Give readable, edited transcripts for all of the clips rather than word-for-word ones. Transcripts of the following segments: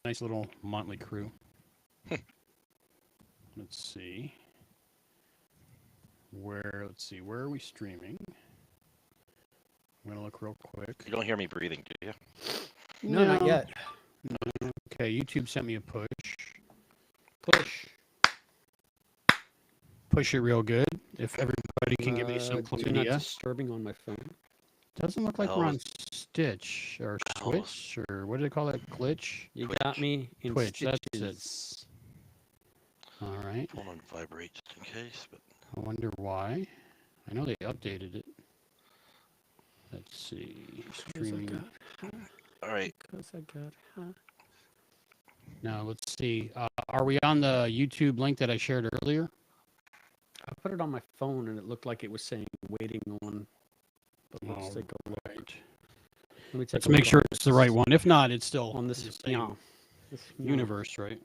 nice little motley crew. Let's see. Where are we streaming? I'm going to look real quick. You don't hear me breathing, do you? No, not yet. No. Okay, YouTube sent me a push. Push it real good. If everybody can give me some do not media. disturbing on my phone. Doesn't look like we're on Stitch or Switch or what do they call that? Glitch? You got me in Twitch, that's it. stitches. All right. Phone on vibrate just in case, but I wonder why. I know they updated it. Let's see. Streaming. all right. Because I got Now, let's see. Are we on the YouTube link that I shared earlier? I put it on my phone and it looked like it was saying waiting on. But let's take a look. Right. Let me take Let's a look make sure on it's the right one. If not, it's still on this the same this universe, right?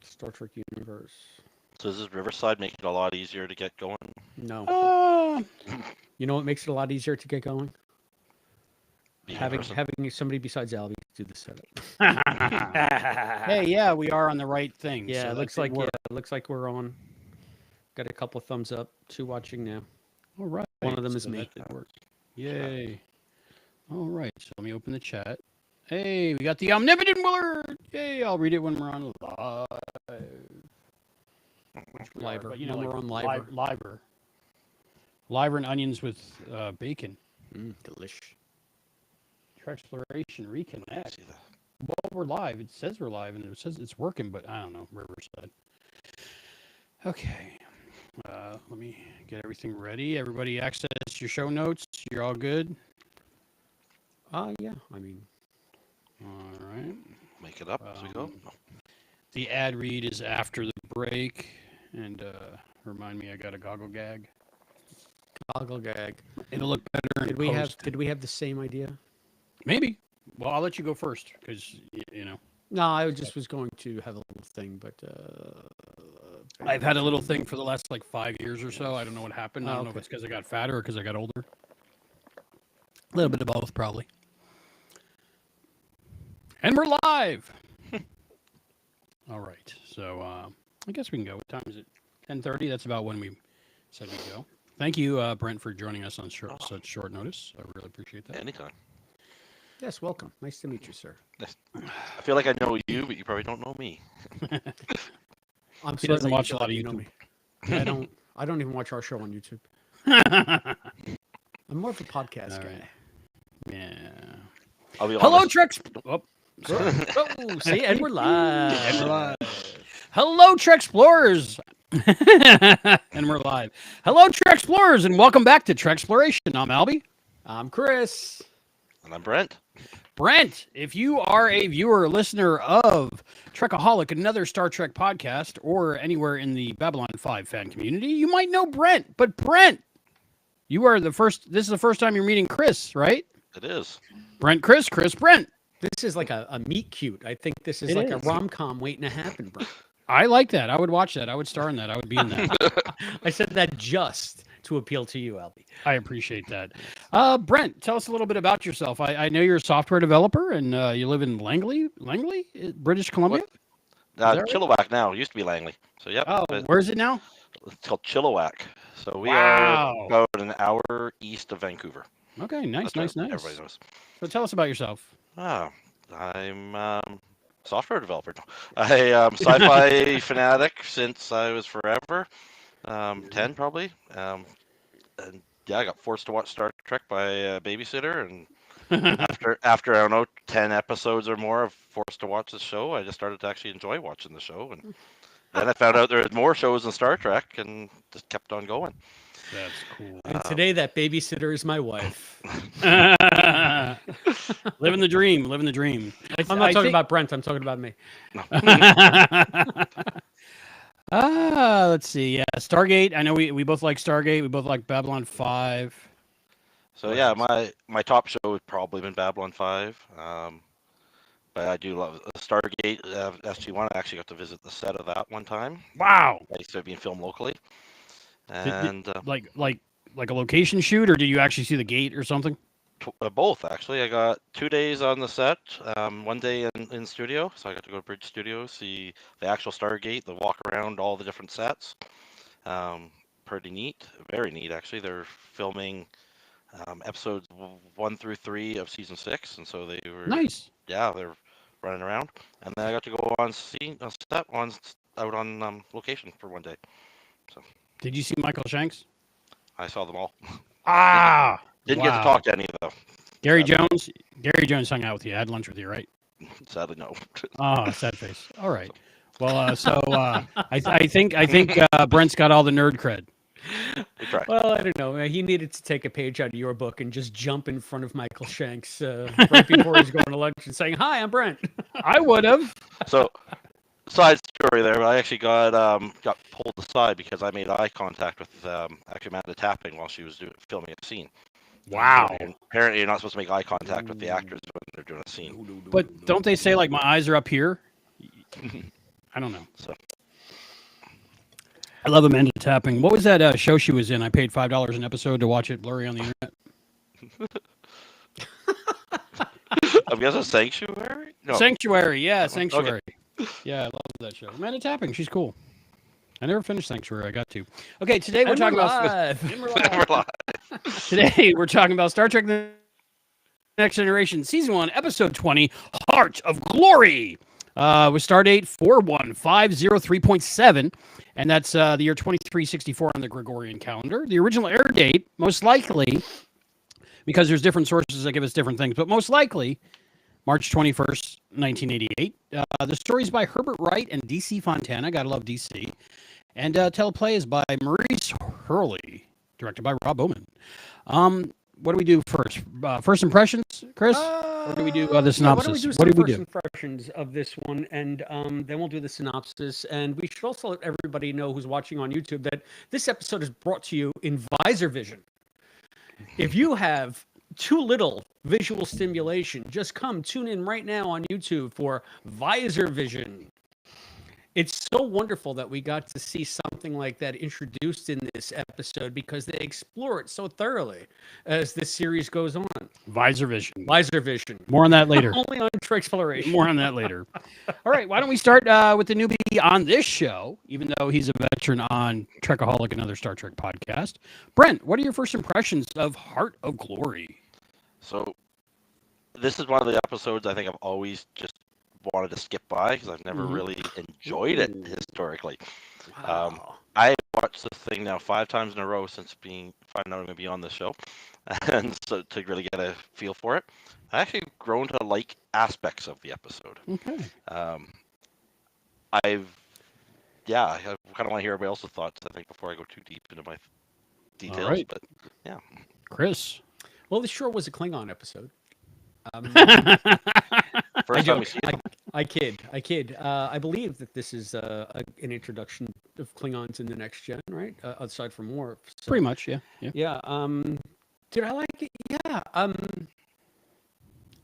Star Trek universe. So does this Riverside make it a lot easier to get going? No. You know what makes it a lot easier to get going? Being in Having person? somebody besides Albie do the setup. Hey, yeah, we are on the right thing. Yeah, so it looks that like could work. it looks like we're on. Got a couple thumbs up. 2 watching now. All right. One of them is so me. that did work. Yay. All right. So let me open the chat. Hey, we got the omnipotent Willard. Yay. I'll read it when we're on live. Liver. But, you When know, we're like on Liver. Liver. Liver and onions with bacon. Delish. Exploration reconnect. See that? Well, we're live. It says we're live, and it says it's working, but I don't know. Riverside. Okay. Let me get everything ready. Everybody access your show notes. You're all good? Yeah. I mean, All right. Make it up as we go. The ad read is after the break. And remind me, I got a goggle gag. goggle gag. It'll look better. Did we have the same idea? Maybe. Well, I'll let you go first because, you know. No, I just was going to have a little thing, but I've had a little thing for the last like 5 years or so. I don't know what happened. I don't know if okay. it's because I got fatter or because I got older. A little bit of both, probably. And we're live. All right. So I guess we can go. What time is it? 10:30. That's about when we said we'd go. Thank you, Brent, for joining us on such short notice. I really appreciate that. Anytime. yes, welcome. Nice to meet you, sir. I feel like I know you, but you probably don't know me. I'm He sorry doesn't that watch you a lot of you know YouTube. me. I don't even watch our show on YouTube. I'm more of a podcast All guy. right. Yeah. I'll be Hello, honest. Trek. Oh, Oh, see, and we're live. and we're live. Hello, Trek Explorers. And we're live. Hello, Trek Explorers, and welcome back to Trek Exploration. I'm Albie. I'm Chris. And I'm Brent. Brent, if you are a viewer or listener of Trekaholic, another Star Trek podcast, or anywhere in the Babylon 5 fan community, you might know Brent. But Brent, you are the first. This is the first time you're meeting Chris, right? It is. Brent, Chris, Brent. This is like a meet cute. I think this is It like is. a rom-com waiting to happen, bro. I like that. I would watch that. I would star in that. I would be in that. I said that just to appeal to you, Albie. I appreciate that. Brent, tell us a little bit about yourself. I know you're a software developer and you live in Langley, British Columbia. What? Is that right? Chilliwack now. It used to be Langley. So, yep. Oh, but where is it now? it's called Chilliwack. So we Wow. are about an hour east of Vancouver. Okay, nice. That's what everybody knows. So tell us about yourself. I'm software developer. I am sci-fi fanatic since I was forever. 10 probably. And yeah, I got forced to watch Star Trek by a babysitter, and after I don't know 10 episodes or more of forced to watch the show, I just started to actually enjoy watching the show, and then I found out there was more shows than Star Trek, and just kept on going. That's cool. And today that babysitter is my wife. Living the dream. Living the dream. I'm not talking about Brent. I'm talking about me. Let's see. Yeah, Stargate. I know we both like Stargate. We both like Babylon 5. So yeah, my top show has probably been Babylon 5. But I do love Stargate SG1. I actually got to visit the set of that one time. Wow. I used to be filmed locally. And Like a location shoot, or did you actually see the gate or something? both actually. I got 2 days on the set, 1 day in studio. So I got to go to Bridge Studio, see the actual Stargate, the walk around all the different sets. Pretty neat, very neat actually. They're filming episodes 1 through 3 of season 6, and so they were Nice. they're running around, and then I got to go on scene, on set, out on location for 1 day. So Did you see Michael Shanks? I saw them all. Ah, Didn't get to wow. talk to any of them. Gary Sadly. Jones. Gary Jones hung out with you. Had lunch with you, right? Sadly, no. Oh, sad face. All right. Well, I think Brent's got all the nerd cred. We tried. Well, I don't know. He needed to take a page out of your book and just jump in front of Michael Shanks right before he's going to lunch and saying, "Hi, I'm Brent." I would have. So, side story there. I actually got pulled aside because I made eye contact with actually Amanda Tapping while she was filming a scene. Wow. So apparently, you're not supposed to make eye contact with the actors when they're doing a scene. But don't they say like my eyes are up here? I don't know. So I love Amanda Tapping. What was that show she was in? I paid $5 an episode to watch it blurry on the internet. I guess a Sanctuary. No. Sanctuary, yeah, Okay. Sanctuary. Yeah, I love that show. Amanda Tapping, she's cool. I never finished Sanctuary. I got to. Okay, today we're talking about We're live. today we're talking about Star Trek: The Next Generation, Season 1, Episode 20, Heart of Glory. With stardate 41503.7, and that's the year 2364 on the Gregorian calendar. The original air date, most likely, because there's different sources that give us different things, but most likely March 21st, 1988. The story is by Herbert Wright and DC Fontana. Gotta love DC. And teleplay is by Maurice Hurley, directed by Rob Bowman. What do we do first? First impressions, Chris? Or do we do the synopsis? What do we do? First impressions of this one, and then we'll do the synopsis. And we should also let everybody know who's watching on YouTube that this episode is brought to you in Visor Vision. If you have too little visual stimulation, just come tune in right now on YouTube for Visor Vision. It's so wonderful that we got to see something like that introduced in this episode because they explore it so thoroughly as this series goes on. Visor Vision. Visor Vision. More on that later. Only on Trek Exploration. More on that later. All right, why don't we start with the newbie on this show, even though he's a veteran on Trekaholic and other Star Trek podcast. Brent, what are your first impressions of Heart of Glory? So, this is one of the episodes I think I've always just wanted to skip by because I've never really enjoyed it historically. Wow. I watched this thing now 5 times in a row since finding out I'm going to be on this show, and so to really get a feel for it, I actually grown to like aspects of the episode. Okay. I kind of want to hear everybody else's thoughts. I think before I go too deep into my details. All right. But yeah, Chris. Well, this sure was a Klingon episode. first time we see it. I kid. I believe that this is an introduction of Klingons in the next gen, right? Aside from Worf. So, Pretty much, yeah. yeah. Did I like it? Yeah.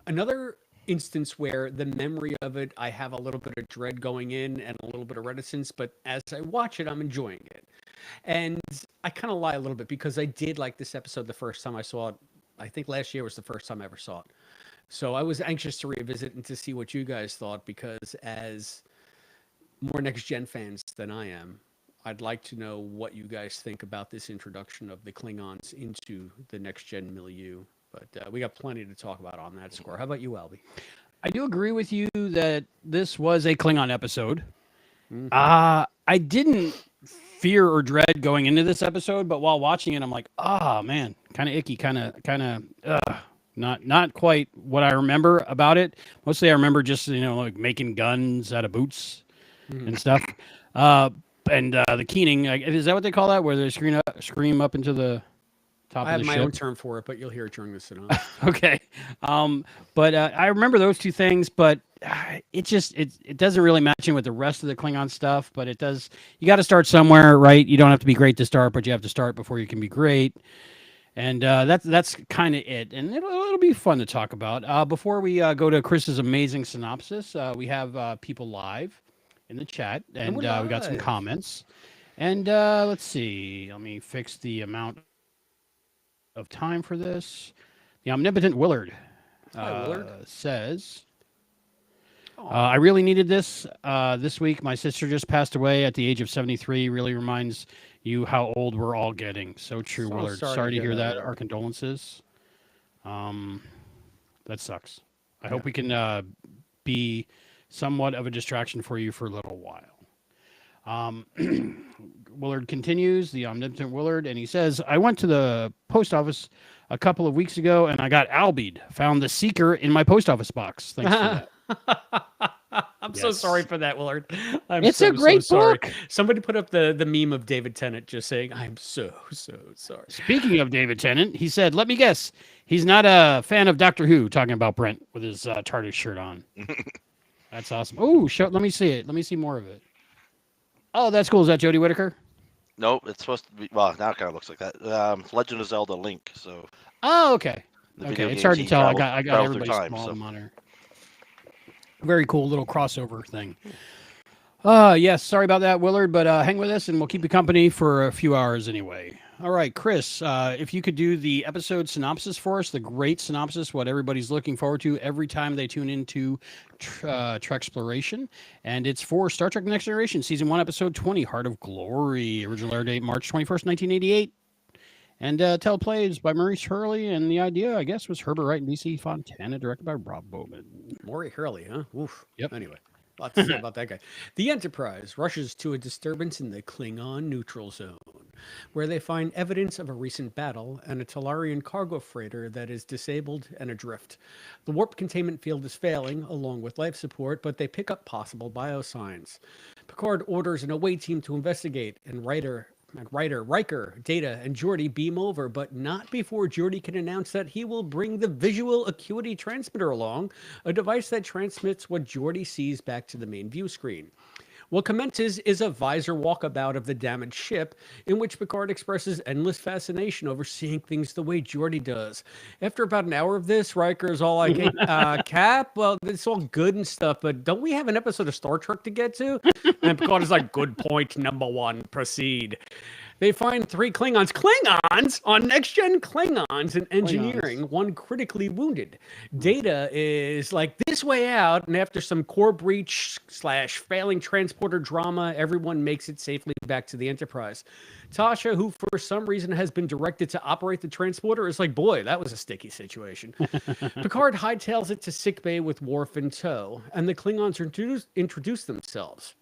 Another instance where the memory of it, I have a little bit of dread going in and a little bit of reticence, but as I watch it, I'm enjoying it. And I kind of lie a little bit because I did like this episode the first time I saw it. I think last year was the first time I ever saw it. So I was anxious to revisit and to see what you guys thought, because as more Next Gen fans than I am, I'd like to know what you guys think about this introduction of the Klingons into the Next Gen milieu. But we got plenty to talk about on that score. How about you, Albie? I do agree with you that this was a Klingon episode. Mm-hmm. I didn't fear or dread going into this episode, but while watching it, I'm like, oh man, kind of icky, kind of, not quite what I remember about it. Mostly I remember just, like making guns out of boots and stuff. And the keening, is that what they call that? Where they scream up into the top I of have the my ship? own term for it, but you'll hear it during the synopsis. Okay. But I remember those two things, but it doesn't really match in with the rest of the Klingon stuff, but it does. You got to start somewhere, right? You don't have to be great to start, but you have to start before you can be great. And that's kind of it. And it'll be fun to talk about. Before we go to Chris's amazing synopsis, we have people live in the chat, and we got some comments. And let's see. Let me fix the amount of time for this. The omnipotent Willard Hi, Willard. says, Aw. I really needed this this week. My sister just passed away at the age of 73. Really reminds you how old we're all getting. So true, So Willard. Sorry to hear that. Our condolences. That sucks. I hope we can be somewhat of a distraction for you for a little while. Willard continues, the omnipotent Willard, and he says, I went to the post office a couple of weeks ago and I got albied. Found the Seeker in my post office box. Thanks for that. I'm so sorry for that, Willard. It's a great sorry. book. Somebody put up the meme of David Tennant just saying, I'm so sorry. Speaking of David Tennant, he said, let me guess, he's not a fan of Doctor Who, talking about Brent with his TARDIS shirt on. That's awesome. Oh, let me see it. Let me see more of it. Oh, that's cool. Is that Jodie Whittaker? Nope, it's supposed to be. Well, now it kind of looks like that. Legend of Zelda Link. So. Oh, okay. The Okay, video it's hard to games tell. travel- I got travel through everybody's time, small so. monitor. Very cool little crossover thing. Yes, sorry about that, Willard, but hang with us and we'll keep you company for a few hours anyway. All right, Chris, if you could do the episode synopsis for us, the great synopsis, what everybody's looking forward to every time they tune into Trek Exploration. And it's for Star Trek Next Generation, Season 1, Episode 20, Heart of Glory. Original air date, March 21st, 1988. And teleplays by Maurice Hurley. And the idea, I guess, was Herbert Wright and DC Fontana, directed by Rob Bowman. Maury Hurley, huh? Oof. Yep. Anyway, lots to say about that guy. The Enterprise rushes to a disturbance in the Klingon neutral zone, where they find evidence of a recent battle and a Talarian cargo freighter that is disabled and adrift. The warp containment field is failing, along with life support, but they pick up possible biosigns. Picard orders an away team to investigate, and Riker, Data, and Geordi beam over, but not before Geordi can announce that he will bring the visual acuity transmitter along, a device that transmits what Geordi sees back to the main view screen. What commences is a Visor walkabout of the damaged ship, in which Picard expresses endless fascination over seeing things the way Geordi does. After about an hour of this, Riker is all like, hey, Cap, well, it's all good and stuff, but don't we have an episode of Star Trek to get to? And Picard is like, good point, number one, proceed. They find 3 Klingons on next-gen Klingons in engineering, one critically wounded. Data is like, this way out, and after some core breach / failing transporter drama, everyone makes it safely back to the Enterprise. Tasha, who for some reason has been directed to operate the transporter, is like, boy, that was a sticky situation. Picard hightails it to sickbay with Worf in tow, and the Klingons introduce themselves.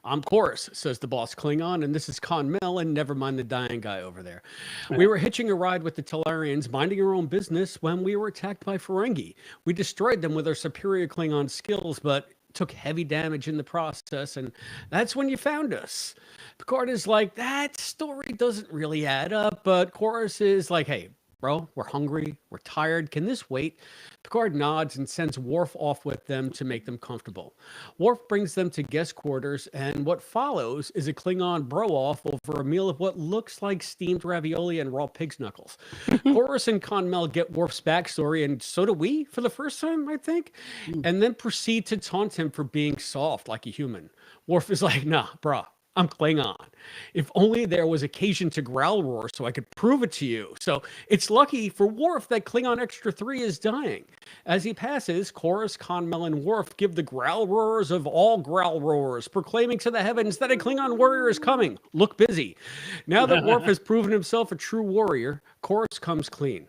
I'm Chorus, says the boss Klingon, and this is Conmel, and never mind the dying guy over there. We were hitching a ride with the Talarians, minding our own business, when we were attacked by Ferengi. We destroyed them with our superior Klingon skills, but took heavy damage in the process, and that's when you found us. Picard is like, that story doesn't really add up, but Chorus is like, hey, bro, we're hungry, we're tired, can this wait? Picard nods and sends Worf off with them to make them comfortable. Worf brings them to guest quarters, and what follows is a Klingon bro-off over a meal of what looks like steamed ravioli and raw pig's knuckles. Chorus and Conmel get Worf's backstory, and so do we, for the first time, I think, and then proceed to taunt him for being soft like a human. Worf is like, nah, brah, I'm Klingon. If only there was occasion to growl roar so I could prove it to you. So it's lucky for Worf that Klingon Extra 3 is dying. As he passes, Chorus, Conmel, and Worf give the growl roars of all growl roars, proclaiming to the heavens that a Klingon warrior is coming. Look busy. Now that Worf has proven himself a true warrior, Chorus comes clean.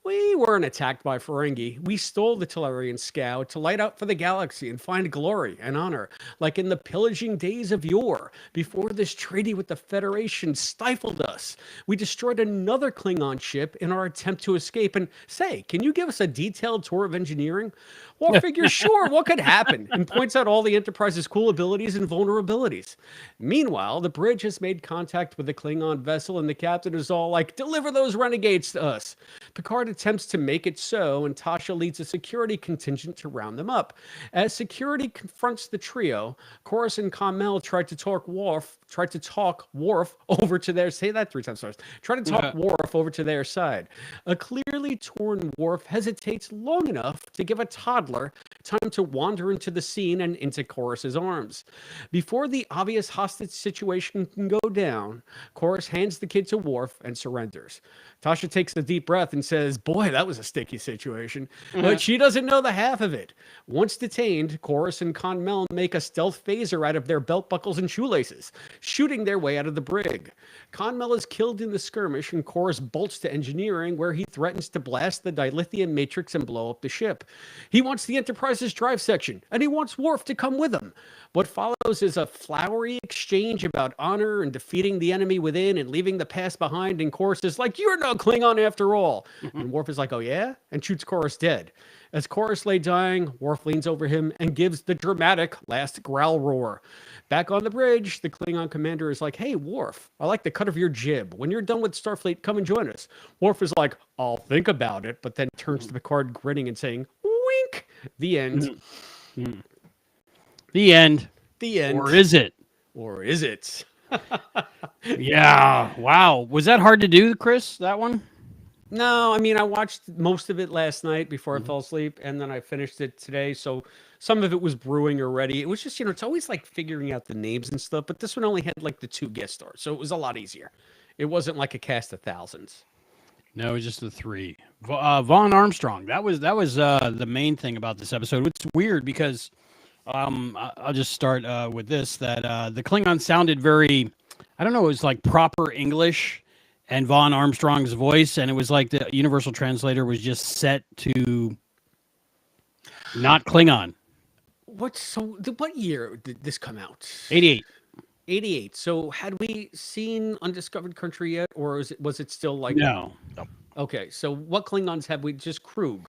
We weren't attacked by Ferengi. We stole the Talarian scow to light out for the galaxy and find glory and honor, like in the pillaging days of yore, before this treaty with the Federation stifled us. We destroyed another Klingon ship in our attempt to escape. And say, can you give us a detailed tour of engineering? Well, figure, sure, what could happen? And points out all the Enterprise's cool abilities and vulnerabilities. Meanwhile, the bridge has made contact with the Klingon vessel, and the captain is all like, deliver those renegades to us. Picard attempts to make it so, and Tasha leads a security contingent to round them up. As security confronts the trio, Chorus and Conmel try to talk Worf over to their, say that 3 times fast, try to talk Worf over to their side. A clearly torn Worf hesitates long enough to give a toddler time to wander into the scene and into Chorus's arms. Before the obvious hostage situation can go down, Chorus hands the kid to Worf and surrenders. Tasha takes a deep breath and says, says, boy, that was a sticky situation. But she doesn't know the half of it. Once detained, Chorus and Conmel make a stealth phaser out of their belt buckles and shoelaces, shooting their way out of the brig. Conmel is killed in the skirmish, and Chorus bolts to engineering, where he threatens to blast the dilithium matrix and blow up the ship. He wants the Enterprise's drive section, and he wants Worf to come with him. What follows is a flowery exchange about honor and defeating the enemy within and leaving the past behind, and Chorus is like, you're no Klingon after all. And Worf is like, oh yeah? And shoots Chorus dead. As Chorus lay dying, Worf leans over him and gives the dramatic last growl roar. Back on the bridge, the Klingon commander is like, hey, Worf, I like the cut of your jib. When you're done with Starfleet, come and join us. Worf is like, I'll think about it, but then turns to Picard grinning and saying, wink. The end. The end. The end. Or is it? Or is it? Yeah. Wow. Was that hard to do, Chris? That one? No, I mean, I watched most of it last night before I fell asleep, and then I finished it today. So some of it was brewing already. It was just, it's always like figuring out the names and stuff, but this one only had like the 2 guest stars, so it was a lot easier. It wasn't like a cast of thousands. No, it was just the 3. Vaughn Armstrong. That was the main thing about this episode. It's weird because I'll just start with this, that the Klingon sounded very, I don't know, it was like proper English and Vaughn Armstrong's voice, and it was like the universal translator was just set to not Klingon. What year did this come out? 88. 88. So had we seen Undiscovered Country yet, or was it still like... No. Okay, so what Klingons have we? Just Krug?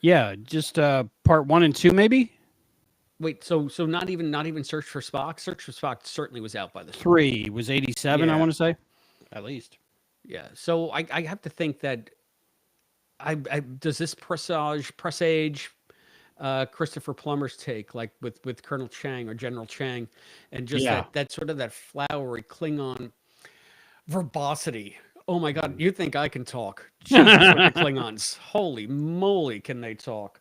Yeah, just part 1 and 2 maybe. Wait, so not even Search for Spock? Search for Spock certainly was out by this 3 was 87, I Yeah. want to say, at least. Yeah, so I have to think that does this presage Christopher Plummer's take, like with Colonel Chang or General Chang, and just that sort of that flowery Klingon verbosity. Oh my God, you think I can talk? Jesus, with the Klingons, holy moly, can they talk?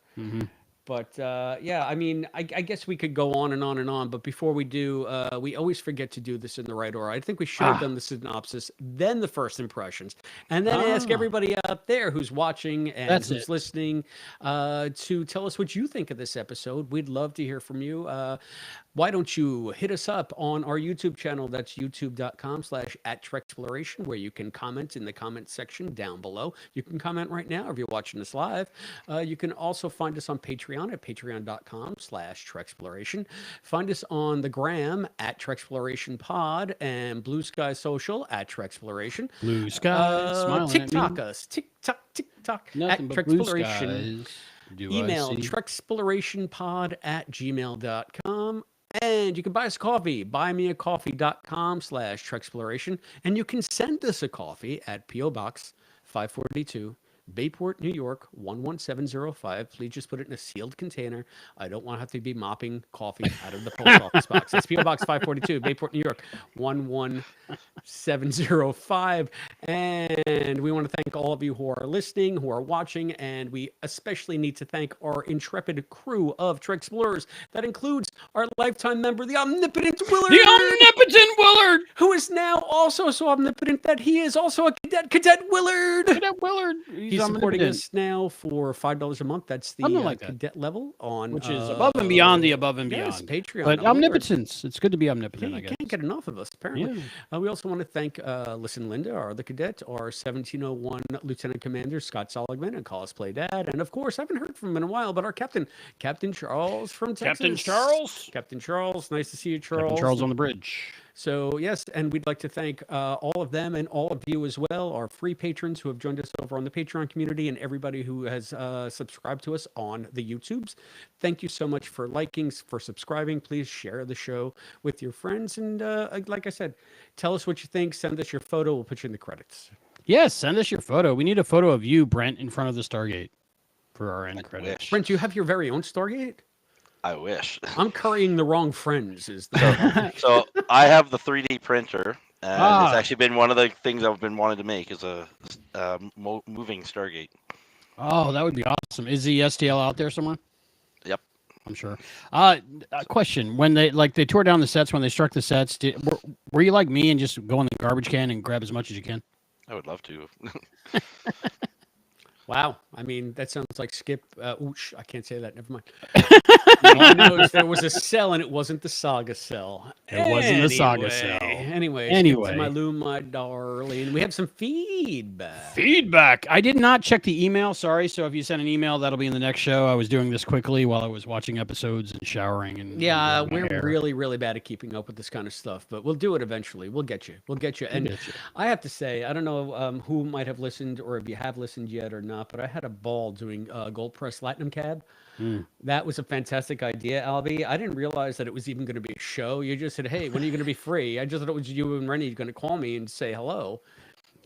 But yeah, I mean, I guess we could go on and on and on. But before we do, we always forget to do this in the right order. I think we should have done the synopsis, then the first impressions, and then ask everybody out there who's watching and who's listening to tell us what you think of this episode. We'd love to hear from you. Why don't you hit us up on our YouTube channel? That's youtube.com/@TrekExploration, where you can comment in the comment section down below. You can comment right now if you're watching this live. You can also find us on Patreon at patreon.com/TrekExploration. Find us on the gram at TrekExplorationPod and Blue Sky Social at TrekExploration. Blue Sky, smiling TikTok at me. us, TikTok Nothing at but blue TrekExploration. skies. Do Email I see? TrekExplorationPod@gmail.com. And you can buy us coffee, buymeacoffee.com/TrekExploration. And you can send us a coffee at P.O. Box 542, Bayport, New York, 11705. Please just put it in a sealed container. I don't want to have to be mopping coffee out of the post office box. That's P.O. Box 542, Bayport, New York, 11705. And we want to thank all of you who are listening, who are watching, and we especially need to thank our intrepid crew of Trek Explorers. That includes our lifetime member, the omnipotent Willard. The omnipotent Willard! Who is now also so omnipotent that he is also a cadet. Cadet Willard! Cadet Willard! He's supporting us now for $5 a month. That's the like that. cadet level on... Which is above and beyond the above and beyond. Yes, Patreon. But Willard. omnipotence. It's good to be omnipotent, Yeah, I you guess. can't get enough of us, apparently. Yeah. We also want to thank Listen Linda, our other cadet, our 1701 Lieutenant Commander, Scott Seligman, and Call Us Play Dad. And of course, I haven't heard from him in a while, but our captain, Captain Charles from Texas. Captain Charles. Captain Charles. Nice to see you, Charles. Captain Charles on the bridge. So, yes, and we'd like to thank all of them and all of you as well, our free patrons who have joined us over on the Patreon community, and everybody who has subscribed to us on the YouTubes. Thank you so much for liking, for subscribing. Please share the show with your friends. And like I said, tell us what you think. Send us your photo. We'll put you in the credits. Yes, send us your photo. We need a photo of you, Brent, in front of the Stargate for our end credits. wish. Brent, you have your very own Stargate? I wish. I'm currying the wrong friends. Is the So I have the 3D printer, and Ah. it's actually been one of the things I've been wanting to make is a moving Stargate. Oh, that would be awesome. Is the STL out there somewhere? Yep. I'm sure. A question: when they tore down the sets, when they struck the sets, were you like me and just go in the garbage can and grab as much as you can? I would love to. Wow. I mean, that sounds like Skip. Oosh, I can't say that. Never mind. He knows there was a cell and it wasn't the saga cell. It wasn't the saga cell. Anyway, Anyway. Skip to my loom, my darling. We have some feedback. Feedback. I did not check the email. Sorry. So if you send an email, that'll be in the next show. I was doing this quickly while I was watching episodes and showering. And Yeah, doing my we're hair. really, really bad at keeping up with this kind of stuff, but we'll do it eventually. We'll get you. We'll get you. And get you. I have to say, I don't know who might have listened or if you have listened yet or not, but I had a ball doing Gold Press Platinum Cab. That was a fantastic idea, Albie. I didn't realize that it was even going to be a show. You just said, "Hey, when are you going to be free?" I just thought it was you and Rennie going to call me and say hello,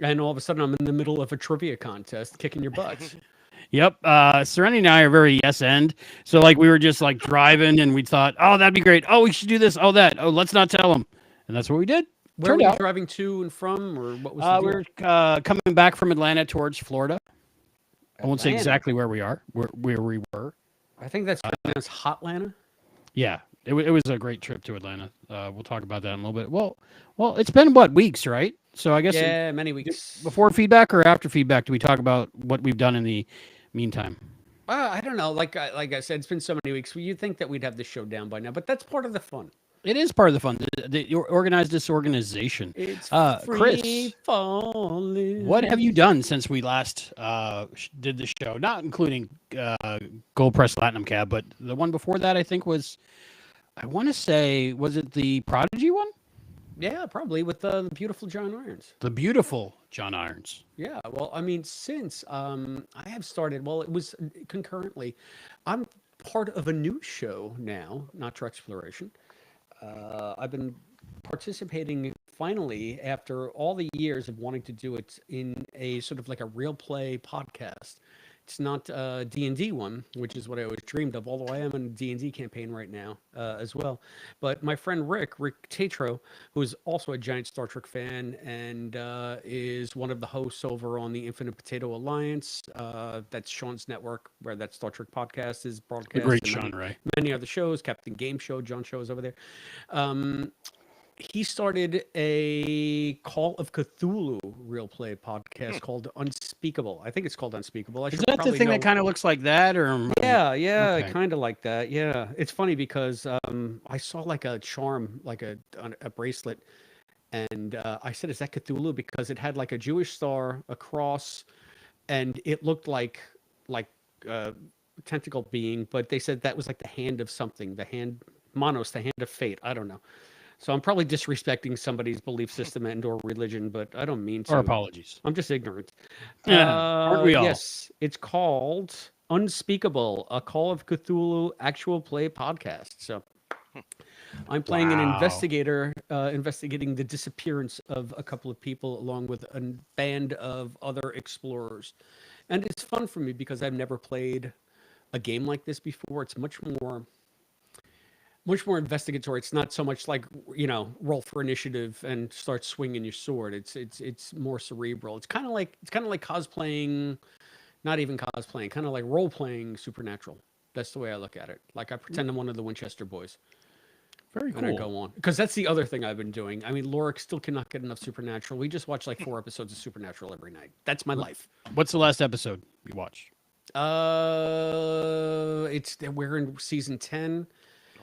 and all of a sudden I'm in the middle of a trivia contest, kicking your butts. Yep. Serenity and I are very yes end. So like we were just like driving and we thought, oh, that'd be great. Oh, we should do this. Oh, that. Oh, let's not tell them. And that's what we did. Where were you driving to and from, or what was the deal? We were coming back from Atlanta towards Florida. I won't say exactly where we are, where we were. I think that's pronounced Hotlanta. Yeah, it was a great trip to Atlanta. We'll talk about that in a little bit. Well, it's been what, weeks, right? So I guess many weeks. Before feedback or after feedback, do we talk about what we've done in the meantime? I don't know. Like I said, it's been so many weeks. You'd think that we'd have this show down by now, but that's part of the fun. It is part of the fun. The organized disorganization. It's Chris, free falling. what have you done since we last did the show? Not including Gold Press Platinum Cab, but the one before that, I think was, I want to say, was it the Prodigy one? Yeah, probably with the beautiful John Irons. The beautiful John Irons. Yeah, well, I mean, since I have started, well, it was concurrently, I'm part of a new show now, Not Trek Exploration. I've been participating finally after all the years of wanting to do it in a sort of like a real play podcast. It's not a D&D one, which is what I always dreamed of, although I am in a D&D campaign right now as well. But my friend Rick Tatro, who is also a giant Star Trek fan and is one of the hosts over on the Infinite Potato Alliance. That's Sean's network, where that Star Trek podcast is broadcast. The great Sean, right? Many other shows, Captain Game Show, John Show is over there. He started a Call of Cthulhu real play podcast called Unspeakable. I think it's called Unspeakable. Is that the thing that kind of looks like that, or? Yeah, Okay. kind of like that. Yeah, it's funny because I saw like a charm, like a bracelet, and I said, "Is that Cthulhu?" Because it had like a Jewish star, a cross, and it looked like tentacle being, but they said that was like the hand of something, the hand Monos, the hand of fate. I don't know. So I'm probably disrespecting somebody's belief system and or religion, but I don't mean to. Our apologies. I'm just ignorant. Yeah, aren't we all? Yes, it's called Unspeakable, a Call of Cthulhu actual play podcast. So I'm playing an investigator, investigating the disappearance of a couple of people along with a band of other explorers. And it's fun for me because I've never played a game like this before. It's much more investigatory. It's not so much like, roll for initiative and start swinging your sword. It's more cerebral. It's kind of like cosplaying, not even cosplaying, kind of like role playing Supernatural. That's the way I look at it. Like I pretend I'm one of the Winchester boys. Very cool. And I go on because that's the other thing I've been doing. I mean, Lorik still cannot get enough Supernatural. We just watch like 4 episodes of Supernatural every night. That's my life. What's the last episode you watched? We're in season 10.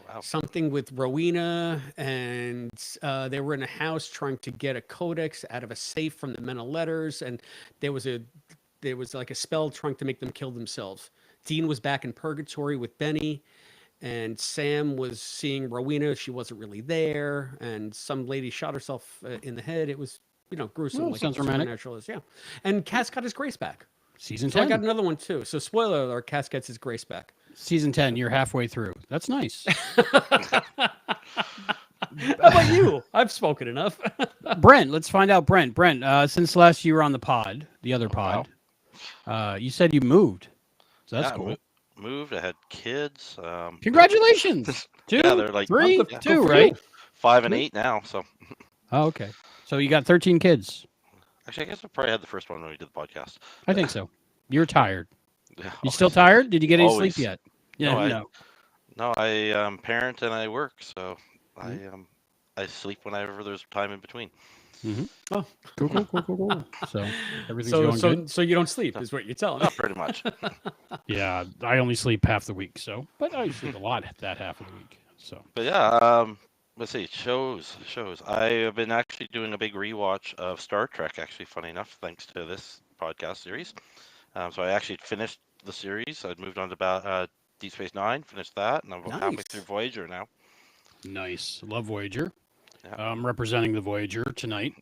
Wow. Something with Rowena, and they were in a house trying to get a codex out of a safe from the Men of Letters, and there was like a spell trying to make them kill themselves. Dean was back in purgatory with Benny, and Sam was seeing Rowena. She wasn't really there, and some lady shot herself in the head. It was, gruesome. Oh, like sounds romantic. Supernatural is, yeah. And Cass got his grace back. Season So 10. I got another one too. So spoiler alert, Cass gets his grace back. Season 10, you're halfway through. That's nice. How about you? I've spoken enough. Brent, let's find out. Brent, since last you were on the pod, the other pod, you said you moved. So that's cool. Moved. I had kids. Congratulations. 2, Yeah, they're like 3, yeah. 2, right? 5 and 8 now. So Oh, okay. So you got 13 kids. actually, I guess I probably had the first one when we did the podcast. I think so. You're tired. Yeah, You still tired? Did you get any Always. sleep yet? Yeah, No, No, I parent and I work, so I sleep whenever there's time in between. Mm-hmm. Oh, Cool. So everything's going good. so you don't sleep, is what you're telling me. Oh, pretty much. Yeah, I only sleep half the week, so but I sleep a lot that half of the week. So But yeah, let's see, shows. I have been actually doing a big rewatch of Star Trek. Actually, funny enough, thanks to this podcast series. So I actually finished the series. I'd moved on to about Deep Space Nine, finished that, and I'm about halfway through Nice. Voyager now. nice. Love Voyager. Yeah. I'm representing the Voyager tonight.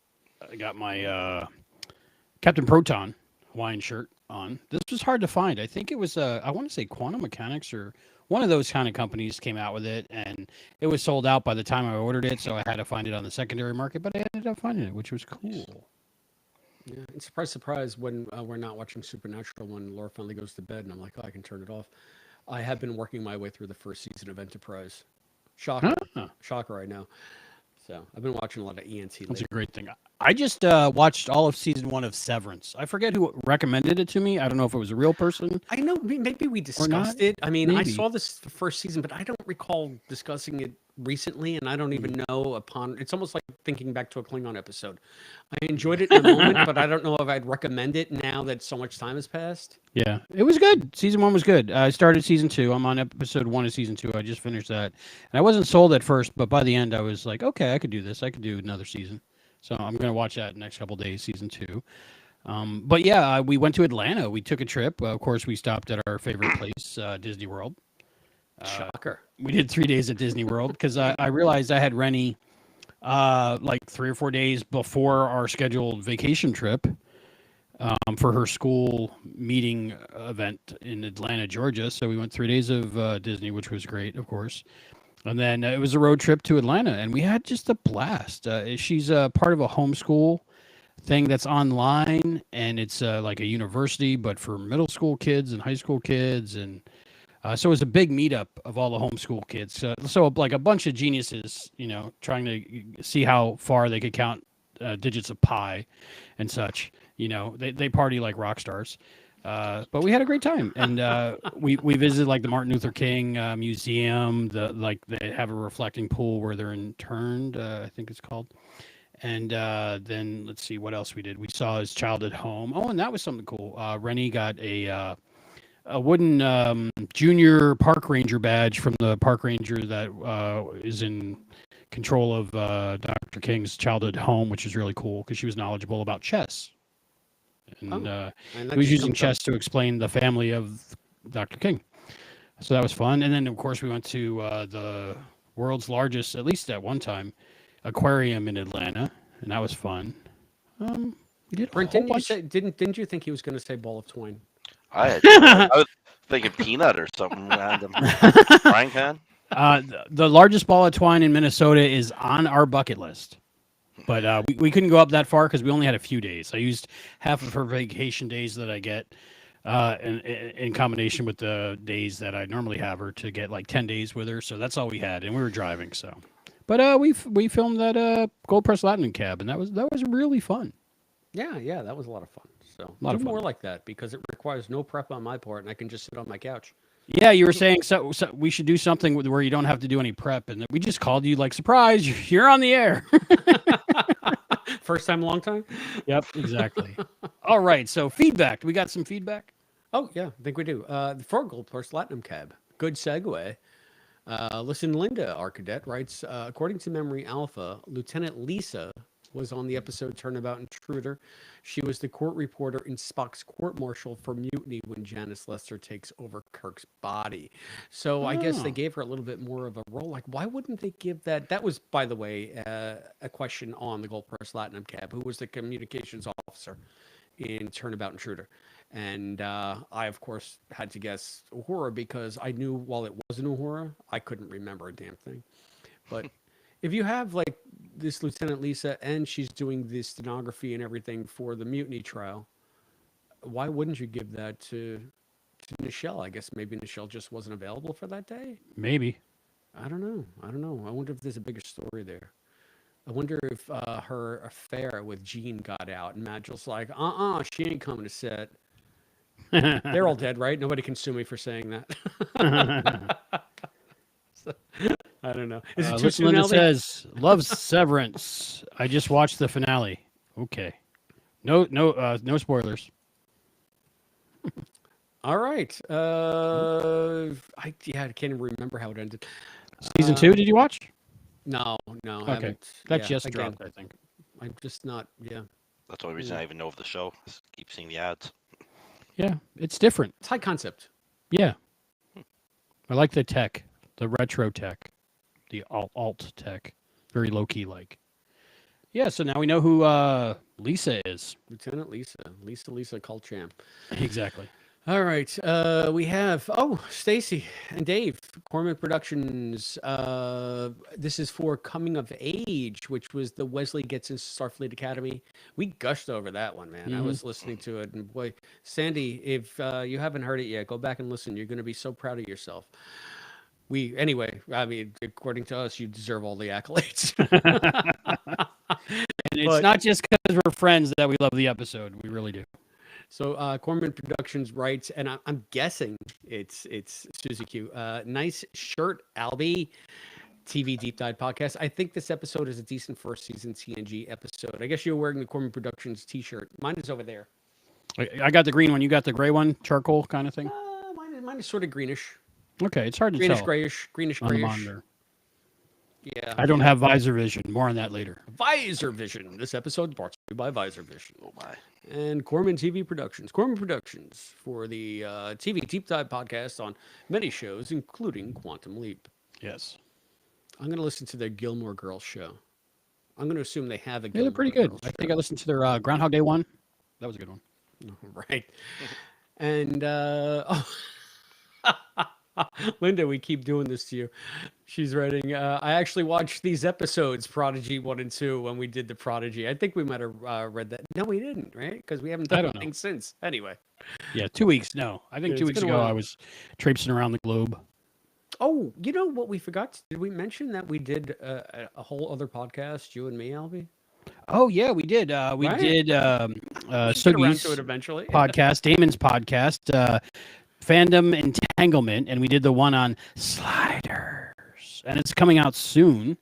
I got my Captain Proton Hawaiian shirt on. This was hard to find. I think it was I want to say Quantum Mechanics or one of those kind of companies came out with it, and it was sold out by the time I ordered it, so I had to find it on the secondary market. But I ended up finding it, which was cool. Yeah, and surprise, when we're not watching Supernatural, when Laura finally goes to bed, and I'm like, oh, I can turn it off. I have been working my way through the first season of Enterprise. Shocker, Huh. shocker, I know. So I've been watching a lot of ENT That's lately. a great thing. I just watched all of season 1 of Severance. I forget who recommended it to me. I don't know if it was a real person. I know maybe we not? discussed it. I mean, I Maybe. saw this the first season, but I don't recall discussing it recently, and I don't even know upon. It's almost like thinking back to a Klingon episode. I enjoyed it in a moment, but I don't know if I'd recommend it now that so much time has passed. Yeah, it was good. Season 1 was good. I started season 2. I'm on episode 1 of season 2. I just finished that, and I wasn't sold at first, but by the end, I was like, okay, I could do this. I could do another season. So I'm gonna watch that next couple days, season 2. But yeah, we went to Atlanta. We took a trip. Of course, we stopped at our favorite place, Disney World. Shocker. We did 3 days at Disney World because I realized I had Rennie like 3 or 4 days before our scheduled vacation trip for her school meeting event in Atlanta, Georgia. So we went 3 days of Disney, which was great, of course. And then it was a road trip to Atlanta, and we had just a blast. She's part of a homeschool thing that's online, and it's like a university, but for middle school kids and high school kids. And so it was a big meetup of all the homeschool kids. So like a bunch of geniuses, trying to see how far they could count digits of pi and such. They party like rock stars. But we had a great time, and we visited like the Martin Luther King Museum. They have a reflecting pool where they're interned, I think it's called. And then let's see what else we did. We saw his childhood home. Oh, and that was something cool. Rennie got a wooden junior park ranger badge from the park ranger that is in control of Dr. King's childhood home, which is really cool because she was knowledgeable about chess. And And he that was just using comes chess to explain the family of Dr. King. So that was fun. And then, of course, we went to the world's largest, at least at one time, aquarium in Atlanta, and that was fun. We did a Brent, whole didn't you bunch. say? Didn't you think he was going to say ball of twine? I was thinking peanut or something random. Frying pan. The largest ball of twine in Minnesota is on our bucket list. But we couldn't go up that far because we only had a few days. I used half of her vacation days that I get in combination with the days that I normally have her to get like 10 days with her. So that's all we had, and we were driving. So, but we filmed that Gold Press Platinum cab, and that was really fun. Yeah, that was a lot of fun. So lot do of fun. more like that because it requires no prep on my part, and I can just sit on my couch. Yeah, you were saying so we should do something where you don't have to do any prep, and we just called you like surprise, you're on the air. First time, long time. Yep, exactly. All right, so feedback. We got some feedback. Oh yeah, I think we do. For Gold Plus Platinum Cab, good segue. Listen, Linda, our cadet, writes, according to Memory Alpha, Lieutenant Lisa was on the episode Turnabout Intruder. She was the court reporter in Spock's court-martial for mutiny when Janice Lester takes over Kirk's body. So I guess they gave her a little bit more of a role. Like, why wouldn't they give that? That was, by the way, a question on the Gold Press Platinum Cab. Who was the communications officer in Turnabout Intruder? And I, of course, had to guess Uhura because I knew while it was an Uhura, I couldn't remember a damn thing. But if you have like this Lieutenant Lisa and she's doing the stenography and everything for the mutiny trial, why wouldn't you give that to Nichelle? I guess maybe Nichelle just wasn't available for that day. Maybe. I don't know. I wonder if there's a bigger story there. I wonder if her affair with Jean got out and Madgel's like, she ain't coming to set. They're all dead, right? Nobody can sue me for saying that. I don't know. Is it too Listen, soon, Linda Albie? says, loves Severance. I just watched the finale. Okay. No spoilers. All right. I can't even remember how it ended. Season 2, did you watch? No, I Okay. haven't. That Yeah, just again, dropped, I think. I'm just not. Yeah, That's the only reason I even know of the show. Is keep seeing the ads. Yeah, it's different. it's high concept. Yeah. I like the tech, the retro tech, the alt tech. Very low key like. Yeah, so now we know who Lisa is. Lieutenant Lisa Colcham. Exactly. All right. We have Stacy and Dave, Corman Productions. This is for Coming of Age, which was the Wesley Gets into Starfleet Academy. We gushed over that one, man. I was listening to it, and boy, Sandy, if you haven't heard it yet, go back and listen. You're going to be so proud of yourself. Anyway, I mean, according to us, you deserve all the accolades. And it's not just because we're friends that we love the episode. We really do. So Corman Productions writes, and I'm guessing it's Susie Q. Nice shirt, Albie. TV Deep Dive podcast. I think this episode is a decent first season TNG episode. I guess you're wearing the Corman Productions T-shirt. Mine is over there. I got the green one. You got the gray one, charcoal kind of thing. Mine is sort of greenish. Okay, it's hard to Greenish tell grayish. on the monitor. Yeah. I don't have visor vision. More on that later. Visor Vision. This episode brought to you by Visor Vision. Oh my. And Corman TV Productions. Corman Productions for the TV Deep Dive podcast on many shows, including Quantum Leap. Yes. I'm going to listen to their Gilmore Girls show. I'm going to assume they have a Yeah, Gilmore they're pretty good. Girls I think show. I listened to their Groundhog Day one. That was a good one. Right. And Linda, we keep doing this to you. She's writing, I actually watched these episodes, Prodigy 1 and 2, when we did the Prodigy. I think we might have read that. No, we didn't, right? Because we haven't I done don't know. anything since. Anyway. Yeah, 2 weeks. No, I think Yeah, 2 it's weeks been a ago while. I was traipsing around the globe. Oh, you know what we forgot? Did we mention that we did a whole other podcast, you and me, Albie? Oh yeah, we did. We Right. did Get around Sugi's to it eventually. podcast, Damon's podcast, Fandom Entanglement, and we did the one on sliders, and it's coming out soon.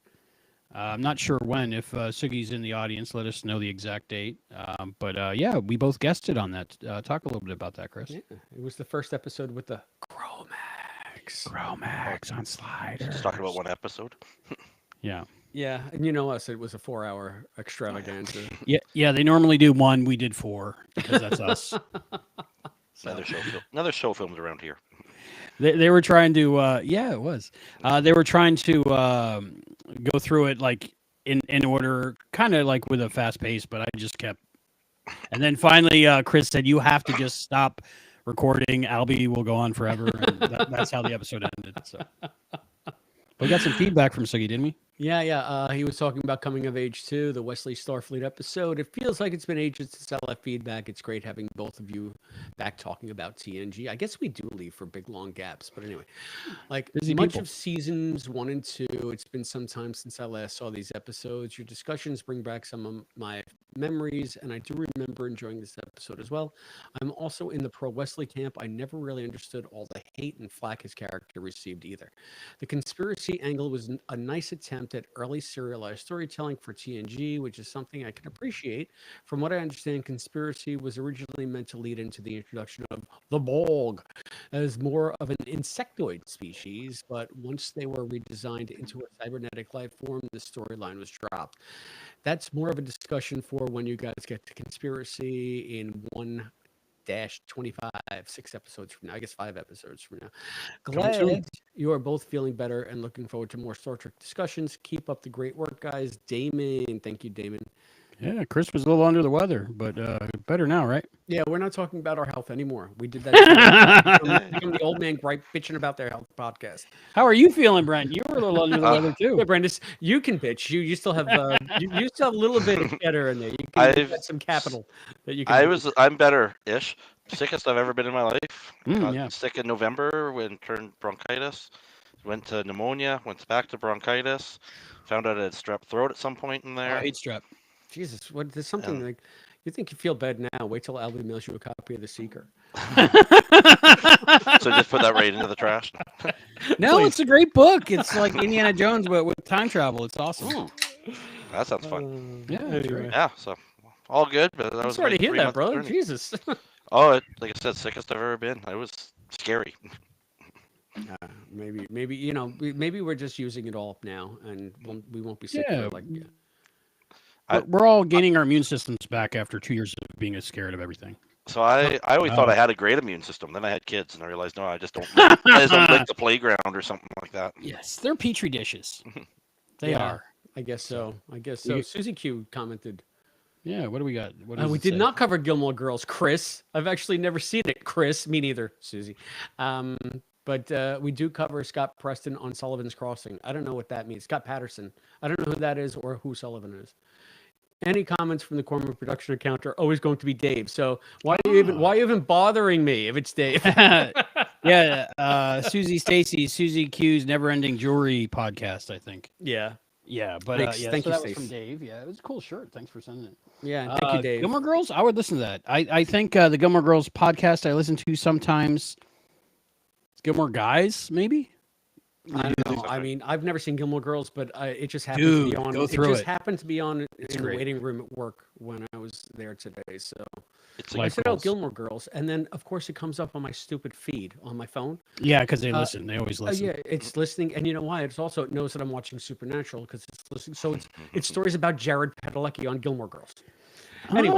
I'm not sure when. If Sugi's in the audience, let us know the exact date. But yeah, we both guested on that. Talk a little bit about that, Chris. Yeah, it was the first episode with the Chromax. Chromax on sliders. Just talking about one episode. Yeah. Yeah, and you know us, it was a 4-hour extravaganza. Yeah. They normally do one. We did 4 because that's us. Another show filmed around here. They were trying to. Yeah, it was. They were trying to go through it like in order, kind of like with a fast pace. But I just kept. And then finally, Chris said, "You have to just stop recording. Albie will go on forever." And that's how the episode ended. So. We got some feedback from Sugi, didn't we? Yeah. He was talking about Coming of Age 2, the Wesley Starfleet episode. It feels like it's been ages since I left feedback. It's great having both of you back talking about TNG. I guess we do leave for big, long gaps. But anyway, like Busy much people. of seasons 1 and 2, it's been some time since I last saw these episodes. Your discussions bring back some of my memories, and I do remember enjoying this episode as well. I'm also in the pro Wesley camp. I never really understood all the hate and flack his character received either. The conspiracy angle was a nice attempt at early serialized storytelling for TNG, which is something I can appreciate. From what I understand, conspiracy was originally meant to lead into the introduction of the Borg as more of an insectoid species, but once they were redesigned into a cybernetic life form, the storyline was dropped. That's more of a discussion for when you guys get to conspiracy in 1-25, 6 episodes from now. I guess 5 episodes from now. Glad you are both feeling better and looking forward to more Star Trek discussions. Keep up the great work, guys. Damon, thank you, Damon. Yeah, Chris was a little under the weather, but better now, right? Yeah, we're not talking about our health anymore. We did that. Become the old man gripe bitching about their health podcast. How are you feeling, Brent? You were a little under the weather too. Yeah, Brandis, you can bitch. You still have you still have a little bit of cheddar in there. You can you've got some capital that you can. I'm better-ish. Sickest I've ever been in my life. Got Yeah. sick in November when turned bronchitis. Went to pneumonia. Went back to bronchitis. Found out I had strep throat at some point in there. I hate strep. Jesus, there's something like you think you feel bad now. Wait till Albie mails you a copy of The Seeker. So just put that right into the trash. No, Please. it's a great book. It's like Indiana Jones, but with time travel. It's awesome. Ooh, that sounds fun. Yeah, it's great. Yeah, so all good, but that I'm was sorry my to hear 3 that, month brother. journey. Jesus. Oh, like I said, sickest I've ever been. It was scary. Maybe maybe we're just using it all up now, and we won't be sick Yeah. for like. We're all gaining our immune systems back after 2 years of being scared of everything. So I always thought I had a great immune system. Then I had kids, and I realized no, I just don't. I just don't lick the playground or something like that. Yes, they're petri dishes. They are. I guess so. Susie Q commented. Yeah. What do we got? What does We it did say? not cover Gilmore Girls, Chris. I've actually never seen it, Chris. Me neither, Susie. But we do cover Scott Preston on Sullivan's Crossing. I don't know what that means. Scott Patterson. I don't know who that is or who Sullivan is. Any comments from the Corman production account are always going to be Dave. So why are you even bothering me if it's Dave? Yeah. Susie Stacy, Susie Q's Never Ending Jewelry podcast, I think. Yeah. Yeah, but Thanks. yeah, Thank so you, that was Stace. from Dave. Yeah, it was a cool shirt. Thanks for sending it. Yeah. Thank you, Dave. Gilmore Girls, I would listen to that. I think the Gilmore Girls podcast I listen to sometimes. Gilmore Guys, maybe. I don't know. I mean, I've never seen Gilmore Girls, but it just happened Dude, to be on. go through it just it. happened to be on in It's the great. waiting room at work when I was there today. So It's I Life said, "Oh, goals. Gilmore Girls," and then of course it comes up on my stupid feed on my phone. Yeah, because they listen. They always listen. Yeah, it's listening, and you know why? It's also it knows that I'm watching Supernatural because it's listening. So it's stories about Jared Padalecki on Gilmore Girls. Anyway,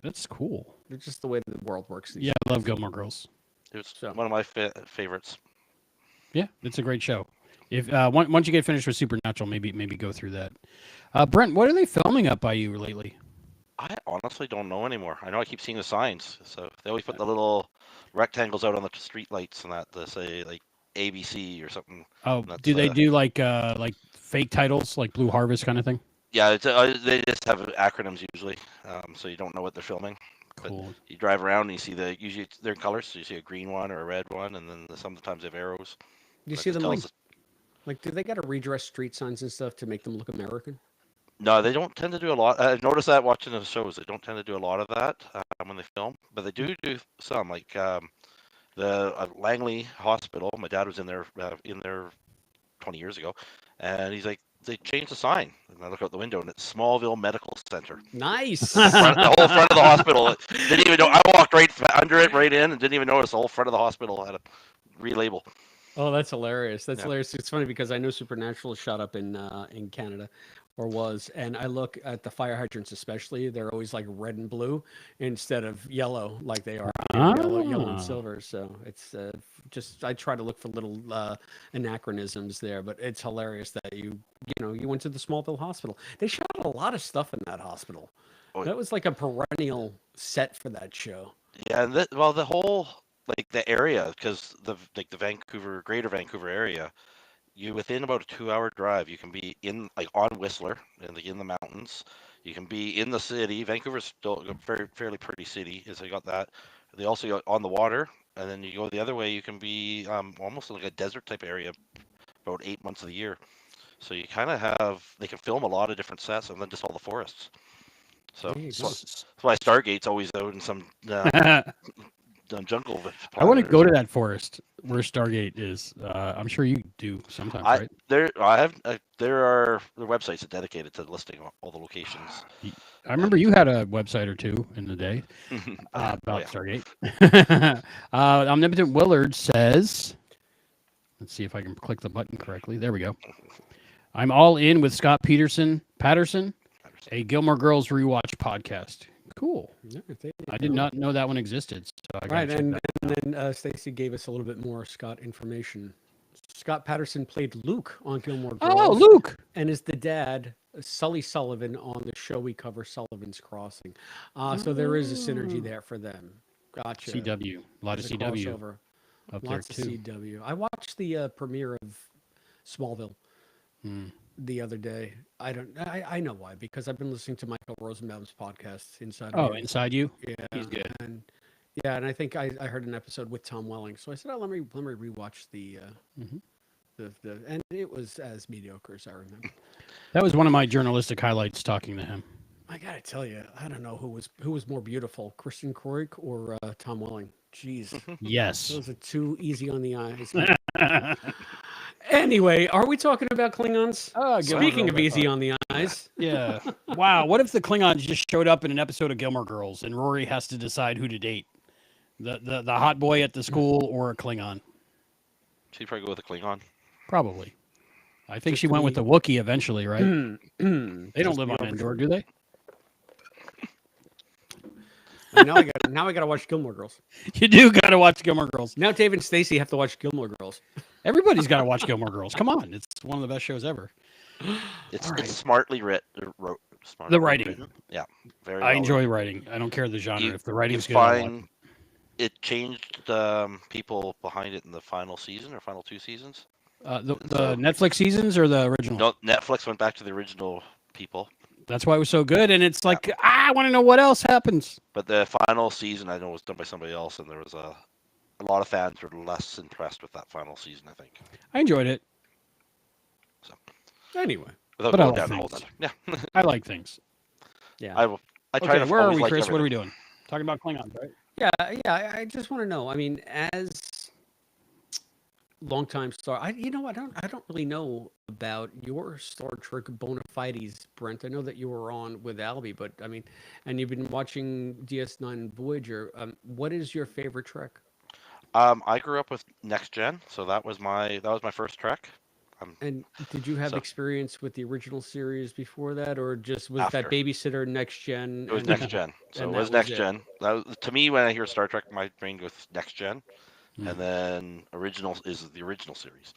That's cool. it's just the way the world works. Yeah, I love Gilmore Girls. It was So- one of my favorites. Yeah, it's a great show. If once you get finished with Supernatural, maybe go through that. Brent, what are they filming up by you lately? I honestly don't know anymore. I know I keep seeing the signs. So they always put the little rectangles out on the street lights and that to say like ABC or something. Oh, That's, do they do like fake titles, like Blue Harvest kind of thing? Yeah, it's, they just have acronyms usually, so you don't know what they're filming. But Cool. you drive around and you see usually they're in colors, so you see a green one or a red one, and then sometimes they have arrows. Do you That see just them tells like? Do they got to redress street signs and stuff to make them look American? No, they don't tend to do a lot. I've noticed that watching the shows, they don't tend to do a lot of that when they film, but they do some. Like the Langley Hospital, my dad was in there 20 years ago, and he's like, they changed the sign, and I look out the window, and it's Smallville Medical Center. Nice. The whole front of the hospital. Didn't even know. I walked right under it, right in, and didn't even notice the whole front of the hospital had a relabel. Oh, that's hilarious. That's Yeah. hilarious. It's funny because I know Supernatural shot up in Canada, or was, and I look at the fire hydrants especially. They're always like red and blue instead of yellow like they are yellow and silver. So it's just I try to look for little anachronisms there, but it's hilarious that you went to the Smallville Hospital. They shot a lot of stuff in that hospital. Oh, That was like a perennial set for that show. Yeah, and the whole like the area, because the Greater Vancouver area, you within about a 2-hour drive, you can be in like on Whistler in the mountains. You can be in the city. Vancouver's still a fairly pretty city, so you got that. They also got on the water, and then you go the other way, you can be almost like a desert type area, about 8 months of the year. So you kind of they can film a lot of different sets, and then just all the forests. So There you go. that's why Stargate's always out in some jungle. I want to go to that forest where Stargate is. I'm sure you do sometimes, right? There are websites that dedicated to listing all the locations. I remember you had a website or two in the day about Oh, yeah. Stargate. Omnipotent Willard says, let's see if I can click the button correctly. There we go. I'm all in with Scott Patterson, a Gilmore Girls rewatch podcast. Cool. Yeah, there you I did go. not know that one existed. So I gotta Right, check and that then Stacy gave us a little bit more Scott information. Scott Patterson played Luke on Gilmore Girls. Oh, Luke. And is the dad, Sully Sullivan, on the show we cover, Sullivan's Crossing. So there is a synergy there for them. Gotcha. CW. A lot of There's a CW crossover. up Lots there, of too. CW. I watched the premiere of Smallville Hmm. the other day. I know why, because I've been listening to Michael Rosenbaum's podcast, Inside. Oh, You. Inside You? Yeah, He's good. And I think I heard an episode with Tom Welling, so I said, "Oh, let me rewatch the and it was as mediocre as I remember." That was one of my journalistic highlights, talking to him. I gotta tell you, I don't know who was more beautiful, Kristen Corick or Tom Welling. Jeez, Yes. those are too easy on the eyes. Anyway, are we talking about Klingons? Oh, Gilmore Speaking Girls, of I easy thought. on the eyes, Yeah. Wow. What if the Klingons just showed up in an episode of Gilmore Girls and Rory has to decide who to date? The hot boy at the school or a Klingon? She'd probably go with a Klingon. Probably. I think just she to went with be the Wookiee eventually, right? They don't just live be on Endor, arbitrary. do they? Now I gotta watch Gilmore Girls. You do got to watch Gilmore Girls. Now Dave and Stacy have to watch Gilmore Girls. Everybody's got to watch Gilmore Girls. Come on. It's one of the best shows ever. It's All right. it's smartly smartly The writing. written. Yeah, very I well enjoy written. writing. I don't care the genre. You If the you writing's good, I'll watch find it changed people behind it in the final season or final two seasons. it. The And so Netflix seasons or the original? no, Netflix went back to the original people, That's why it was so good. And it's Yeah. like, I want to know what else happens. but the final season I know was done by somebody else, and there was a lot of fans were less impressed with that final season. I think. I enjoyed it, Anyway, Without But I going like down the whole things. other. Yeah, I like things. yeah. I try Okay, to where are always we, like Chris? What are we everything. doing? Talking about Klingons, right? I just want to know. I mean, as longtime Star, I don't really know about your Star Trek bona fides, Brent. I know that you were on with Albie, but I mean, and you've been watching DS9 Voyager. What is your favorite Trek? I grew up with Next Gen, so that was my first Trek. And did you have So experience with the original series before that, or just was that after babysitter Next Gen? it was And Next Gen, so and it that was was Next it. Gen. To me, when I hear Star Trek, my brain goes Next Gen, Hmm. and then original is the original series.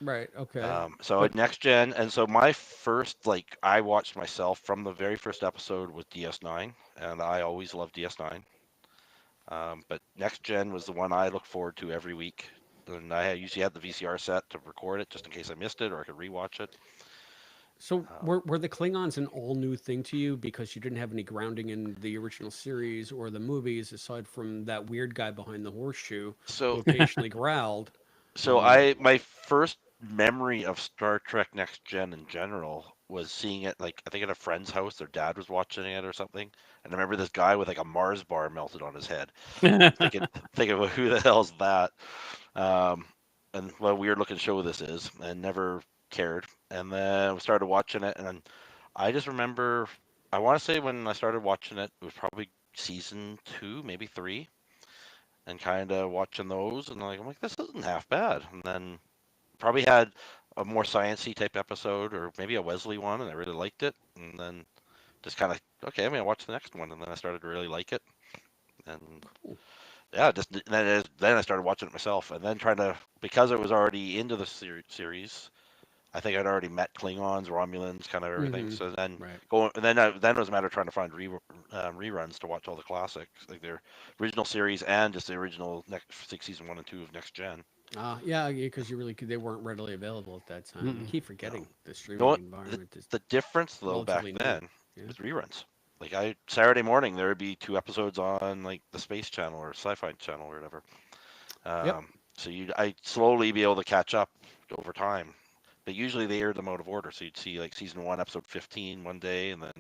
Right. Okay. So But Next Gen, and so my first I watched myself from the very first episode was DS9, and I always loved DS9. But Next Gen was the one I looked forward to every week, and I usually had the VCR set to record it just in case I missed it or I could rewatch it. so Um, were the Klingons an all new thing to you because you didn't have any grounding in the original series or the movies aside from that weird guy behind the horseshoe who so occasionally growled? so Um, my first memory of Star Trek Next Gen in general was seeing it I think at a friend's house. Their dad was watching it or something, and I remember this guy with a Mars bar melted on his head. Thinking, well, who the hell's that? Um, and what a weird looking show this is, and never cared. And then we started watching it, and I just remember, I want to say when I started watching it, it was probably season two, maybe three, and kind of watching those, and I'm like, this isn't half bad. And then probably had a more sciencey type episode, or maybe a Wesley one, and I really liked it. And then just kind of, okay, I'm gonna watch the next one, and then I started to really like it, and yeah, just then I started watching it myself, and then trying to because it was already into the series. I think I'd already met Klingons, Romulans, kind of everything. hmm So then Right. going, and then it was a matter of trying to find reruns to watch all the classics, like their original series and just the original season 1 and 2 of Next Gen. Yeah, because they weren't readily available at that time. I Mm-mm. keep No, forgetting the you know streaming what? environment is The difference though back relatively new. then Yeah. was reruns. Like Saturday morning there would be 2 episodes on like the Space Channel or Sci-Fi Channel or whatever. Yep. So I slowly be able to catch up over time. But usually they aired them out of order. So you'd see like season 1, episode 15 one day, and then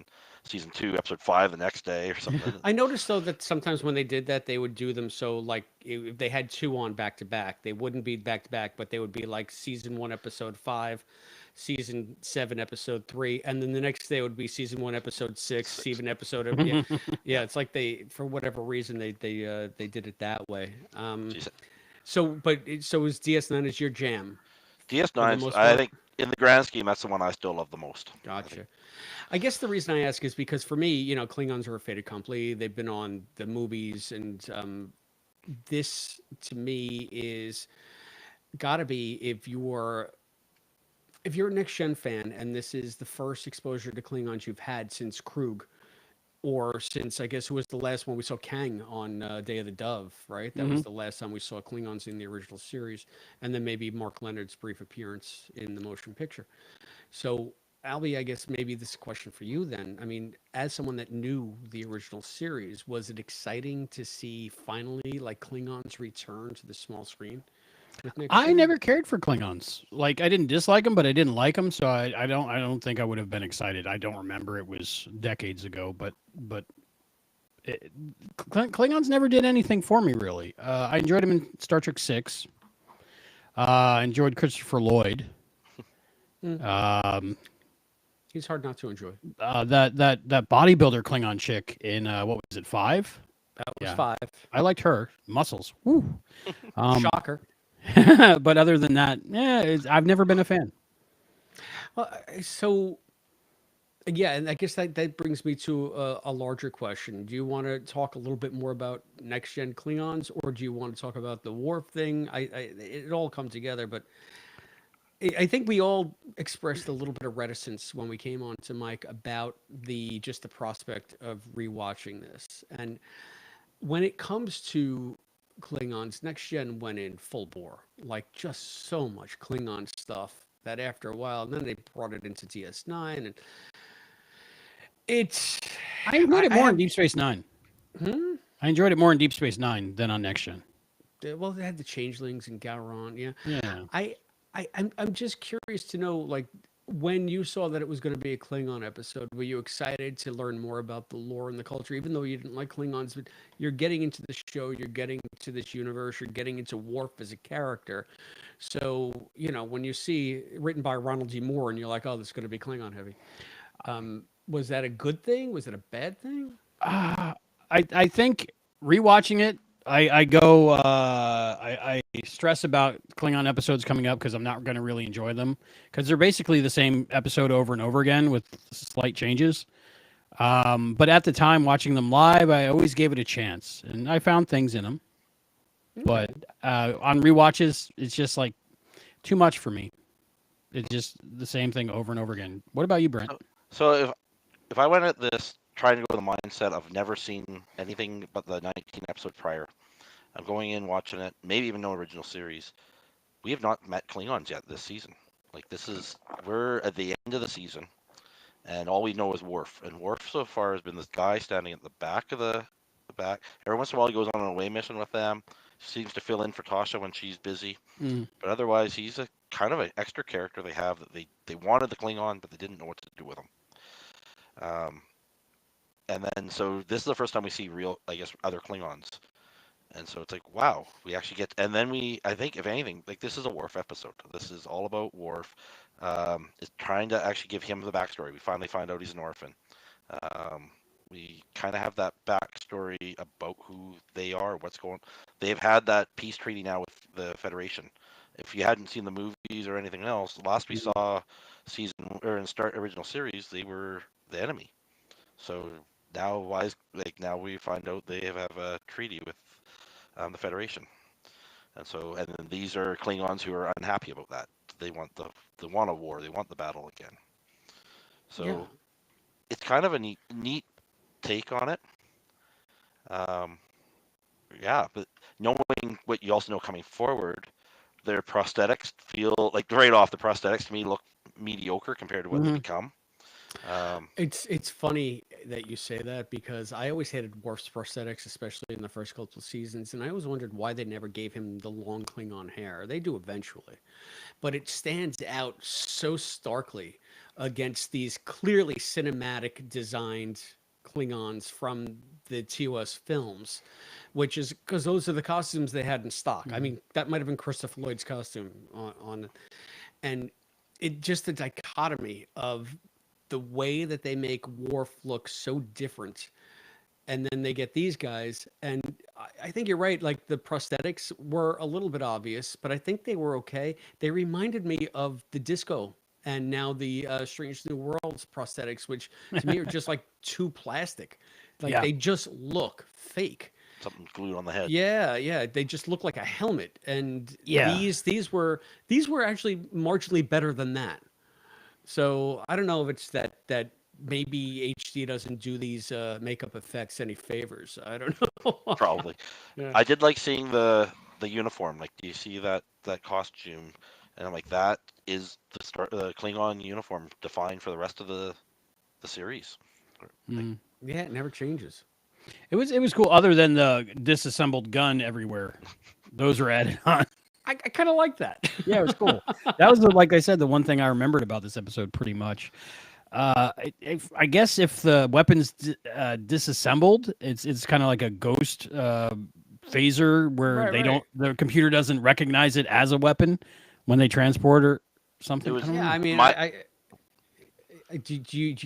season 2, episode 5 the next day or something. I noticed though that sometimes when they did that, they would do them so like if they had two on back to back, they wouldn't be back to back, but they would be like season 1, episode 5, season 7, episode 3, and then the next day would be season 1, episode 6, Six. season episode of yeah. It's like they for whatever reason they did it that way. Geez, So is DS9 is your jam for the DS9, most I part? think in the grand scheme, that's the one I still love the most. I think. Gotcha. I guess the reason I ask is because for me, Klingons are a fait accompli. They've been on the movies, and this to me is got to be if you're a next gen fan, and this is the first exposure to Klingons you've had since Krug, or since I guess who was the last one we saw Kang on Day of the Dove, right? That Hmm. was the last time we saw Klingons in the original series, and then maybe Mark Leonard's brief appearance in the motion picture. So, Albie, I guess maybe this is a question for you then. I mean, as someone that knew the original series, was it exciting to see finally like Klingons return to the small screen? with Nick I Fury? never cared for Klingons. Like, I didn't dislike them, but I didn't like them, so I don't think I would have been excited. I don't remember. It was decades ago, but it, Klingons never did anything for me really. I enjoyed them in Star Trek Six. I enjoyed Christopher Lloyd. Mm. Um, He's hard not to enjoy. that bodybuilder Klingon chick in what was it, 5? That was Yeah. 5. I liked her muscles. Woo. Shocker. But other than that, I've never been a fan. Well, so yeah, and I guess that brings me to a larger question. Do you want to talk a little bit more about next gen Klingons, or do you want to talk about the Worf thing? It all come together, but I think we all expressed a little bit of reticence when we came on to Mike about just the prospect of rewatching this. And when it comes to Klingons, next gen went in full bore, like just so much Klingon stuff that after a while, and then they brought it into DS9, and it's. I enjoyed it more in have- Deep Space Nine. Hmm? I enjoyed it more in Deep Space Nine than on Next Gen. Well, they had the changelings and Gowron, yeah. Yeah. I'm just curious to know, like, when you saw that it was going to be a Klingon episode, were you excited to learn more about the lore and the culture, even though you didn't like Klingons? But you're getting into the show, you're getting to this universe, you're getting into Worf as a character. So, when you see written by Ronald D. Moore and you're like, oh, this is going to be Klingon heavy. Was that a good thing? Was it a bad thing? I think rewatching it, I go I stress about Klingon episodes coming up because I'm not going to really enjoy them because they're basically the same episode over and over again with slight changes. But at the time watching them live, I always gave it a chance and I found things in them. But on rewatches, it's just like too much for me. It's just the same thing over and over again. What about you, Brent? So if I went at this trying to go with the mindset of never seen anything but the 19 episodes prior, I'm going in watching it, maybe even no original series. We have not met Klingons yet this season. Like we're at the end of the season, and all we know is Worf. And Worf so far has been this guy standing at the back of the back. Every once in a while he goes on an away mission with them. Seems to fill in for Tasha when she's busy. But otherwise he's a kind of an extra character they have that they wanted the Klingon, but they didn't know what to do with him. And then so this is the first time we see real, I guess, other Klingons. And so it's like, wow, we actually get, and then I think if anything, like this is a Worf episode. This is all about Worf. It's trying to actually give him the backstory. We finally find out he's an orphan. We kind of have that backstory about who they are, what's going. They've had that peace treaty now with the Federation. If you hadn't seen the movies or anything else, the last we saw in original series, they were the enemy. So now now we find out they have a treaty with the Federation, and then these are Klingons who are unhappy about that. They want a war. They want the battle again. So it's kind of a neat take on it. But knowing what you also know coming forward, their prosthetics feel like right off the prosthetics to me look mediocre compared to what they become. It's funny that you say that because I always hated Worf's prosthetics, especially in the first couple of seasons, and I always wondered why they never gave him the long Klingon hair. They do eventually, but it stands out so starkly against these clearly cinematic designed Klingons from the TOS films, which is because those are the costumes they had in stock. I mean, that might have been Christopher Lloyd's costume on and it just the dichotomy of the way that they make Worf look so different. And then they get these guys. And I think you're right. Like the prosthetics were a little bit obvious, but I think they were okay. They reminded me of the Disco and now the Strange New Worlds prosthetics, which to me are just like too plastic. Like they just look fake. Something glued on the head. Yeah. They just look like a helmet. And these were actually marginally better than that. So I don't know if it's that maybe HD doesn't do these makeup effects any favors. I don't know. Probably. Yeah. I did like seeing the uniform. Like, do you see that costume? And I'm like, that is the Klingon uniform defined for the rest of the series. Like, Yeah, it never changes. It was cool. Other than the disassembled gun everywhere, those were added on. I kind of like that. Yeah, it was cool. That was like I said, the one thing I remembered about this episode pretty much. I guess if the weapons disassembled, it's kind of like a ghost phaser where the computer doesn't recognize it as a weapon when they transport or something. I mean,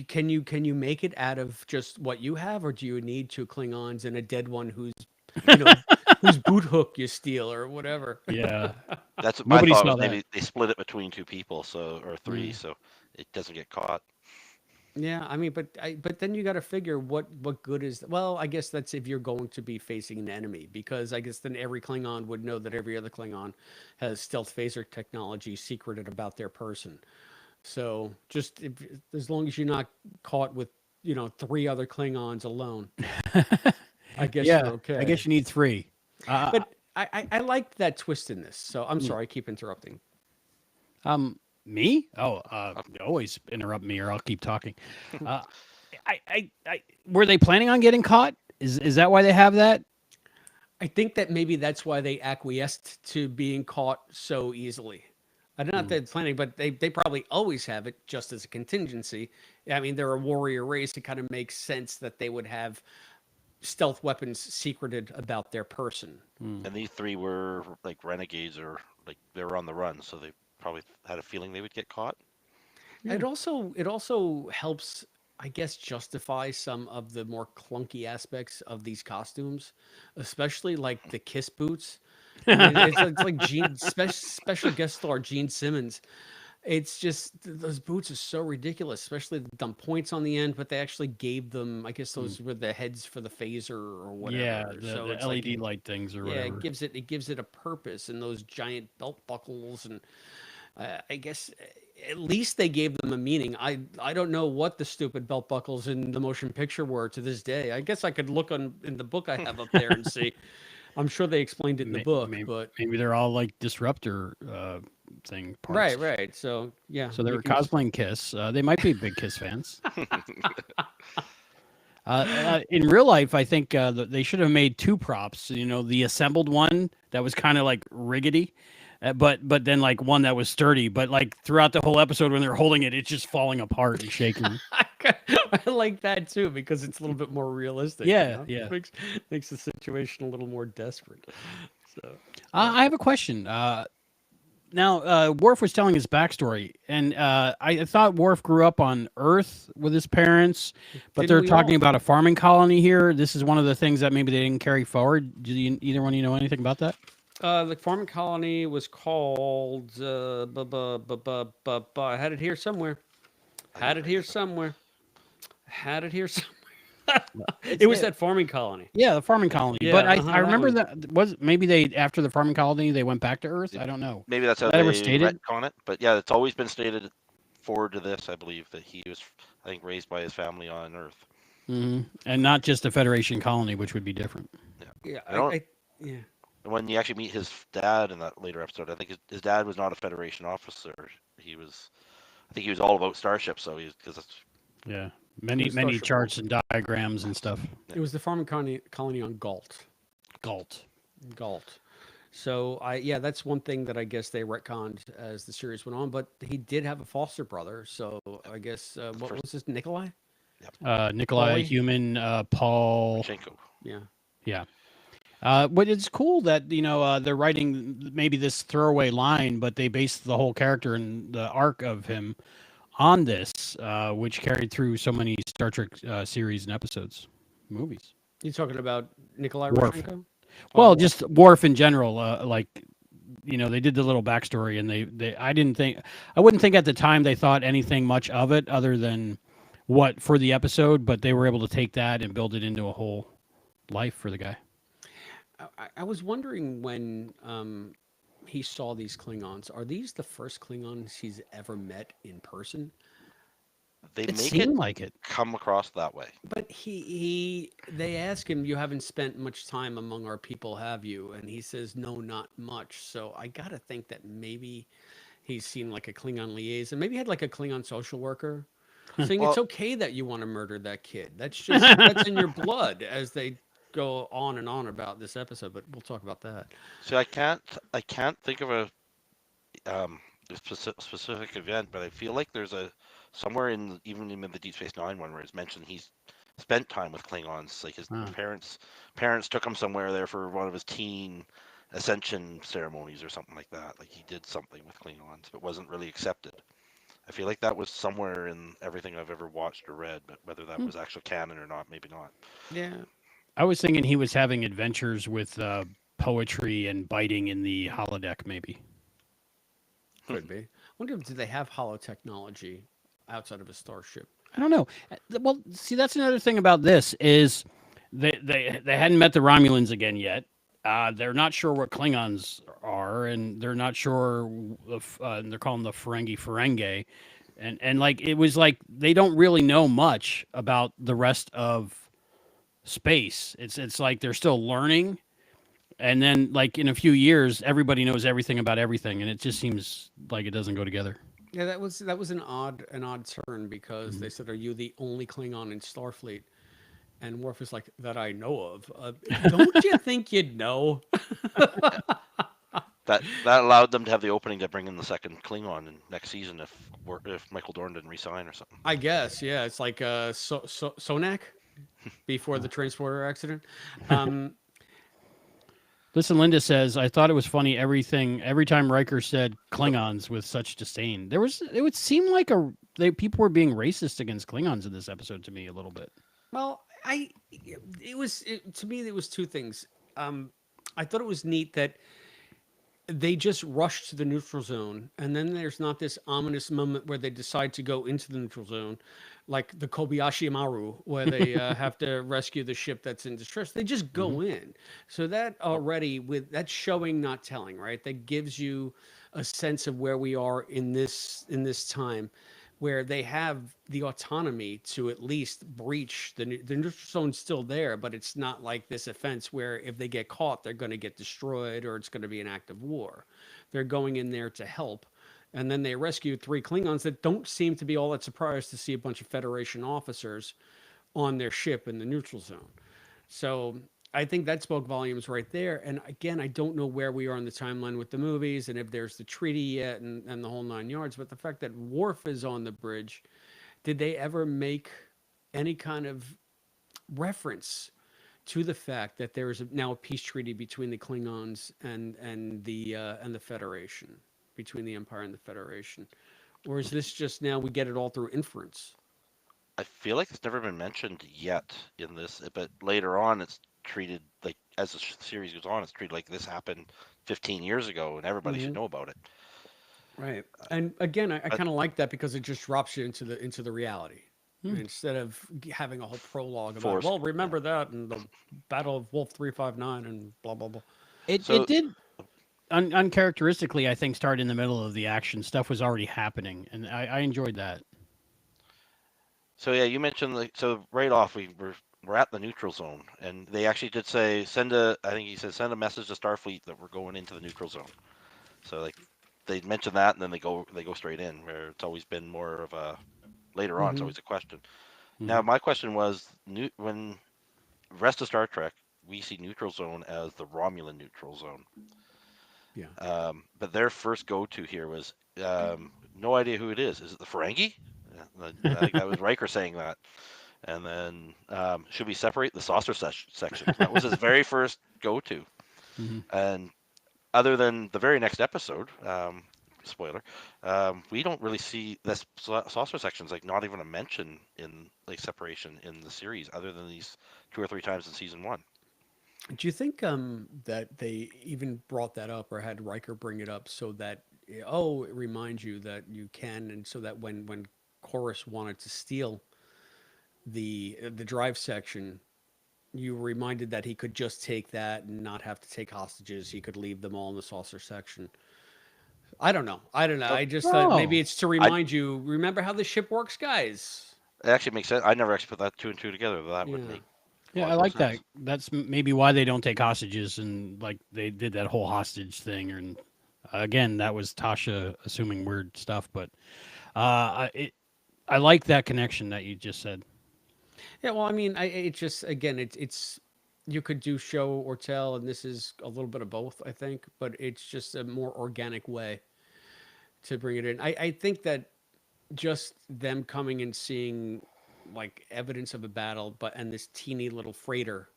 can you make it out of just what you have, or do you need two Klingons and a dead one whose whose boot hook you steal or whatever? Yeah, That's what my Nobody thought saw was. that. Maybe they split it between two people, or three, so it doesn't get caught. Yeah, I mean, but then you got to figure what good is. Well, I guess that's if you're going to be facing an enemy, because I guess then every Klingon would know that every other Klingon has stealth phaser technology secreted about their person. So just as long as you're not caught with three other Klingons alone, I guess you're okay. I guess you need three. But I liked that twist in this. So I'm sorry, I keep interrupting. Me? Oh, always interrupt me or I'll keep talking. I were they planning on getting caught? Is that why they have that? I think that maybe that's why they acquiesced to being caught so easily. I don't know if they're planning, but they probably always have it just as a contingency. I mean, they're a warrior race. It kind of makes sense that they would have stealth weapons secreted about their person. And these three were like renegades, or like they were on the run, so they probably had a feeling they would get caught. It also helps, I guess, justify some of the more clunky aspects of these costumes, especially like the kiss boots. I mean, it's like special guest star Gene Simmons. It's just those boots are so ridiculous, especially the dumb points on the end. But they actually gave them, I guess, those were the heads for the phaser or whatever. Yeah, so the it's LED light things or whatever. Yeah, it gives it a purpose, and those giant belt buckles, and I guess at least they gave them a meaning. I don't know what the stupid belt buckles in the motion picture were to this day. I guess I could look in the book I have up there and see. I'm sure they explained it in the book, but maybe they're all like disruptor thing parts. Right. So yeah. So they were cosplaying Kiss. They might be big Kiss fans. In real life, I think they should have made two props. The assembled one that was kind of like riggedy, but then like one that was sturdy. But like throughout the whole episode, when they're holding it, it's just falling apart and shaking. I like that too because it's a little bit more realistic. Yeah. Makes the situation a little more desperate. So I have a question. Now, Worf was telling his backstory, and I thought Worf grew up on Earth with his parents, but they're talking about a farming colony here. This is one of the things that maybe they didn't carry forward. Do either one of you know anything about that? The farming colony was called. I had it here somewhere. It was that farming colony. Yeah, the farming colony. Yeah, but I remember that was maybe they after the farming colony they went back to Earth. I don't know. Maybe that's how they they stated retcon it. But yeah, it's always been stated forward to this. I believe that he was, I think, raised by his family on Earth, and not just a Federation colony, which would be different. Yeah. And when you actually meet his dad in that later episode, I think his dad was not a Federation officer. He was, I think he was all about starships. So because that's many charts and diagrams and stuff. It was the farming colony on Galt. Galt. So that's one thing that I guess they retconned as the series went on. But he did have a foster brother. So I guess what was this, Nikolai? Yep. Nikolai, human, Paul. Schenko. Yeah. But it's cool that they're writing maybe this throwaway line, but they based the whole character and the arc of him on this, which carried through so many Star Trek series and episodes, movies. You talking about Nikolai Worf? Well, just Worf in general. They did the little backstory, and I wouldn't think at the time they thought anything much of it other than what for the episode, but they were able to take that and build it into a whole life for the guy. I was wondering when he saw these Klingons. Are these the first Klingons he's ever met in person? They It make seemed it like it. come across that way. But they ask him, "You haven't spent much time among our people, have you?" And he says, "No, not much." So I gotta think that maybe he's seen like a Klingon liaison. Maybe he had like a Klingon social worker saying it's okay that you want to murder that kid. That's in your blood, as they go on and on about this episode, but we'll talk about that. See, I can't think of a specific event, but I feel like there's a somewhere even in the Deep Space Nine one where it's mentioned he's spent time with Klingons. Like his Huh. parents took him somewhere there for one of his teen ascension ceremonies or something like that. Like he did something with Klingons, but wasn't really accepted. I feel like that was somewhere in everything I've ever watched or read, but whether that was actual canon or not, maybe not. Yeah. I was thinking he was having adventures with poetry and biting in the holodeck, maybe. Could be. I wonder if do they have hollow technology outside of a starship? I don't know. Well, see, that's another thing about this is they hadn't met the Romulans again yet. They're not sure what Klingons are, and they're not sure if they're calling the Ferengi, and like it was like they don't really know much about the rest of space. It's like they're still learning, and then like in a few years, everybody knows everything about everything, and it just seems like it doesn't go together. Yeah, that was an odd turn because they said, "Are you the only Klingon in Starfleet?" And Worf is like, "That I know of." Don't you think you'd know? That allowed them to have the opening to bring in the second Klingon in next season if Michael Dorn didn't resign or something. I guess, yeah. It's like Sonak before the transporter accident. Listen, Linda says, I thought it was funny every time Riker said Klingons with such disdain. It would seem like people were being racist against Klingons in this episode to me a little bit. Well, to me, it was two things. I thought it was neat that they just rushed to the neutral zone, and then there's not this ominous moment where they decide to go into the neutral zone, like the Kobayashi Maru, where they have to rescue the ship that's in distress. They just go in. So that already, that's showing, not telling, right? That gives you a sense of where we are in this time, where they have the autonomy to at least breach the neutral zone's still there, but it's not like this offense where if they get caught, they're going to get destroyed or it's going to be an act of war. They're going in there to help. And then they rescued 3 Klingons that don't seem to be all that surprised to see a bunch of Federation officers on their ship in the neutral zone. So I think that spoke volumes right there. And again, I don't know where we are in the timeline with the movies and if there's the treaty yet and the whole 9 yards. But the fact that Worf is on the bridge, did they ever make any kind of reference to the fact that there is now a peace treaty between the Klingons and the Federation, between the Empire and the Federation? Or is this just now we get it all through inference? I feel like it's never been mentioned yet in this, but later on it's treated like, as the series goes on, it's treated like this happened 15 years ago and everybody should know about it. Right. And again, I kind of like that because it just drops you into the reality. Instead of having a whole prologue about, well, remember that and the Battle of Wolf 359 and blah, blah, blah. It did uncharacteristically, I think, start in the middle of the action. Stuff was already happening, and I enjoyed that. So yeah, you mentioned so right off we're at the neutral zone, and they actually did say I think he said send a message to Starfleet that we're going into the neutral zone. So like they mentioned that, and then they go straight in, where it's always been more of a later on. It's always a question. Now my question was when rest of Star Trek we see neutral zone as the Romulan neutral zone. Yeah. But their first go-to here was no idea who it is. Is it the Ferengi? I think that was Riker saying that. And then should we separate the saucer section? That was his very first go-to. And other than the very next episode, spoiler, we don't really see this saucer sections, like not even a mention in like separation in the series, other than these 2 or 3 times in season 1. Do you think that they even brought that up or had Riker bring it up so that it reminds you that you can, and so that when Chorus wanted to steal the drive section, you were reminded that he could just take that and not have to take hostages. He could leave them all in the saucer section. I don't know. I just thought maybe it's to remind you, remember how the ship works, guys. It actually makes sense. I never actually put that 2 and 2 together. That would make I like that. That's maybe why they don't take hostages, and like they did that whole hostage thing. And again, that was Tasha assuming weird stuff, but I like that connection that you just said. Yeah, well, I mean, it just again, it's you could do show or tell, and this is a little bit of both, I think, but it's just a more organic way to bring it in. I think that just them coming and seeing like evidence of a battle, but and this teeny little freighter.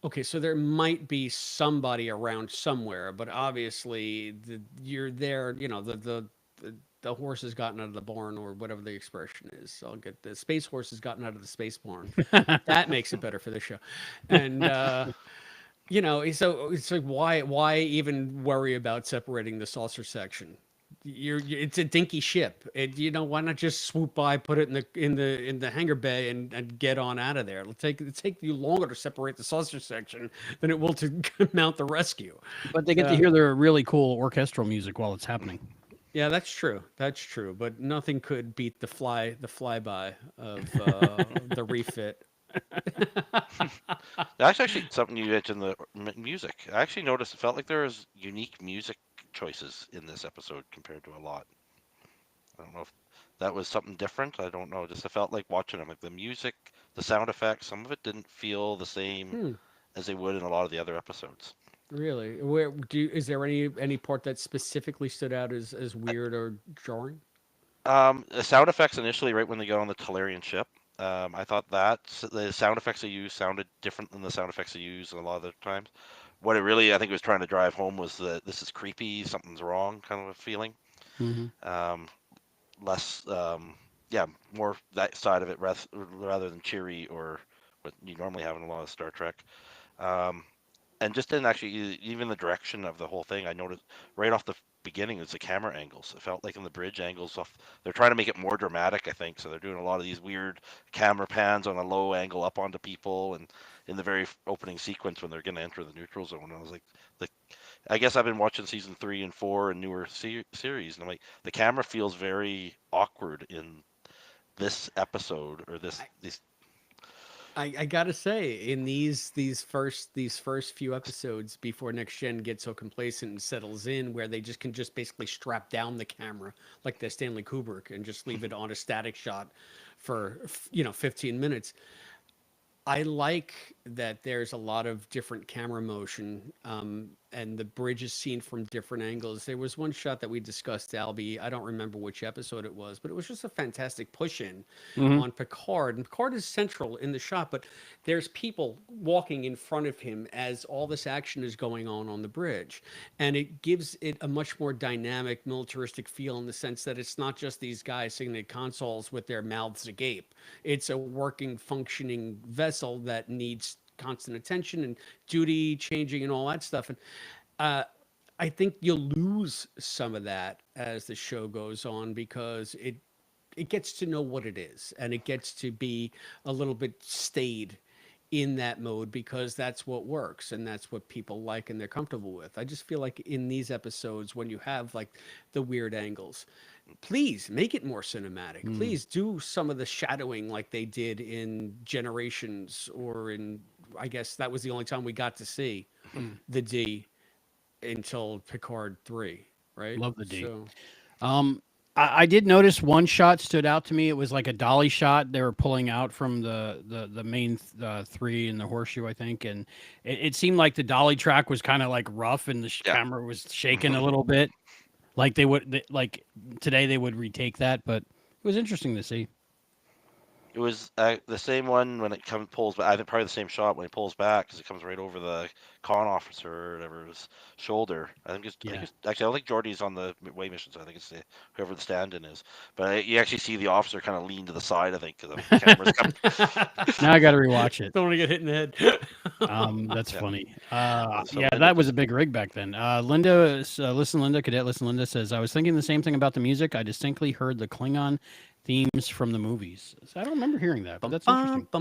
Okay, so there might be somebody around somewhere, but obviously you're there. You know, the horse has gotten out of the barn, or whatever the expression is. I'll get the space horse has gotten out of the space barn. That makes it better for the show, and you know, so it's like why even worry about separating the saucer section? It's a dinky ship. You know, why not just swoop by, put it in the hangar bay, and get on out of there? It'll take you longer to separate the saucer section than it will to mount the rescue. But they get to hear their really cool orchestral music while it's happening. Yeah, that's true. That's true. But nothing could beat the flyby of the refit. That's actually something you mentioned, the music. I actually noticed it felt like there was unique music choices in this episode compared to a lot. I don't know if that was something different. I don't know. Just I felt like watching them, like the music, the sound effects. Some of it didn't feel the same as they would in a lot of the other episodes. Really? Is there any part that specifically stood out as weird or jarring? The sound effects initially, right when they got on the Talarian ship, I thought that the sound effects they used sounded different than the sound effects they use a lot of the times. What it really, I think, was trying to drive home was that this is creepy, something's wrong, kind of a feeling. Um, less, yeah, more that side of it rather than cheery or what you normally have in a lot of Star Trek. Um, and just in actually even the direction of the whole thing, I noticed right off the beginning it's the camera angles. It felt like in the bridge angles off, they're trying to make it more dramatic, I think. So they're doing a lot of these weird camera pans on a low angle up onto people, and in the very opening sequence when they're going to enter the neutral zone, I was like, I guess I've been watching season 3 and 4 and newer series, and I'm like, the camera feels very awkward in this episode or this. I gotta say, in these first few episodes before Next Gen gets so complacent and settles in, where they just can just basically strap down the camera like the Stanley Kubrick and just leave it on a static shot for 15 minutes. I like that there's a lot of different camera motion, and the bridge is seen from different angles. There was one shot that we discussed, Albie. I don't remember which episode it was, but it was just a fantastic push in on Picard. And Picard is central in the shot, but there's people walking in front of him as all this action is going on the bridge. And it gives it a much more dynamic, militaristic feel in the sense that it's not just these guys sitting at consoles with their mouths agape. It's a working, functioning vessel that needs constant attention and duty changing and all that stuff. And I think you'll lose some of that as the show goes on because it gets to know what it is, and it gets to be a little bit staid in that mode because that's what works and that's what people like and they're comfortable with. I just feel like in these episodes when you have like the weird angles, please make it more cinematic. Please do some of the shadowing like they did in Generations, or in, I guess that was the only time we got to see the D until Picard 3, right? Love the D. So, I did notice one shot stood out to me. It was like a dolly shot. They were pulling out from the main three in the horseshoe, I think, and it seemed like the dolly track was kind of like rough, and the camera was shaking a little bit. Like like today they would retake that, but it was interesting to see. It was the same one when it pulls back. I think probably the same shot when he pulls back because it comes right over the con officer or whatever's shoulder. I think it's actually I don't think Geordi's on the way mission, so I think it's whoever the stand-in is. But you actually see the officer kind of lean to the side. I think because the camera's coming. Now I got to rewatch it. don't want to get hit in the head. That's funny. So That was a big rig back then. Linda, Cadet Listen Linda says, I was thinking the same thing about the music. I distinctly heard the Klingon themes from the movies. So I don't remember hearing that, but that's interesting. For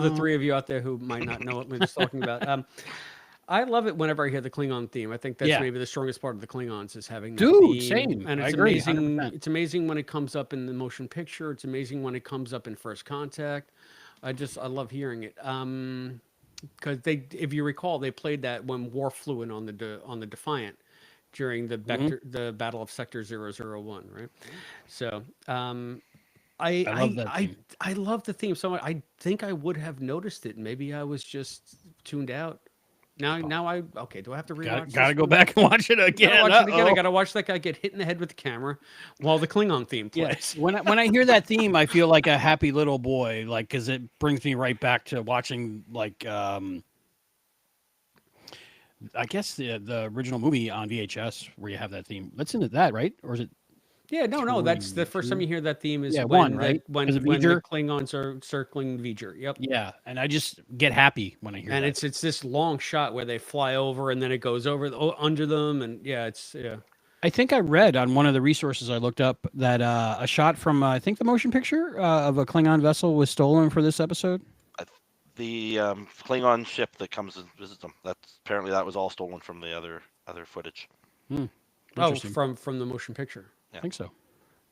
the three of you out there who might not know what Linda's talking about, I love it whenever I hear the Klingon theme. I think that's maybe the strongest part of the Klingons is having that theme. Same. And it's I agree, amazing. 100%. It's amazing when it comes up in the motion picture. It's amazing when it comes up in First Contact. I love hearing it. Because if you recall, they played that when Worf flew in on the Defiant during the Battle of Sector 001, right? So I love that I theme. I love the theme so much. I think I would have noticed it. Maybe I was just tuned out. Now I okay. Do I have to rewatch Gotta this go one? back and watch it Gotta again. watch it again. I Uh-oh. gotta watch that guy get hit in the head with the camera while the Klingon theme Yes. plays. When I hear that theme, I feel like a happy little boy, like because it brings me right back to watching like I guess the original movie on VHS where you have that theme. Let's into that, right? Or is it Yeah, no. That's the three? first time Two? you hear that theme is Yeah, one, when the right? Because of when the V'ger. Klingons are circling V'ger. Yep. Yeah, and I just get happy when I hear And that. it's this long shot where they fly over and then it goes over under them and yeah, it's yeah. I think I read on one of the resources I looked up that a shot from I think the motion picture of a Klingon vessel was stolen for this episode. I, the Klingon ship that comes and visits them. That's apparently that was all stolen from the other footage. Hmm. Oh, Interesting. from the motion picture. I think so.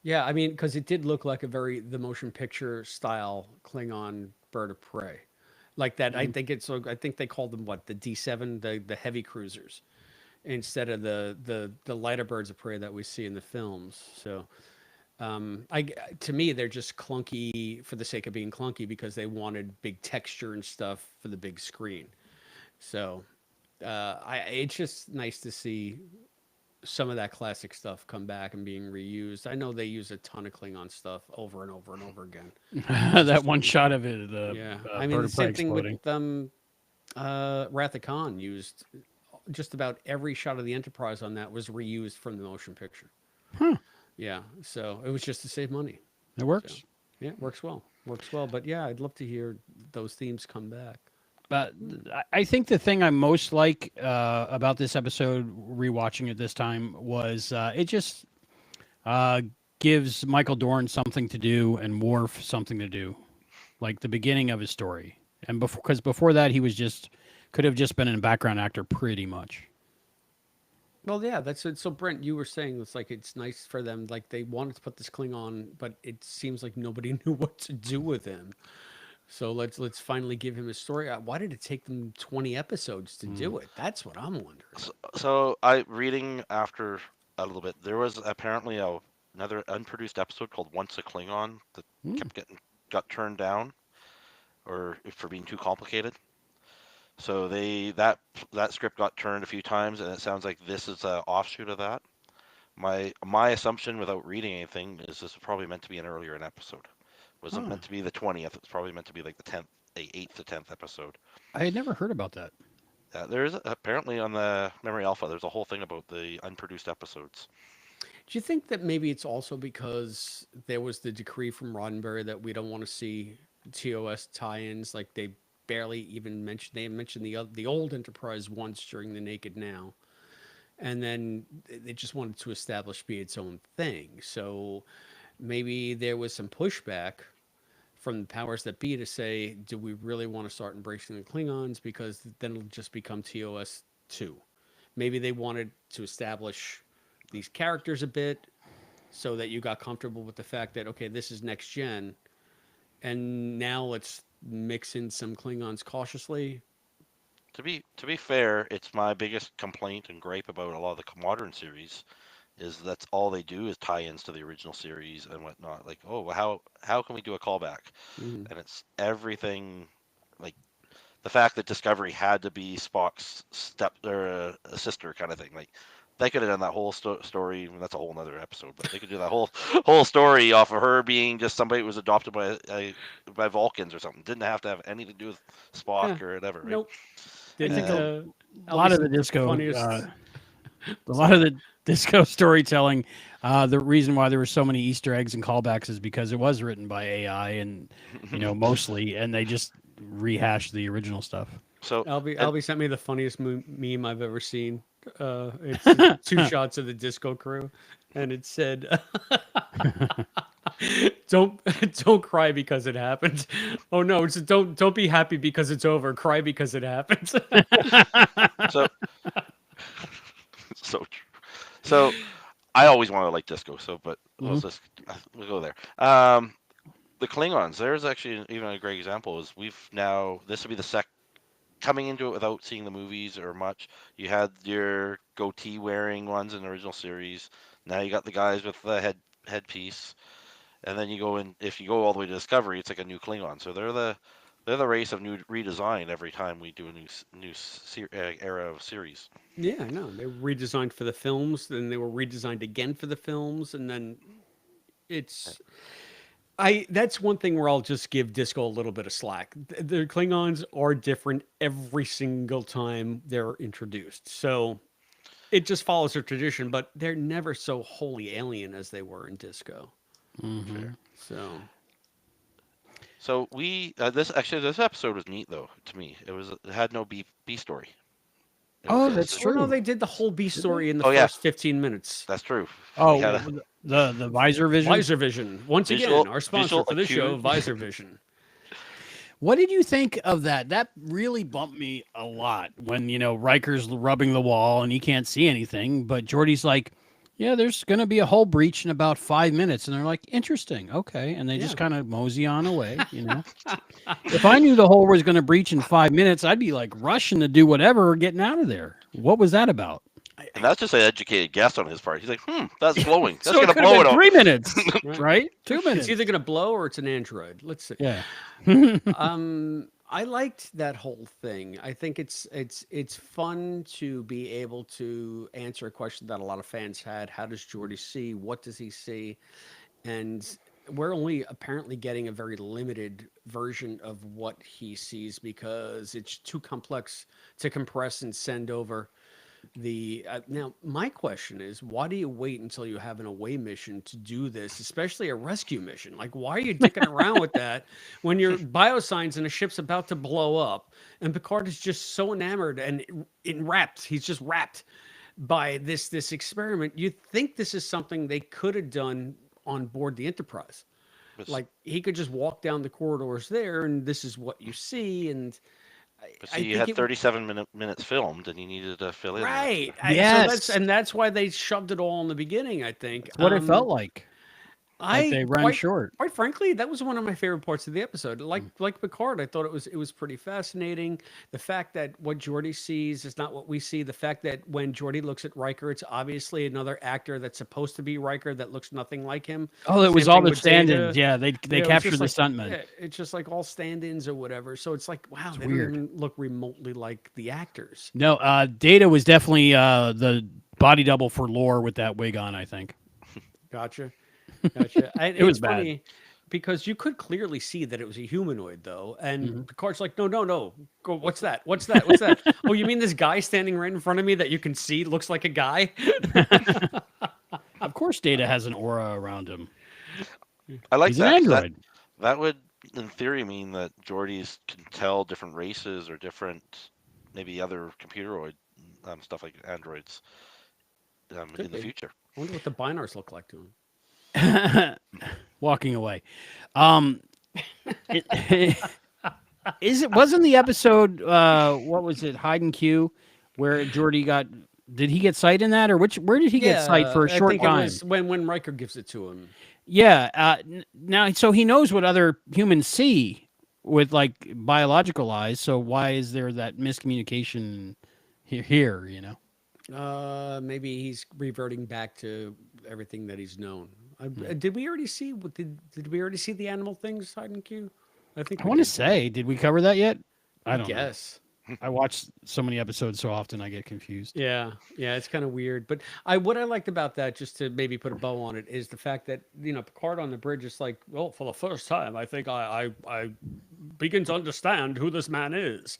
Yeah, I mean, because it did look like the motion picture style Klingon bird of prey, like that. I think it's. I think they called them what, the D7, the heavy cruisers, instead of the lighter birds of prey that we see in the films. So, I to me they're just clunky for the sake of being clunky because they wanted big texture and stuff for the big screen. So, it's just nice to see some of that classic stuff come back and being reused. I know they use a ton of Klingon stuff over and over and over again. That one shot of it, the Yeah, I mean bird the of prey same thing exploding. with Wrath of Khan used just about every shot of the Enterprise on that was reused from the motion picture. Huh. Yeah, so it was just to save money. It works. Yeah, it works well. Works well. But yeah, I'd love to hear those themes come back. But I think the thing I most like about this episode, rewatching it this time, was it just gives Michael Dorn something to do and Worf something to do, like the beginning of his story. And because before that, he was just could have just been a background actor pretty much. Well, yeah, that's it. So, Brent, you were saying it's like it's nice for them. Like they wanted to put this Klingon, but it seems like nobody knew what to do with him. So let's finally give him a story. Why did it take them 20 episodes to do it? That's what I'm wondering. So I reading after a little bit. There was apparently another unproduced episode called Once a Klingon that got turned down, or for being too complicated. So that script got turned a few times, and it sounds like this is an offshoot of that. My assumption, without reading anything, is this was probably meant to be an earlier episode. Wasn't meant to be the 20th. It's probably meant to be like the 10th, the 8th to 10th episode. I had never heard about that. There's apparently on the Memory Alpha, there's a whole thing about the unproduced episodes. Do you think that maybe it's also because there was the decree from Roddenberry that we don't want to see TOS tie-ins? Like they barely even mentioned. They mentioned the old Enterprise once during the Naked Now, and then they just wanted to establish be its own thing. So maybe there was some pushback from the powers that be to say, do we really want to start embracing the Klingons? Because then it'll just become TOS 2. Maybe they wanted to establish these characters a bit so that you got comfortable with the fact that, okay, this is next gen. And now let's mix in some Klingons cautiously. To be fair, it's my biggest complaint and gripe about a lot of the modern series is that's all they do is tie-ins to the original series and whatnot. Like, oh, well, how can we do a callback? And it's everything, like the fact that Discovery had to be Spock's step or a sister kind of thing. Like they could have done that whole story. And that's a whole nother episode, but they could do that whole story off of her being just somebody who was adopted by Vulcans or something. Didn't have to have anything to do with Spock or whatever. Right? Nope. I think a Albie lot of said the disco, funniest- a lot of the disco storytelling. The reason why there were so many Easter eggs and callbacks is because it was written by AI and mostly, and they just rehashed the original stuff. So Albie sent me the funniest meme I've ever seen. It's two shots of the disco crew, and it said, "Don't cry because it happened." Oh no, it's don't be happy because it's over. Cry because it happened. so so true. So I always wanted to like disco. But we'll go there. The Klingons. There's actually even a great example. Is this will be the coming into it without seeing the movies or much. You had your goatee wearing ones in the original series. Now you got the guys with the headpiece, and then you go in. If you go all the way to Discovery, it's like a new Klingon. So they're the race of new redesign every time we do a era of series. Yeah, I know. They were redesigned for the films, then they were redesigned again for the films, and then it's that's one thing where I'll just give Disco a little bit of slack. The Klingons are different every single time they're introduced. So it just follows their tradition, but they're never so wholly alien as they were in Disco. Mhm. So So we this episode was neat though to me. It had no B story. It was Oh, just that's a- well, no, true. they did the whole B story in the Oh, yeah. first 15 minutes. That's true. Oh, We had a the Visor Vision. Visor Vision. Once Visual- again, our sponsor visual for this show, acuity. Visor Vision. What did you think of that? That really bumped me a lot when, Riker's rubbing the wall and he can't see anything, but Geordi's like, yeah, there's going to be a hull breach in about 5 minutes. And they're like, interesting. Okay. And they just Yeah. kind of mosey on away, If I knew the hull was going to breach in 5 minutes, I'd be like rushing to do whatever or getting out of there. What was that about? and that's just an educated guess on his part. He's like, that's glowing. That's So gonna it could blow have it been up. 3 minutes, Right. right? 2 It's minutes. either going to blow or it's an android. Let's see. Yeah. I liked that whole thing. I think it's fun to be able to answer a question that a lot of fans had. How does Geordi see? What does he see? And we're only apparently getting a very limited version of what he sees because it's too complex to compress and send over. Now my question is, why do you wait until you have an away mission to do this, especially a rescue mission? Like, why are you dicking around with that when your biosigns and a ship's about to blow up and Picard is just so enamored and enwrapped, he's just wrapped by this experiment? You think this is something they could have done on board the Enterprise? Like, he could just walk down the corridors there and this is what you see. And But I see, you think had 37 minutes filmed, and you needed to fill in. right. Yes. So that's why they shoved it all in the beginning, I think. That's what it felt like. Like they ran short. Quite frankly, that was one of my favorite parts of the episode. Like Picard, I thought it was pretty fascinating. The fact that what Geordi sees is not what we see. The fact that when Geordi looks at Riker, it's obviously another actor that's supposed to be Riker that looks nothing like him. Oh, it Same was all thing the with stand-ins. Data. Yeah, they You know, it's captured just the like- stuntmen. yeah, it's just like all stand-ins or whatever. So it's like, wow, they weird. don't even look remotely like the actors. No, Data was definitely the body double for Lore with that wig on, I think. Gotcha. It was bad. funny because you could clearly see that it was a humanoid, though. And Mm-hmm. Picard's like, no. Go, what's that? What's that? Oh, you mean this guy standing right in front of me that you can see looks like a guy? Of course, Data has an aura around him. I like He's an that. 'Cause android. That would, in theory, mean that Geordies can tell different races or different, maybe other computeroid stuff like androids Could in the be. future. I wonder what the binars look like to him. Walking away. Wasn't the episode what was it, Hide and Q, where Geordi did he get sight in that, or where did he get sight for a I short think it time? was when Riker gives it to him. Yeah. Now, so he knows what other humans see with like biological eyes. So why is there that miscommunication here? Maybe he's reverting back to everything that he's known. Did we already see did we already see the animal things hide and Q? I think I want to say, did we cover that yet? I don't know. guess. I watch so many episodes so often I get confused. Yeah, it's kind of weird. But what I liked about that, just to maybe put a bow on it, is the fact that Picard on the bridge is like, well, for the first time, I think I begin to understand who this man is,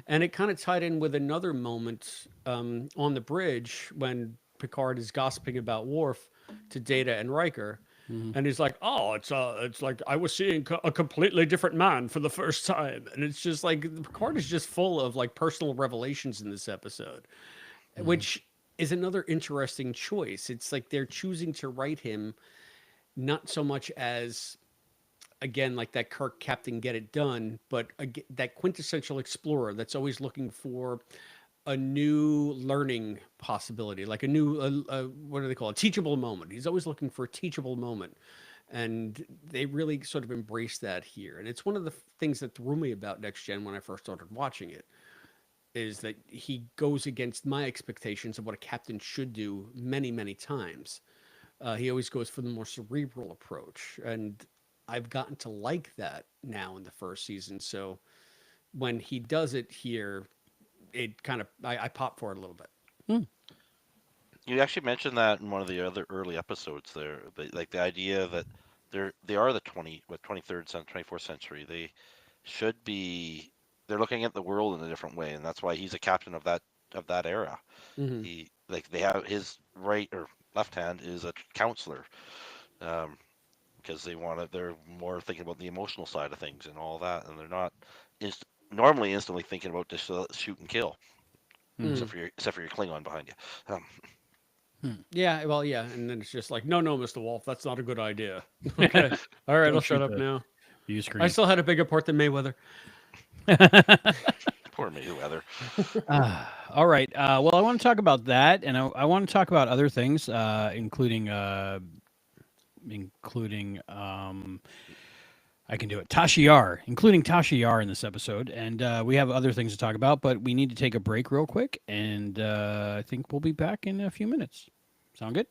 and it kind of tied in with another moment on the bridge when Picard is gossiping about Worf to Data and Riker. And he's like, oh, it's like I was seeing a completely different man for the first time. And it's just like Picard is just full of like personal revelations in this episode, which is another interesting choice. It's like they're choosing to write him not so much as, again, like that Kirk Captain Get It Done, but that quintessential explorer that's always looking for a new learning possibility, like a new, what do they call it? Teachable moment. He's always looking for a teachable moment. And they really sort of embrace that here. And it's one of the things that threw me about Next Gen when I first started watching it, is that he goes against my expectations of what a captain should do many, many times. He always goes for the more cerebral approach, and I've gotten to like that now in the first season. So when he does it here, it kind of I pop for it a little bit. Hmm. You actually mentioned that in one of the other early episodes there, like the idea that they are the 23rd century, 24th century. They should be they're looking at the world in a different way, and that's why he's a captain of that era. Hmm. He like they have his right or left hand is a counselor, um, because they're more thinking about the emotional side of things and all that, and they're not inst normally instantly thinking about just shoot and kill, Hmm. except for your Klingon behind you. Yeah, well, yeah, and then it's just like, no, no, Mr. Wolf, that's not a good idea. Okay, all right, Don't I'll shut shoot up the now. view I screen. still had a bigger part than Mayweather. Poor Mayweather. All right. Well, I want to talk about that, and I want to talk about other things, including I can do it. Tasha Yar, including Tasha Yar in this episode, and we have other things to talk about, but we need to take a break real quick, and I think we'll be back in a few minutes. Sound good?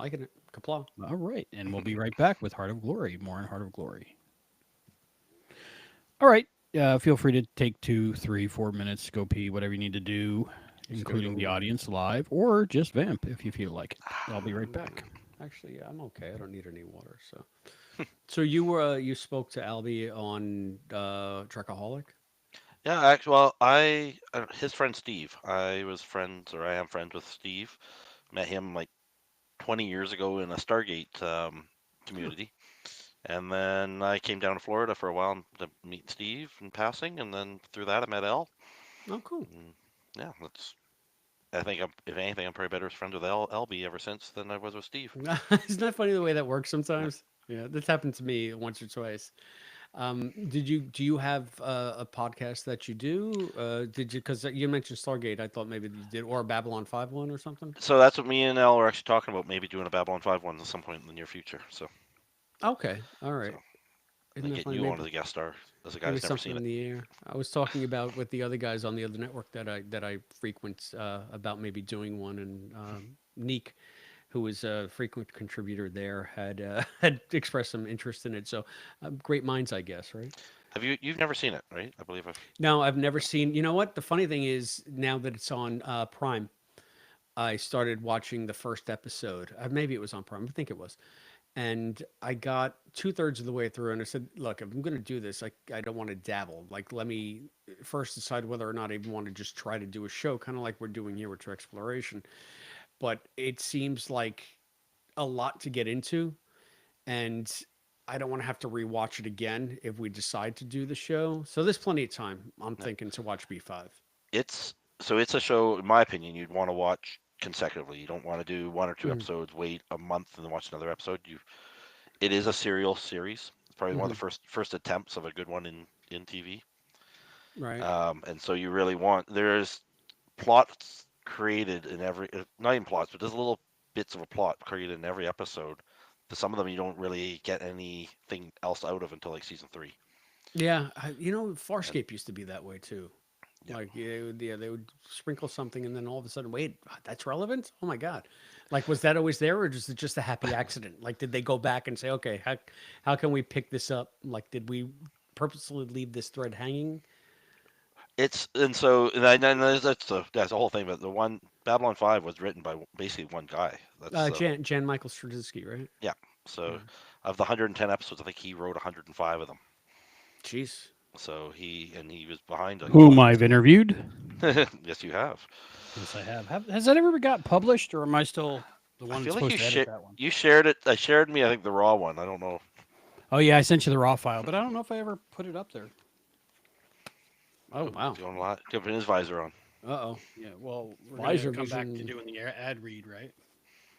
Liking it. Kapla. All right, and we'll be right back with Heart of Glory. More on Heart of Glory. All right. Feel free to take 2, 3, 4 minutes, go pee, whatever you need to do, including the audience live, or just vamp if you feel like it. I'll be right back. Actually, yeah, I'm okay. I don't need any water. So you spoke to Albie on Trekaholic? Yeah, actually, well, his friend Steve. I am friends with Steve. Met him like 20 years ago in a Stargate community. And then I came down to Florida for a while to meet Steve in passing, and then through that I met Elle. Oh, cool. And yeah, I think if anything, I'm probably better friends with LB ever since than I was with Steve. Isn't that funny the way that works sometimes? Yeah, that's happened to me once or twice. Do you have a podcast that you do? Did you, because you mentioned Stargate, I thought maybe you did, or a Babylon 5 one or something. So that's what me and Elle are actually talking about, maybe doing a Babylon 5 one at some point in the near future. Okay, all right. So Isn't like that getting funny? you on as a guest star, as a guy Maybe who's never something seen in it. the air. I was talking about with the other guys on the other network that I frequent about maybe doing one, and Neek, who is a frequent contributor there, had had expressed some interest in it. So great minds, I guess, right? You've never seen it, right? I believe I've. No, I've never seen. You know what? The funny thing is, now that it's on Prime, I started watching the first episode. Maybe it was on Prime. I think it was. And I got 2/3 of the way through, and I said, "Look, if I'm going to do this, I don't want to dabble. Like, let me first decide whether or not I even want to just try to do a show, kind of like we're doing here with True Exploration." But it seems like a lot to get into, and I don't want to have to rewatch it again if we decide to do the show. So there's plenty of time, I'm No. thinking, to watch B5. It's a show, in my opinion, you'd want to watch consecutively. You don't want to do one or two Mm-hmm. episodes, wait a month, and then watch another episode. It is a serial series. It's probably one of Mm-hmm. the first attempts of a good one in TV. Right. And so you really there's plots created in not even plots, but there's little bits of a plot created in every episode. To some of them, you don't really get anything else out of until like season 3. Yeah, And Farscape used to be that way too. yeah, Like, yeah, they would sprinkle something, and then all of a sudden, wait, that's relevant? Oh my God! Like, was that always there, or is it just a happy accident? Like, did they go back and say, okay, how can we pick this up? Like, did we purposely leave this thread hanging? that's the whole thing. But the one Babylon 5 was written by basically one guy. Jan Michael Straczynski, right? Yeah. So Yeah. of the 110 episodes, I think he wrote 105 of them. Jeez. So he was behind like a Whom lot. I've interviewed. Yes, you have. Yes, I have. Has that ever got published, or am I still the I one that's feel like supposed to edit that one? you shared it. I shared me. I think the raw one. I don't know. Oh yeah, I sent you the raw file, but I don't know if I ever put it up there. Oh wow. Doing a lot. Keeping his visor on. Uh Yeah, well, we're Visor gonna come back to vision. doing the ad read, right?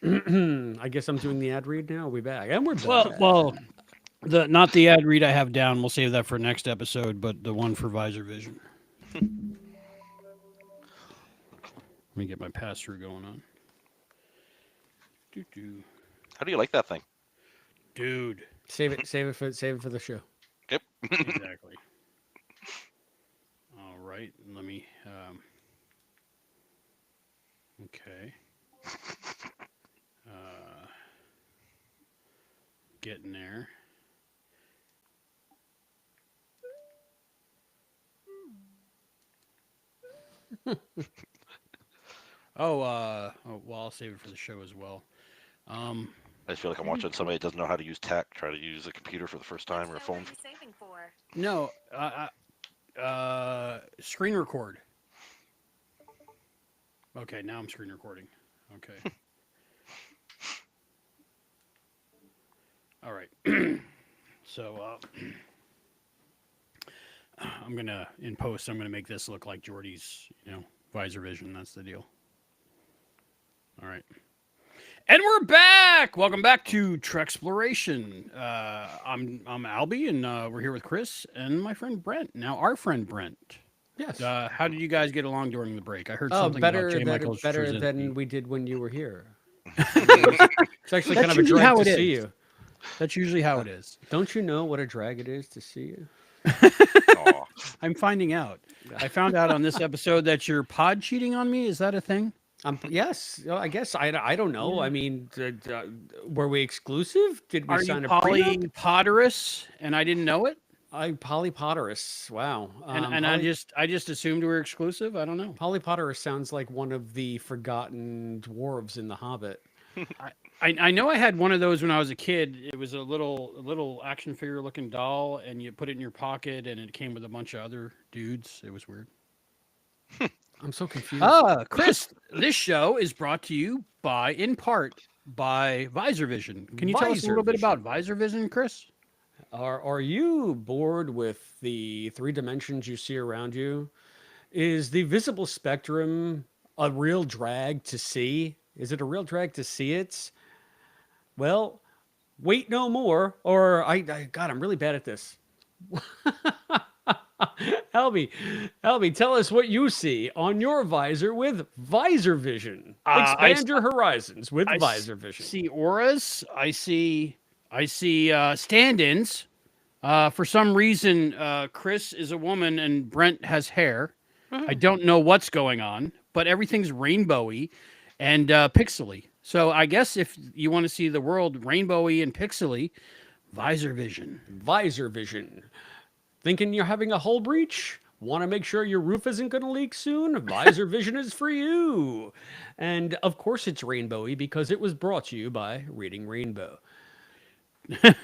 oh. I guess I'm doing the ad read now. We're back, and we're back. Well, not the ad read I have down. We'll save that for next episode, but the one for Visor Vision. Let me get my pass through going on. How do you like that thing? Dude. Save it for the show. Yep. Exactly. All right. Let me. Okay. getting there. Well, I'll save it for the show as well. I just feel like I'm watching somebody that doesn't know how to use tech, try to use a computer for the first time or a phone. No, screen record. Okay, now I'm screen recording. Okay. All right. So I'm gonna in post. I'm gonna make this look like Geordi's, visor vision. That's the deal. All right. And we're back. Welcome back to Trek Exploration. I'm Albie, and we're here with Chris and my friend Brent. Now, our friend Brent. Yes. How did you guys get along during the break? I heard something about J. Michael better Straczynski. than we did when you were here. It's actually kind of a drag to see you. That's usually how it is. Don't you know what a drag it is to see you? I'm finding out. I found out on this episode that you're pod cheating on me. Is that a thing? Yes, I guess. I don't know. I mean, were we exclusive? Did we sign a prenup? Polypodorous and I didn't know it? Polypodorous. Wow. And I just assumed we were exclusive. I don't know. Polypodorous sounds like one of the forgotten dwarves in The Hobbit. I know I had one of those when I was a kid. It was a little action figure looking doll, and you put it in your pocket, and it came with a bunch of other dudes. It was weird. I'm so confused. Chris, this show is brought to you in part by Visor Vision. Can you tell us a little bit about Visor Vision, Chris? Are you bored with the 3 dimensions you see around you? Is the visible spectrum a real drag to see? Is it a real drag to see it? Well, wait no more, or God, I'm really bad at this. Albie, tell us what you see on your visor with Visor Vision. Expand your horizons with Visor Vision. I see auras. I see stand-ins. For some reason, Chris is a woman and Brent has hair. I don't know what's going on, but everything's rainbowy and pixely. So I guess if you want to see the world rainbowy and pixely, Visor Vision. Visor Vision. Thinking you're having a hull breach? Want to make sure your roof isn't going to leak soon? Visor Vision is for you. And of course it's rainbowy because it was brought to you by Reading Rainbow. But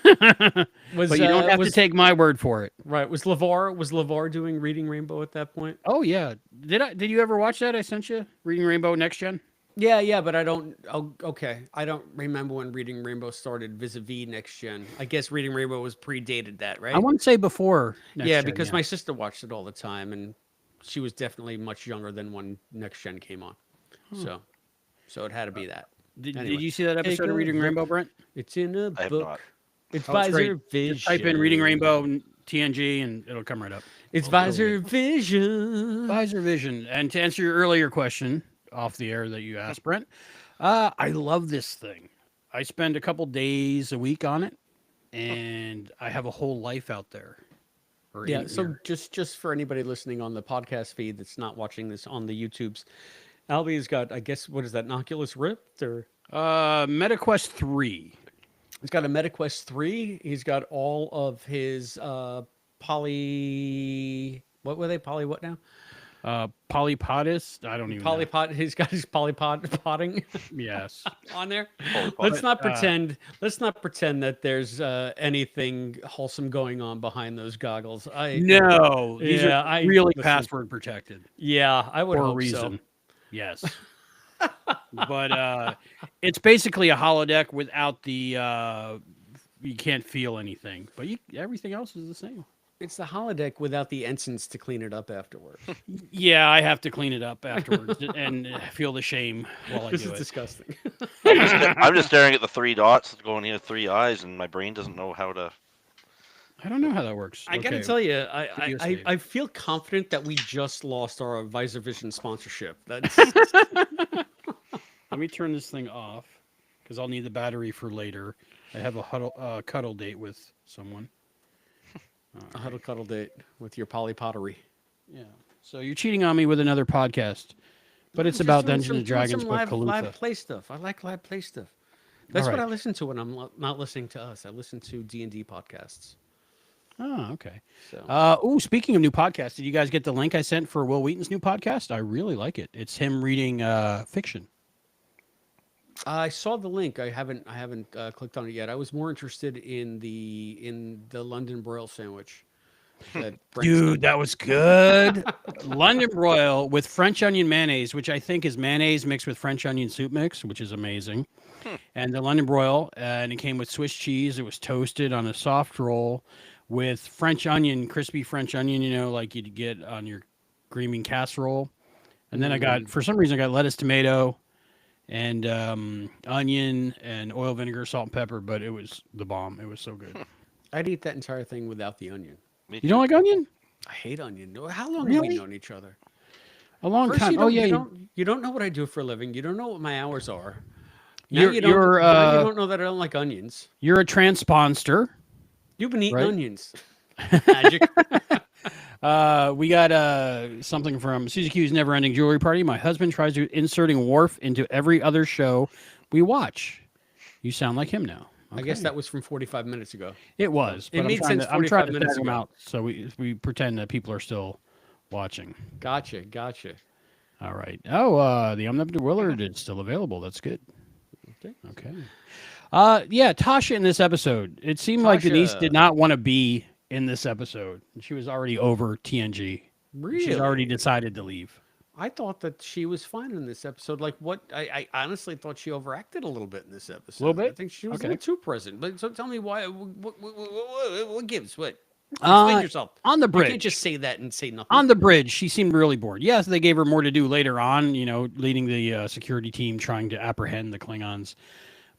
you don't have to take my word for it. Right. Was LeVar doing Reading Rainbow at that point? Oh yeah. Did you ever watch that? I sent you Reading Rainbow Next Gen? Yeah, but I don't. Oh, okay, I don't remember when Reading Rainbow started vis-a-vis Next Gen. I guess Reading Rainbow was predated that, right? I want to say before. Next Gen, because my sister watched it all the time, and she was definitely much younger than when Next Gen came on. So it had to be that. Did you see that episode of Reading Rainbow, Brent? It's in a I have book. not. It's Visor Vision. Just type in Reading Rainbow TNG, and it'll come right up. It's Visor Vision. Visor Vision. And to answer your earlier question off the air that you asked, Brent, I love this thing. I spend a couple days a week on it, and I have a whole life out there. So just for anybody listening on the podcast feed that's not watching this on the YouTubes, Albie's got, I guess, what is that, Oculus Rift or MetaQuest 3. He's got a MetaQuest 3. He's got all of his what were they? Poly what now? Polypodist. I don't even know. He's got his polypod potting. Yes. On there. Let's not pretend that there's anything wholesome going on behind those goggles. These are really password protected. Yeah, I would for hope a reason. So. Yes. But it's basically a holodeck without the you can't feel anything, but everything else is the same. It's the holodeck without the ensigns to clean it up afterwards. Yeah, I have to clean it up afterwards and feel the shame while I do it. This is disgusting. I'm just staring at the 3 dots going here, 3 eyes, and my brain doesn't know how to. I don't know how that works. I gotta tell you, I feel confident that we just lost our Visor Vision sponsorship. That's... Let me turn this thing off because I'll need the battery for later. I have a cuddle date with someone. A huddle cuddle date with your polypottery. Yeah. So you're cheating on me with another podcast, but it's about Dungeons and Dragons with Kalutha. Live play stuff. I like live play stuff. That's All what right. I listen to when I'm not listening to us. I listen to D&D podcasts. Oh, okay. So Speaking of new podcasts, did you guys get the link I sent for Will Wheaton's new podcast? I really like it. It's him reading fiction. I saw the link. I haven't clicked on it yet. I was more interested in the London broil sandwich. That Brent Dude, that was good. London broil with French onion mayonnaise, which I think is mayonnaise mixed with French onion soup mix, which is amazing. And the London broil, and it came with Swiss cheese. It was toasted on a soft roll with French onion, crispy French onion, like you'd get on your green bean casserole. And then I got, for some reason, I got lettuce, tomato, and onion and oil, vinegar, salt, and pepper. But it was the bomb. It was so good. I'd eat that entire thing without the onion. Me You don't too. like onion? I hate onion. How long have we Really? known each other? A long First, time. you Oh don't, yeah, you don't know what I do for a living. You don't know what my hours are. Now You're- you don't. you're, Now you don't know that I don't like onions. you're a transponster. You've been eating Right. onions. Magic. We got something from Susie Q's Never Ending Jewelry Party. My husband tries to inserting Worf into every other show we watch. You sound like him now. I guess Okay. that was from 45 minutes ago. It was. It but made I'm trying sense to, I'm trying 45 to minutes tag them ago. out so we pretend that people are still watching. Gotcha. All right. Oh, the Omnipotent Willard is still available. That's good. Okay. Okay. Yeah, Tasha in this episode. It seemed like Denise Tasha. did not want to be in this episode. She was already over TNG. Really? She's already decided to leave. I thought that she was fine in this episode. Like what? I honestly thought she overacted a little bit in this episode. Little bit? I think she was Okay. a little too present. But so tell me why? What gives? What? Explain yourself. On the You bridge. can't just say that and say nothing. On the bridge, she seemed really bored. Yes, they gave her more to do later on, leading the security team trying to apprehend the Klingons.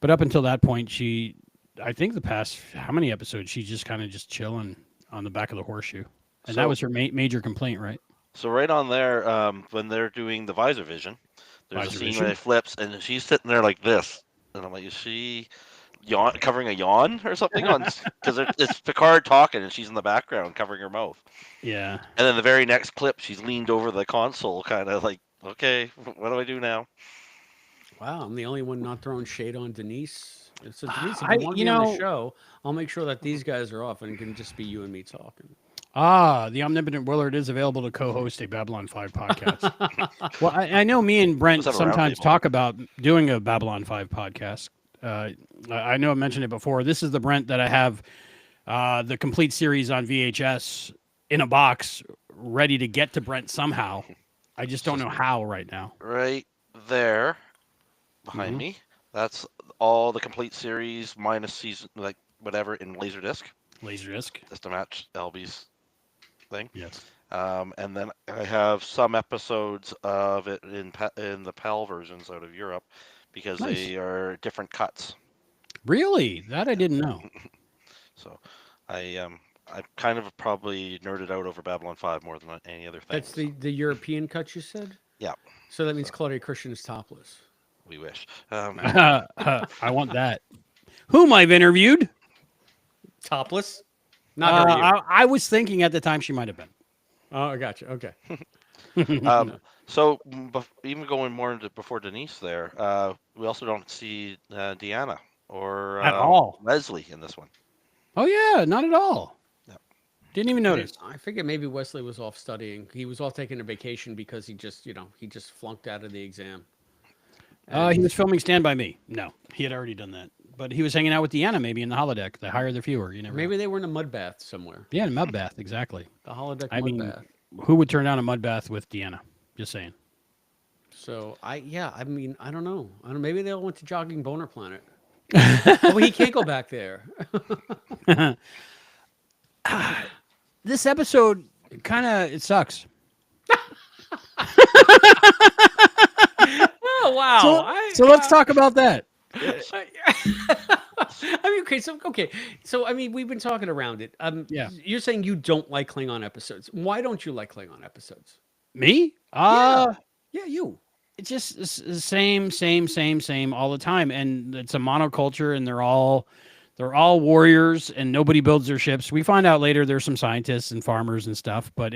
But up until that point, I think the past, how many episodes, she's just kind of just chilling on the back of the horseshoe. And that So- was her major complaint, right? So right on there, when they're doing the visor vision, there's Visor a scene vision? where it flips, and she's sitting there like this, and I'm like, is she covering a yawn or something? Because it's Picard talking, and she's in the background covering her mouth. Yeah. And then the very next clip, she's leaned over the console, kind of like, okay, what do I do now? Wow, I'm the only one not throwing shade on Denise. So Denise, if I- you want you me on know- the show, I'll make sure that these guys are off and it can just be you and me talking. The Omnipotent Willard is available to co-host a Babylon 5 podcast. Well, I know me and Brent Let's have a sometimes roundtable. talk about doing a Babylon 5 podcast. I know I mentioned it before. This is the Brent that I have the complete series on VHS in a box ready to get to Brent somehow. I just don't know how right now. Right there, behind Mhm. me, that's all the complete series minus season, like whatever, in Laserdisc, Laserdisc. just to match Albie's thing. Yes. And then I have some episodes of it in the PAL versions out of Europe because Nice. they are different cuts. Really? That I didn't know. So I kind of probably nerded out over Babylon 5 more than any other thing. That's the European cut you said? Yeah. So that means Claudia Christian is topless. We wish. I want that. Whom I've interviewed. Topless? Not her. You. I was thinking at the time she might have been. Oh, I got you. Okay. So even going more into before Denise there, we also don't see Deanna or At all. Leslie in this one. Oh yeah, not at all. No. Didn't even notice. I figured maybe Wesley was off studying. He was off taking a vacation because he just flunked out of the exam. He was filming Stand By Me. No, he had already done that. But he was hanging out with Deanna maybe in the holodeck. The higher the viewer, you never Maybe know. they were in a mud bath somewhere. Yeah, in a mud bath, exactly. The holodeck I mud mean, bath. who would turn down a mud bath with Deanna? Just saying. So I don't know. Maybe they all went to Jogging Boner Planet. Oh, he can't go back there. This episode it sucks. Oh wow! So let's talk about that. So I mean, we've been talking around it. Yeah. You're saying you don't like Klingon episodes. Why don't you like Klingon episodes? Me? Yeah, you. It's just the same all the time, and it's a monoculture, and they're all warriors, and nobody builds their ships. We find out later there's some scientists and farmers and stuff, but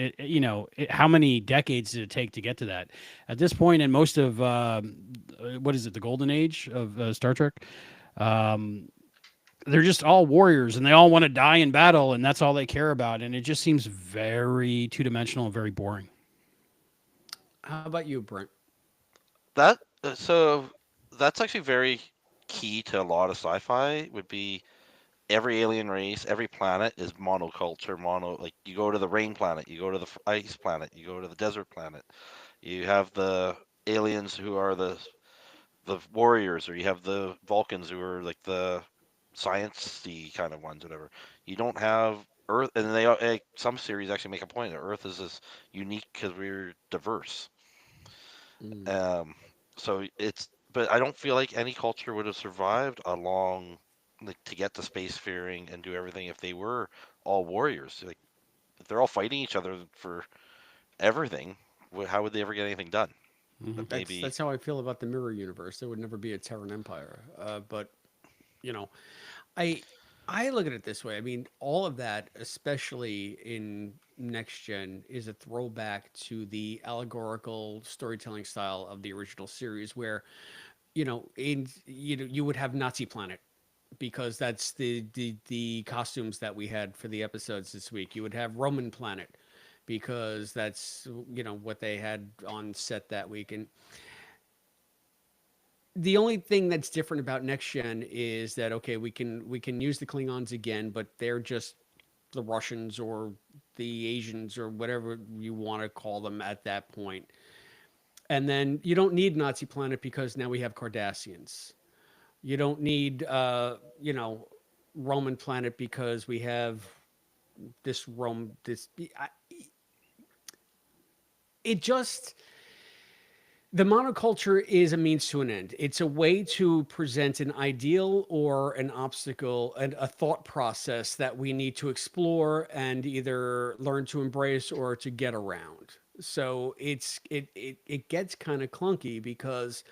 how many decades did it take to get to that? At this point, in most of what is it, the golden age of Star Trek, Um, they're just all warriors, and they all want to die in battle, and that's all they care about. And it just seems very two-dimensional and very boring. How about you, Brent? That so that's actually very key to a lot of sci-fi. Would be every alien race, every planet is monoculture, mono. Like you go to the rain planet, you go to the ice planet, you go to the desert planet. You have the aliens who are the warriors, or you have the Vulcans who are like the science-y kind of ones, whatever. You don't have Earth, and some series actually make a point that Earth is this unique because we're diverse. Mm. Um, so but I don't feel like any culture would have survived along, like, to get to spacefaring and do everything if they were all warriors. Like, if they're all fighting each other for everything, how would they ever get anything done? Hmm. But maybe That's how I feel about the mirror universe. There would never be a Terran Empire. But you know, I I look at it this way. I mean, all of that, especially in next gen, is a throwback to the allegorical storytelling style of the original series, where you would have Nazi planet because that's the costumes that we had for the episodes this week. You would have Roman planet because that's what they had on set that week. And the only thing that's different about next gen is that okay, we can use the Klingons again, but they're just the Russians or the Asians or whatever you want to call them at that point. And then you don't need Nazi planet because now we have Cardassians. You don't need Roman planet because we have this Rome. It just the monoculture is a means to an end. It's a way to present an ideal or an obstacle and a thought process that we need to explore and either learn to embrace or to get around. So it gets kind of clunky because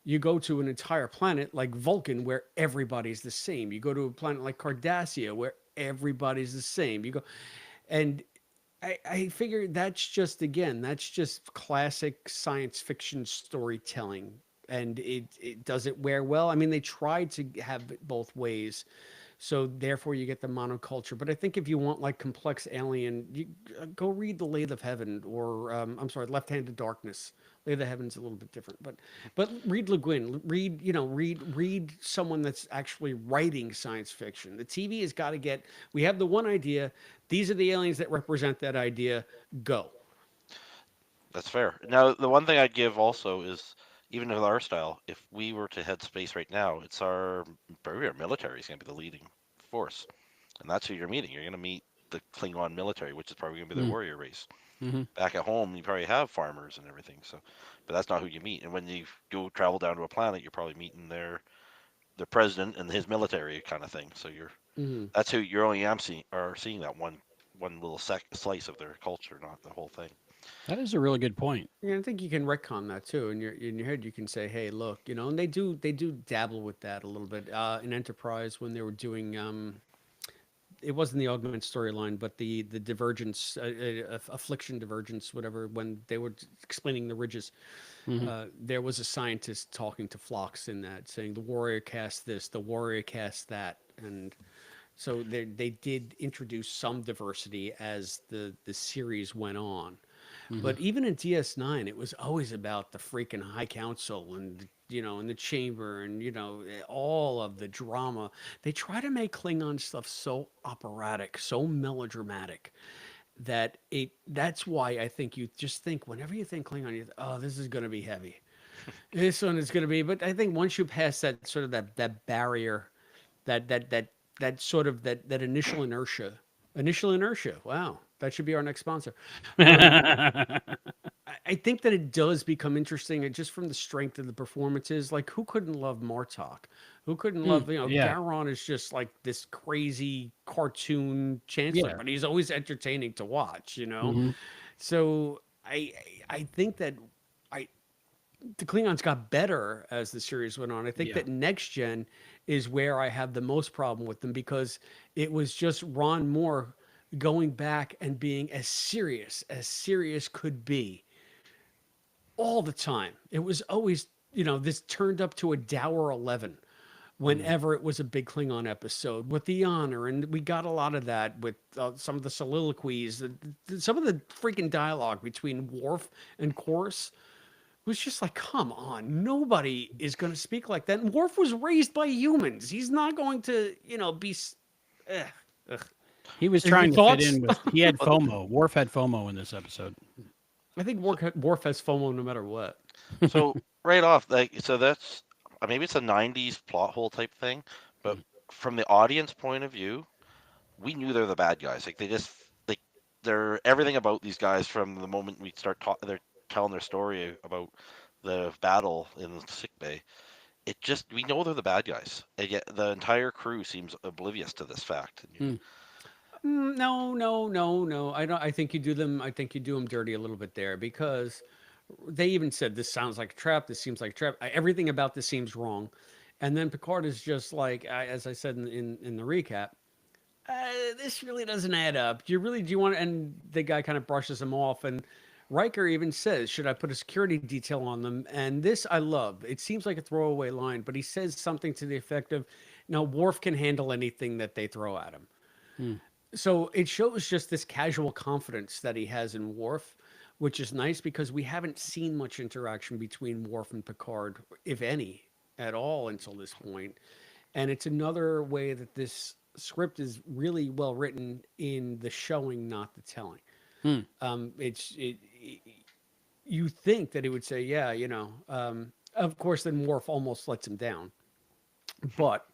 you go to an entire planet like Vulcan where everybody's the same. You go to a planet like Cardassia where everybody's the same. You go and I figure that's just again, that's just classic science fiction storytelling. And it does it wear well. I mean, they tried to have it both ways. So therefore you get the monoculture. But I think if you want like complex alien, you go read The Lathe of Heaven or I'm sorry, Left Handed Darkness. Lathe of Heaven's a little bit different, but read Le Guin, read someone that's actually writing science fiction. The TV has got to get. We have the one idea. These are the aliens that represent that idea. Go. that's fair. Now, the one thing I'd give also is, even with our style, if we were to head space right now, it's probably our military is going to be the leading force, and that's who you're meeting. You're going to meet the Klingon military, which is probably going to be the warrior race. Mm-hmm. Back at home, you probably have farmers and everything. So, but that's not who you meet. And when you go travel down to a planet, you're probably meeting their president and his military kind of thing. So Mm-hmm. that's who you're only am seeing are seeing that one little slice of their culture, not the whole thing. That is a really good point. Yeah, I think you can retcon that too. In your head, you can say, "Hey, look, and they do dabble with that a little bit in Enterprise when they were doing it wasn't the augment storyline, but the divergence, affliction divergence, whatever. When they were explaining the ridges, Hmm. there was a scientist talking to Phlox in that, saying the warrior cast this, the warrior cast that, and so they did introduce some diversity as the series went on. Hmm. But even in DS9, it was always about the freaking High Council and in the chamber and all of the drama. They try to make Klingon stuff so operatic, so melodramatic that that's why I think you just think whenever you think Klingon, oh, this is going to be heavy. This one is going to be. But I think once you pass that sort of that barrier, that that that that sort of that initial inertia. Wow, that should be our next sponsor. Um, I think that it does become interesting just from the strength of the performances. Like, who couldn't love Martok? Who couldn't love, Yeah. Garon is just like this crazy cartoon chancellor, Yeah. but he's always entertaining to watch. Hmm. So I think that I the Klingons got better as the series went on. I think Yeah. that next gen is where I have the most problem with them because it was just Ron Moore going back and being as serious could be all the time. It was always, this turned up to a dour 11 whenever it was a big Klingon episode with the honor. And we got a lot of that with some of the soliloquies, some of the freaking dialogue between Worf and Chorus was just like, come on, nobody is going to speak like that. And Worf was raised by humans. He's not going to, be. Ugh. He was Any trying to thoughts? fit in with. He had FOMO. Worf had FOMO in this episode. I think Worf has FOMO no matter what. So right off, so that's maybe it's a '90s plot hole type thing, but from the audience point of view, we knew they're the bad guys. They're everything about these guys from the moment we start they're telling their story about the battle in the sick bay. We know they're the bad guys, and yet the entire crew seems oblivious to this fact. No. I don't. I think you do them. I think you do them dirty a little bit there, because they even said this sounds like a trap. This seems like a trap. Everything about this seems wrong. And then Picard is just like, as I said in the recap, this really doesn't add up. Do you want? And the guy kind of brushes him off. And Riker even says, "Should I put a security detail on them?" And this I love. It seems like a throwaway line, but he says something to the effect of, "No, Worf can handle anything that they throw at him." So it shows just this casual confidence that he has in Worf, which is nice because we haven't seen much interaction between Worf and Picard, if any, at all until this point. And it's another way that this script is really well written in the showing, not the telling. You think that it would say, yeah, of course, then Worf almost lets him down. But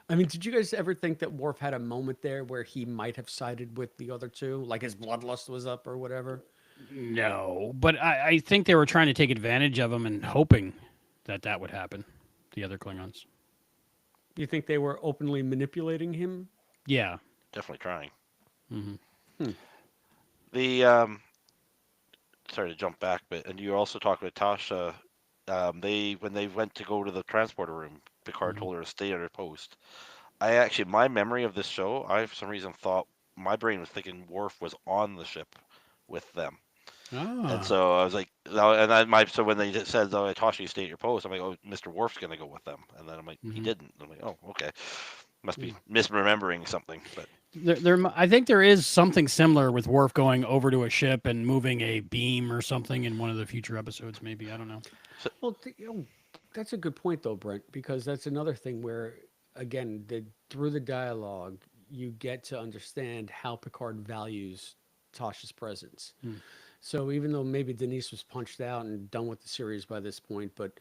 I mean, did you guys ever think that Worf had a moment there where he might have sided with the other two, like his bloodlust was up or whatever? No, but I think they were trying to take advantage of him and hoping that would happen. The other Klingons. You think they were openly manipulating him? Yeah, Definitely trying. Mm-hmm. Sorry to jump back, and you also talked with Tasha. When they went to go to the transporter room, Picard told her to stay at her post. My memory of this show, I for some reason thought my brain was thinking Worf was on the ship with them. And so I was like, so when they said, "Oh, Tasha, you stay at your post," I'm like, "Oh, Mr. Worf's gonna go with them," and then I'm like, "He didn't." I'm like, "Oh, okay, must be misremembering something." But I think there is something similar with Worf going over to a ship and moving a beam or something in one of the future episodes. Maybe, I don't know. Well, that's a good point though, Brent, because that's another thing where, again, through the dialogue, you get to understand how Picard values Tasha's presence. So even though maybe Denise was punched out and done with the series by this point, but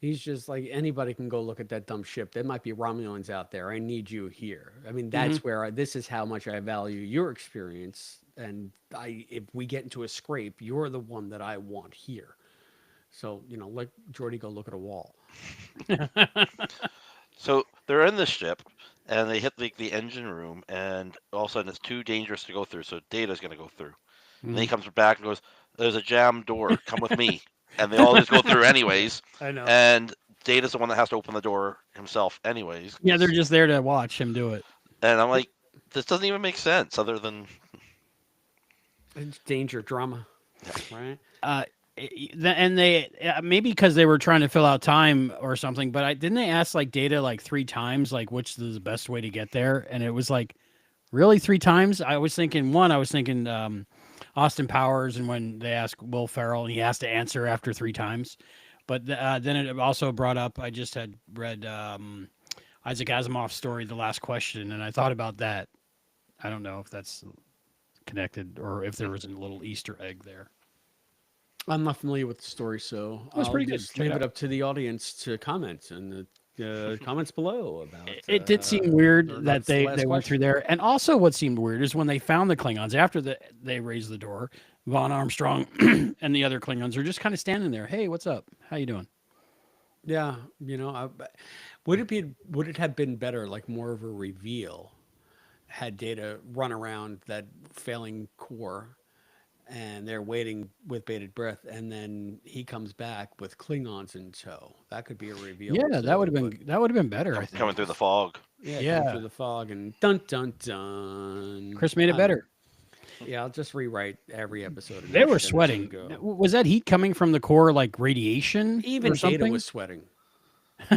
he's just like, anybody can go look at that dumb ship. There might be Romulans out there. I need you here. I mean, that's where this is how much I value your experience. And if we get into a scrape, you're the one that I want here. So, let Geordi go look at a wall. So they're in the ship, and they hit the engine room, and all of a sudden it's too dangerous to go through, so Data's going to go through. And then he comes back and goes, "There's a jammed door. Come with me." And they all just go through anyways. I know. And Data's the one that has to open the door himself anyways. Yeah, they're just there to watch him do it. And I'm like, this doesn't even make sense other than... It's danger, drama, right? And they maybe because they were trying to fill out time or something, but didn't they ask Data 3 times which is the best way to get there? And it was really 3 times. I was thinking Austin Powers, and when they ask Will Ferrell and he has to answer after 3 times. But then it also brought up, I just had read Isaac Asimov's story, The Last Question, and I thought about that. I don't know if that's connected or if there was a little Easter egg there. I'm not familiar with the story, so I'll pretty good. Just leave it up to the audience to comment in the comments below about it. Did seem weird that they went through there. And also what seemed weird is when they found the Klingons, after they raised the door, Von Armstrong and the other Klingons are just kind of standing there. "Hey, what's up? How you doing?" Yeah, would it have been better, more of a reveal, had Data run around that failing core and they're waiting with bated breath, and then he comes back with Klingons in tow? That could be a reveal. Yeah, that would have been better. I think Coming through the fog. Yeah, coming through the fog, and dun dun dun. Chris made it better. Yeah, I'll just rewrite every episode. They were sweating. Was that heat coming from the core, radiation? Even or something? Data was sweating. He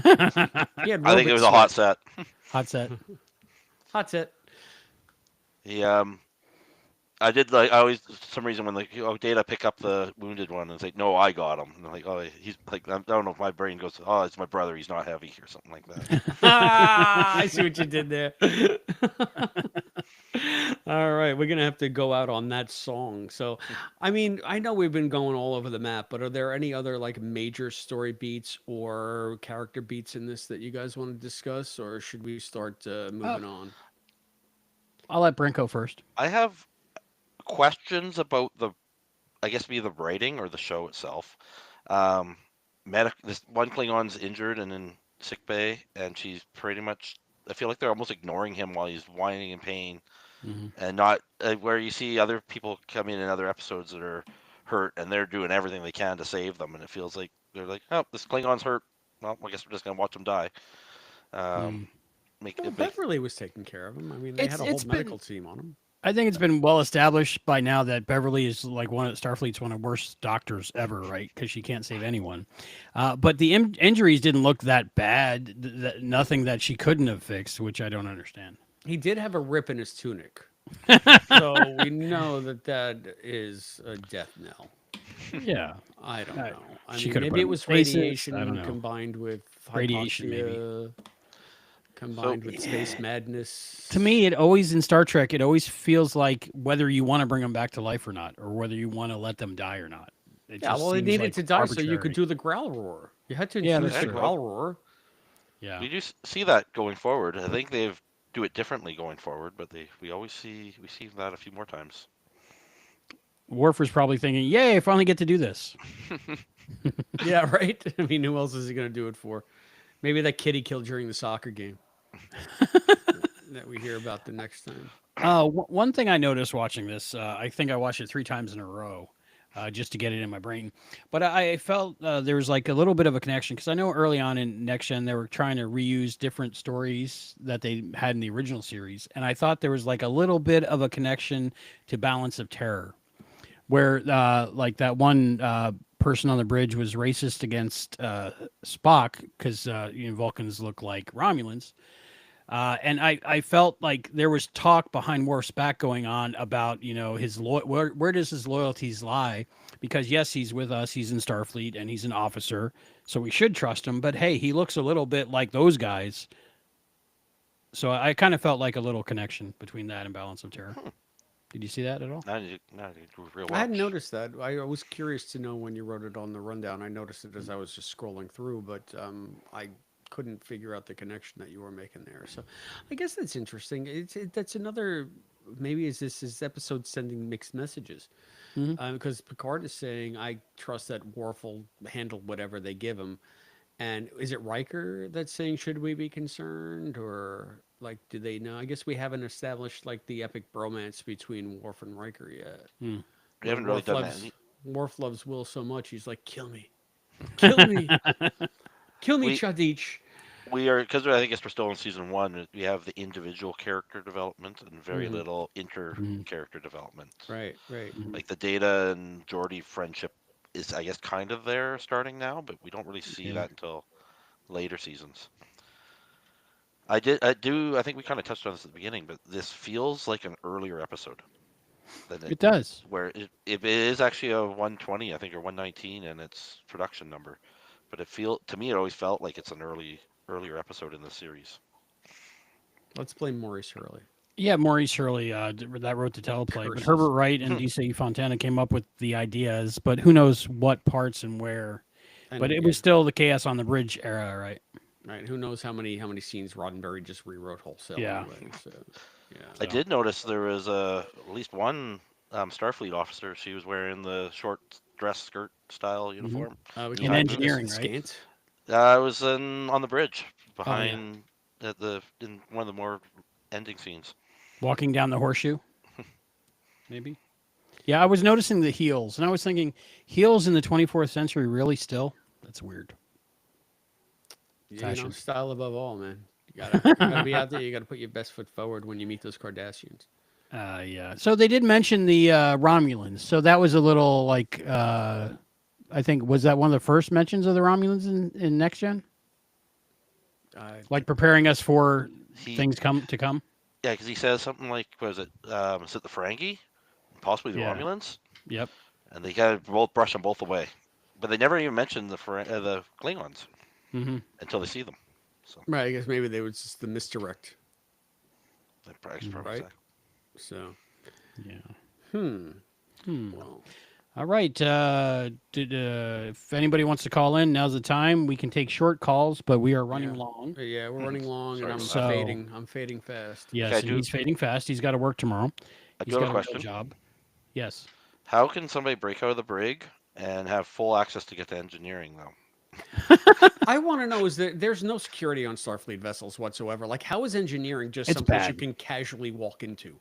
had I think it was a hot set. Hot set. Hot set. He I did like I always for some reason when like Data pick up the wounded one and it's like no I got him and I'm like oh he's like I don't know if my brain goes oh it's my brother he's not heavy or something like that. I see what you did there. All right, we're gonna have to go out on that song. So, I mean, I know we've been going all over the map, but are there any other like major story beats or character beats in this that you guys want to discuss, or should we start moving on? I'll let Brent go first. I have questions about the I guess the writing or the show itself. This one Klingon's injured and in sick bay, and she's pretty much. I feel like they're almost ignoring him while he's whining in pain, and not where you see other people come in other episodes that are hurt, and they're doing everything they can to save them, and it feels like they're like, oh, this Klingon's hurt. Well, I guess we're just gonna watch him die. Beverly was taking care of him. I mean, they had a whole medical team on him. I think it's been well established by now that Beverly is like Starfleet's one of the worst doctors ever, right? Because she can't save anyone. But the injuries didn't look that bad. Nothing that she couldn't have fixed, which I don't understand. He did have a rip in his tunic, so we know that is a death knell. Yeah, I don't know. I she mean, maybe it was radiation combined with radiation, maybe. Combined with space madness. To me, it always in Star Trek, it always feels like whether you want to bring them back to life or not, or whether you want to let them die or not. It they needed to die so you could do the growl roar. You had to introduce the growl roar. Yeah, we do see that going forward. I think they do it differently going forward, but we see that a few more times. Worf was probably thinking, "Yay, I finally get to do this." Yeah, right. I mean, who else is he going to do it for? Maybe that kid he killed during the soccer game. That we hear about the next time. One thing I noticed watching this, I think I watched it 3 times in a row, just to get it in my brain. But I felt there was like a little bit of a connection because I know early on in Next Gen they were trying to reuse different stories that they had in the original series, and I thought there was like a little bit of a connection to Balance of Terror, where like that one person on the bridge was racist against Spock because Vulcans look like Romulans. And I felt like there was talk behind Worf's back going on about, his where does his loyalties lie? Because yes, he's with us, he's in Starfleet, and he's an officer, so we should trust him. But hey, he looks a little bit like those guys. So I kind of felt like a little connection between that and Balance of Terror. Did you see that at all? I hadn't noticed that. I was curious to know when you wrote it on the rundown. I noticed it as I was just scrolling through, but I couldn't figure out the connection that you were making there. So I guess that's interesting. That's another, maybe is this episode sending mixed messages? Because Picard is saying, I trust that Worf will handle whatever they give him. And is it Riker that's saying, should we be concerned? Or like, do they know? I guess we haven't established like the epic bromance between Worf and Riker yet. We haven't really done that. Worf loves Will so much, he's like, kill me. Kill me. Kill me, Chadich. We are, because I guess we're still in season 1, we have the individual character development and very little inter-character development. Right. Like the Data and Geordi friendship is, I guess, kind of there starting now, but we don't really see that until later seasons. I think we kind of touched on this at the beginning, but this feels like an earlier episode. It does. Where it is actually a 120, I think, or 119 in its production number. But to me, it always felt like it's an earlier episode in the series. Let's blame Maurice Hurley. Yeah, Maurice Hurley that wrote the teleplay. But Herbert Wright and D.C. Fontana came up with the ideas, but who knows what parts and where. But it was still the Chaos on the Bridge era, right? Right. Who knows how many scenes Roddenberry just rewrote wholesale. Yeah. Anyway, so, yeah. I did notice there was at least one Starfleet officer. She was wearing the short dress skirt style uniform. In engineering, right? I was on the bridge behind in one of the more ending scenes. Walking down the horseshoe, maybe. Yeah, I was noticing the heels, and I was thinking, heels in the 24th century, really still? That's weird. Yeah, style above all, man. You gotta be out there. You gotta put your best foot forward when you meet those Kardashians. Yeah. So they did mention the Romulans. So that was a little like, I think, was that one of the first mentions of the Romulans in Next Gen? Like preparing us for He, things to come. yeah, because he says something like, "Was it? Is it the Ferengi, possibly the Yeah. Romulans?" Yep. And they kind of both brush them both away, but they never even mention the Klingons Mm-hmm. until they see them. So Right, I guess maybe they would just the misdirect. they probably Right. say. So, Yeah. well, All right. If anybody wants to call in, now's the time. We can take short calls, but we are running long. yeah, we're running long, and Sorry I'm about fading. I'm fading fast. Yes, Okay, and he's fading fast. He's got to work tomorrow. I He's do have got a a real question. job. Yes. How can somebody break out of the brig and have full access to get to engineering, though? I want to know is there's no security on Starfleet vessels whatsoever. Like, how is engineering just It's someplace you bad. can casually walk into?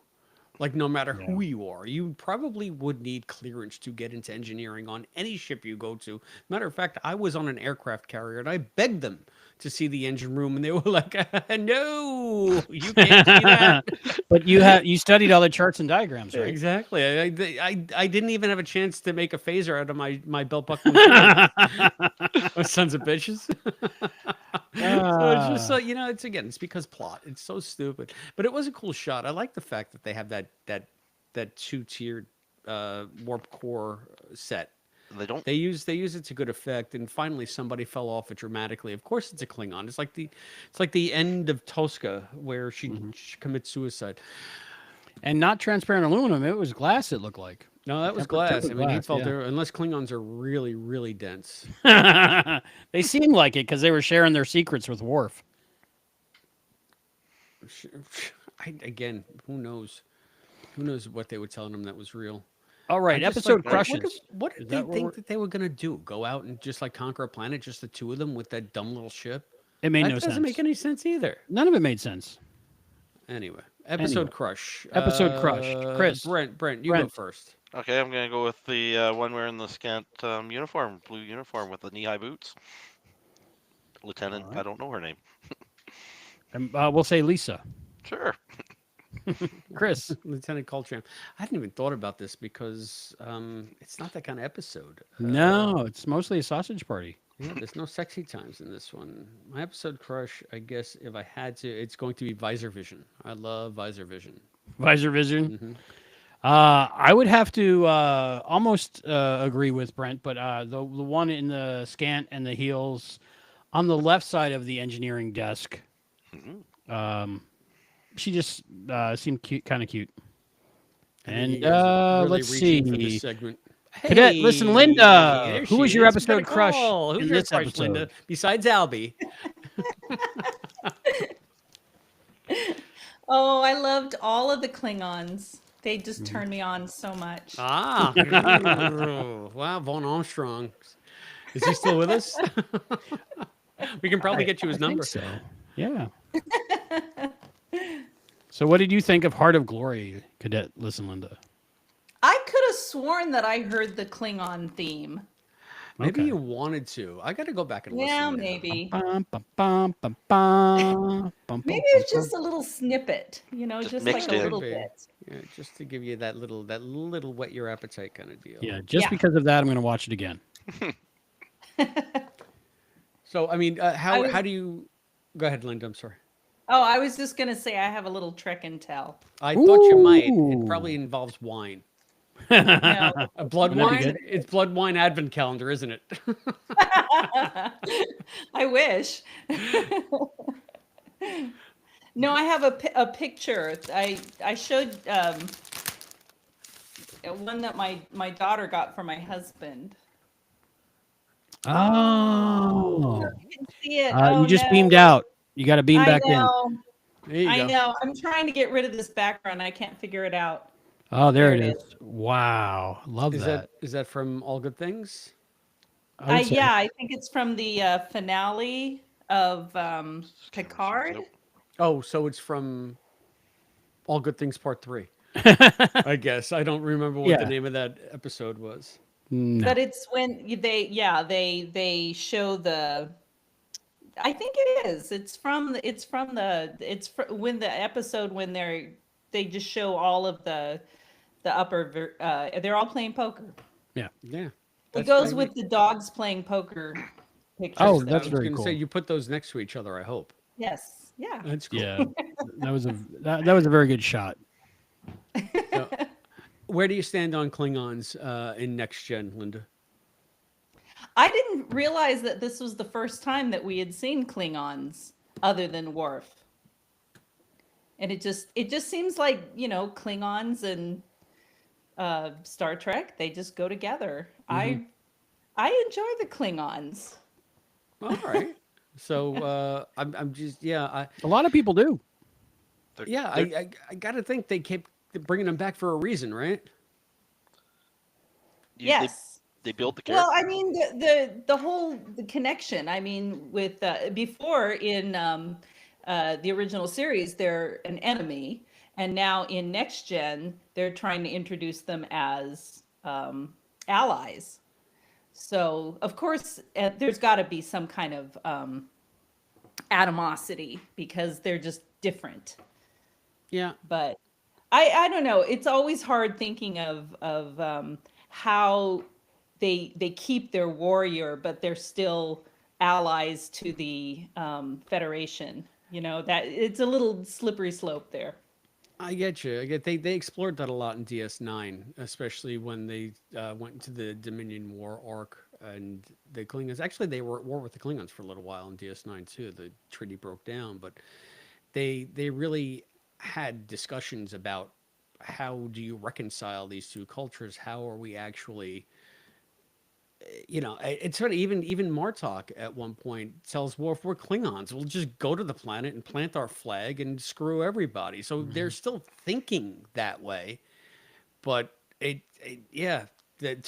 Like, no matter Yeah. who you are, you probably would need clearance to get into engineering on any ship you go to. Matter of fact, I was on an aircraft carrier and I begged them to see the engine room, and they were like, "No, you can't see that." But you studied all the charts and diagrams, right? Exactly. I didn't even have a chance to make a phaser out of my belt buckle. Those sons of bitches. So it's just so it's because plot. It's so stupid, but it was a cool shot. I like the fact that they have that 2-tiered warp core set. They don't. They use it to good effect, and finally somebody fell off it dramatically. Of course, it's a Klingon. It's like the end of Tosca where she commits suicide. And not transparent aluminum. It was glass. It looked like. No, that was Tempered glass. I mean, he glass, felt yeah. there unless Klingons are really, really dense. They seemed like it because they were sharing their secrets with Worf. Again, who knows? Who knows what they were telling him that was real? All right, I just episode like, crushes. What did Is they that what think we're- that they were gonna do? Go out and just like conquer a planet, just the two of them with that dumb little ship? It made That no doesn't sense. make any sense either. None of it made sense. Anyway, episode Anyway. crush. Episode crush. Chris. Brent, you go Brent. first. Okay, I'm gonna go with the one wearing the scant uniform, blue uniform with the knee-high boots. Lieutenant, All right. I don't know her name. And we'll say Lisa. Sure. Chris. Lieutenant Coltrane. I hadn't even thought about this because it's not that kind of episode. No, it's mostly a sausage party. Yeah, there's no sexy times in this one. My episode crush, I guess, if I had to, it's going to be Visor Vision. I love Visor Vision. Visor Vision. Mhm. I would have to almost agree with Brent, but the one in the scant and the heels on the left side of the engineering desk, she just seemed cute, kind of cute. And you guys are really let's reaching for see. this segment. Cadet, listen, Linda, there who she was your is. We got a episode crush call. Who's in your this crush, episode? Linda? Besides Albie. Oh, I loved all of the Klingons. They just turned me on so much. Ah, wow, Vaughn Armstrong. Is he still with us? We can probably get you his I think number. so. Yeah. So, what did you think of Heart of Glory, Cadet? Listen, Linda. I could have sworn that I heard the Klingon theme. Maybe Okay. you wanted to. I got to go back and listen. Yeah, now. maybe. Bum, bum, bum, bum, bum, bum, Maybe bum, it's bum, just a little snippet, Just just mixed like a in. little Could be. bit. Yeah, just to give you that little whet your appetite kind of deal. Yeah, just Yeah. because of that, I'm going to watch it again. So I mean, how would- do you? Go ahead, Linda. I'm sorry. Oh, I was just gonna say I have a little trick and tell. I thought you might. It Ooh. probably involves wine. No. A blood Wouldn't that be wine. good? It's blood wine advent calendar, isn't it? I wish. No, I have a picture. I showed one that my daughter got for my husband. Oh. You can see it. You Oh, just no. beamed out. You got to beam I back in. know. There you I go. know. I'm trying to get rid of this background. I can't figure it out. Oh, there There it it is. Wow. Love Is that. that from All Good Things? I would say- Yeah, I think it's from the finale of Picard. Nope. Oh, so it's from All Good Things Part 3. I guess. I don't remember what Yeah. the name of that episode was. No. But it's when they show the. I think it is. When the episode when they just show all of the upper. They're all playing poker. Yeah. Yeah. It That's goes very with the dogs playing poker pictures. Oh, that that's I was very gonna cool. say you put those next to each other, I hope. Yes. Yeah. That's cool. Yeah, that was a very good shot. So, where do you stand on Klingons in Next Gen, Linda? I didn't realize that this was the first time that we had seen Klingons other than Worf. And it just seems like, Klingons and Star Trek, they just go together. I enjoy the Klingons. All right. So I'm just A lot of people do. I got to think they kept bringing them back for a reason, right? Yes. They build the Well, character. I mean the connection. I mean, with before in the original series, they're an enemy, and now in Next Gen, they're trying to introduce them as allies. So of course, there's got to be some kind of animosity because they're just different. Yeah. But I don't know. It's always hard thinking of how they keep their warrior, but they're still allies to the Federation. That it's a little slippery slope there. I get you. I get they explored that a lot in DS9, especially when they went into the Dominion War arc and the Klingons. Actually, they were at war with the Klingons for a little while in DS9 too. The treaty broke down, but they really had discussions about how do you reconcile these two cultures? How are we actually it's funny. Even Martok at one point tells Worf, "We're Klingons. We'll just go to the planet and plant our flag and screw everybody." So they're still thinking that way, but to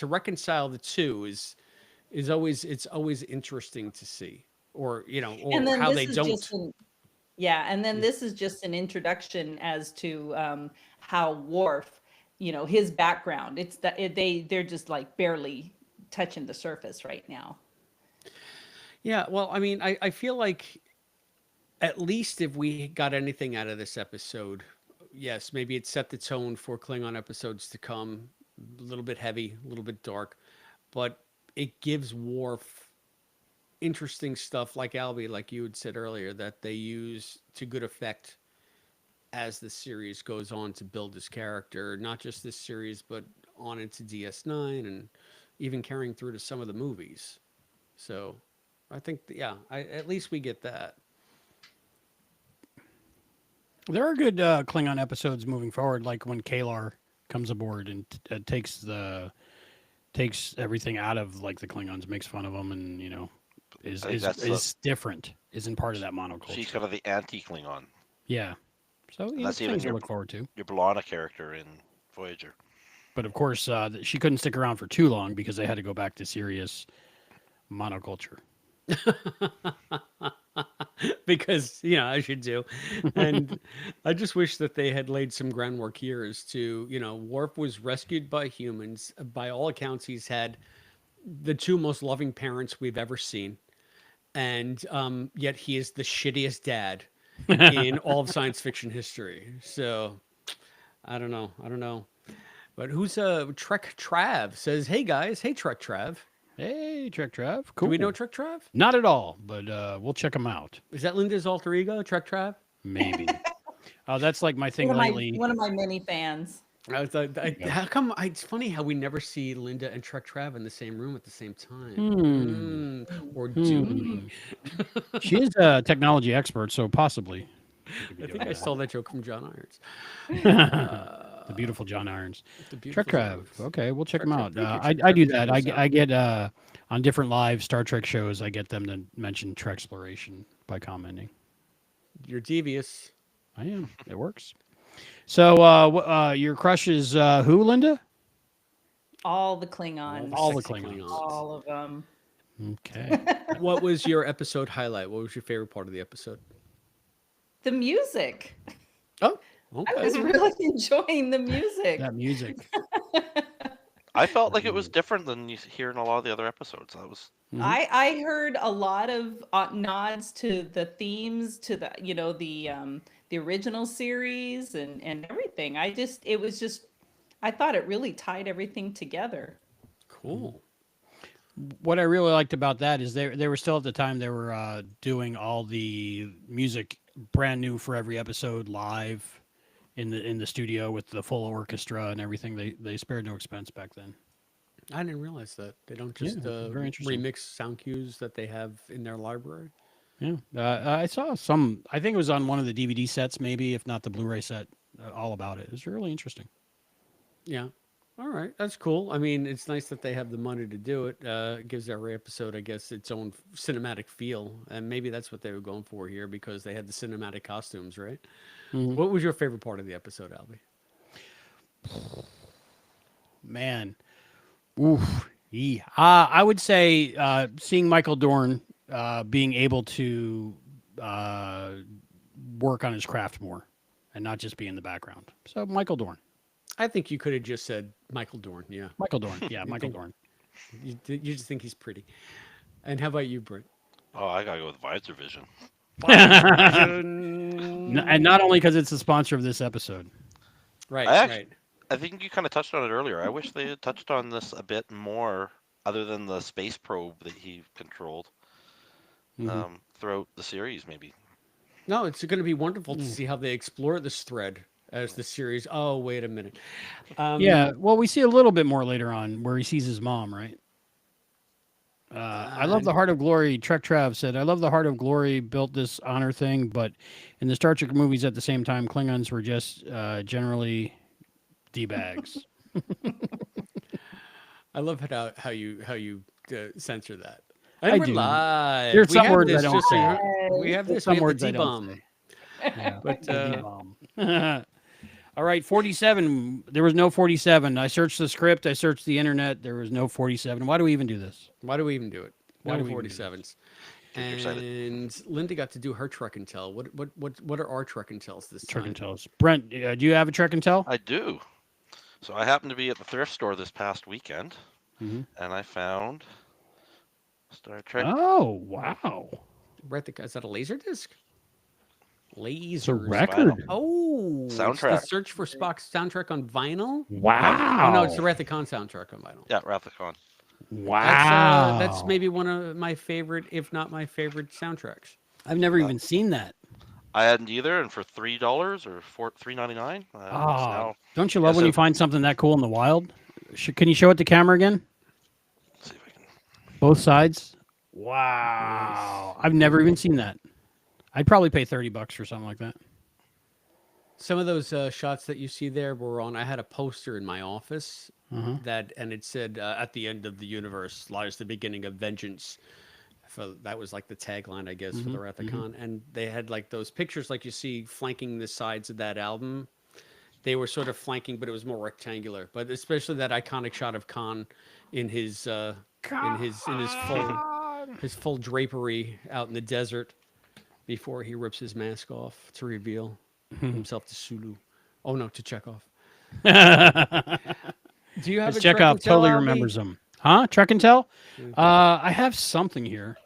reconcile the two is always interesting to see, or And or then how this they is don't. just and then this is just an introduction as to how Worf, his background. It's that they're just like barely touching the surface right now. Yeah, well, I mean, I feel like at least if we got anything out of this episode, yes, maybe it set the tone for Klingon episodes to come. A little bit heavy, a little bit dark, but it gives Worf interesting stuff like Albie, like you had said earlier, that they use to good effect as the series goes on to build his character, not just this series, but on into DS9 and even carrying through to some of the movies. So I think, at least we get that. There are good Klingon episodes moving forward, like when Kalar comes aboard and takes everything out of like the Klingons, makes fun of them, and is I think that's is different, isn't part of that monoculture. She's kind of the anti-Klingon. Yeah. So And that's even things to look forward to. your B'Elanna character in Voyager. But of course, she couldn't stick around for too long because they had to go back to serious monoculture. Because as you do, and I just wish that they had laid some groundwork here as to Worf was rescued by humans. By all accounts, he's had the two most loving parents we've ever seen, and yet he is the shittiest dad in all of science fiction history. So I don't know. But who's Trek Trav says, "Hey guys, hey Trek Trav." Hey, Trek Trav. Cool. Do we know Trek Trav? Not at all, but we'll check them out. Is that Linda's alter ego, Trek Trav? Maybe. Oh, that's like my thing lately. One of my many fans. How come? It's funny how we never see Linda and Trek Trav in the same room at the same time. Or do we? She is a technology expert, so possibly. I think I stole that joke from John Irons. The beautiful John Irons. Beautiful Trek Trav. Irons. Okay, we'll check Trek them Trav. out. Thank you, I Trek do Trav. that. Check us I out. get on different live Star Trek shows, I get them to mention Trek exploration by commenting. You're devious. I am. It works. So your crush is who, Linda? All the Klingons. All the Sexy Klingons. All of them. Okay. What was your episode highlight? What was your favorite part of the episode? The music. Oh, I okay. was really enjoying the music. That music. I felt like it was different than you hear in a lot of the other episodes. I was I heard a lot of nods to the themes, to the the original series and everything. I thought it really tied everything together. Cool. what I really liked about that is they were still at the time they were doing all the music brand new for every episode live in the studio with the full orchestra and everything. They spared no expense back then. I didn't realize that they don't just very interesting. remix sound cues that they have in their library. Yeah, I saw some. I think it was on one of the DVD sets, maybe if not the Blu-ray set. All about it. It was really interesting. Yeah. All right, that's cool. I mean, it's nice that they have the money to do it. It gives every episode, I guess, its own cinematic feel, and maybe that's what they were going for here because they had the cinematic costumes, right? Mhm. What was your favorite part of the episode, Albie? Man, oof. Yeah. I would say seeing Michael Dorn being able to work on his craft more and not just be in the background. So Michael Dorn. I think you could have just said Michael Dorn. Yeah, Michael Dorn. Yeah, Michael Dorn. you just think he's pretty. And how about you, Brent? Oh, I gotta go with Visor Vision. And not only because it's the sponsor of this episode. Right, right. I think you kind of touched on it earlier. I wish they had touched on this a bit more, other than the space probe that he controlled throughout the series, maybe. No, it's going to be wonderful to see how they explore this thread as the series. Oh, wait a minute. Yeah, well, we see a little bit more later on where he sees his mom, right? I love the Heart of Glory. Trek Trav said, I love the Heart of Glory built this honor thing, but in the Star Trek movies at the same time, Klingons were just generally D-bags. I love how you censor that. I And we're do. live. There's We some have words I this don't just so say. you know- We have this. Some We have words the I don't D-bomb. say. Yeah, But D-bomb. All right, 47. There was no 47. I searched the script. I searched the internet. There was no 47. Why do we even do this? why do we even do it? Why No do we even do 47s. Get you excited. And Linda got to do her Trek and Tell. What are our Trek and Tells this Trek time? and Tells. Brent, do you have a Trek and Tell? I do. So I happened to be at the thrift store this past weekend, Mhm. and I found Star Trek. Oh, wow. Is that a laser disc? It's a Lasers. record. Oh, it's the Soundtrack. Search for Spock's soundtrack on vinyl. Wow. Oh no, it's the Wrath of Khan soundtrack on vinyl. Yeah, Wrath of Khan. Wow. That's maybe one of my favorite, if not my favorite, soundtracks. I've never even seen that. I hadn't either, and for $3 or $3.99. Oh, don't you love Yeah, when so- you find something that cool in the wild? Can you show it to camera again? Let's see if I can. Both sides? Wow. I've never even seen that. I'd probably pay $30 for something like that. Some of those shots that you see there were on. I had a poster in my office and it said, "At the end of the universe lies the beginning of vengeance." That was like the tagline, I guess, for the Wrath of Khan. And they had like those pictures, like you see, flanking the sides of that album. They were sort of flanking, but it was more rectangular. But especially that iconic shot of Khan in his full drapery out in the desert before he rips his mask off to reveal himself to Sulu. Oh no, to Chekhov. Do you have a Chekhov Trek and Tell, totally Albie? remembers them. Huh? Trek and Tell? I have something here.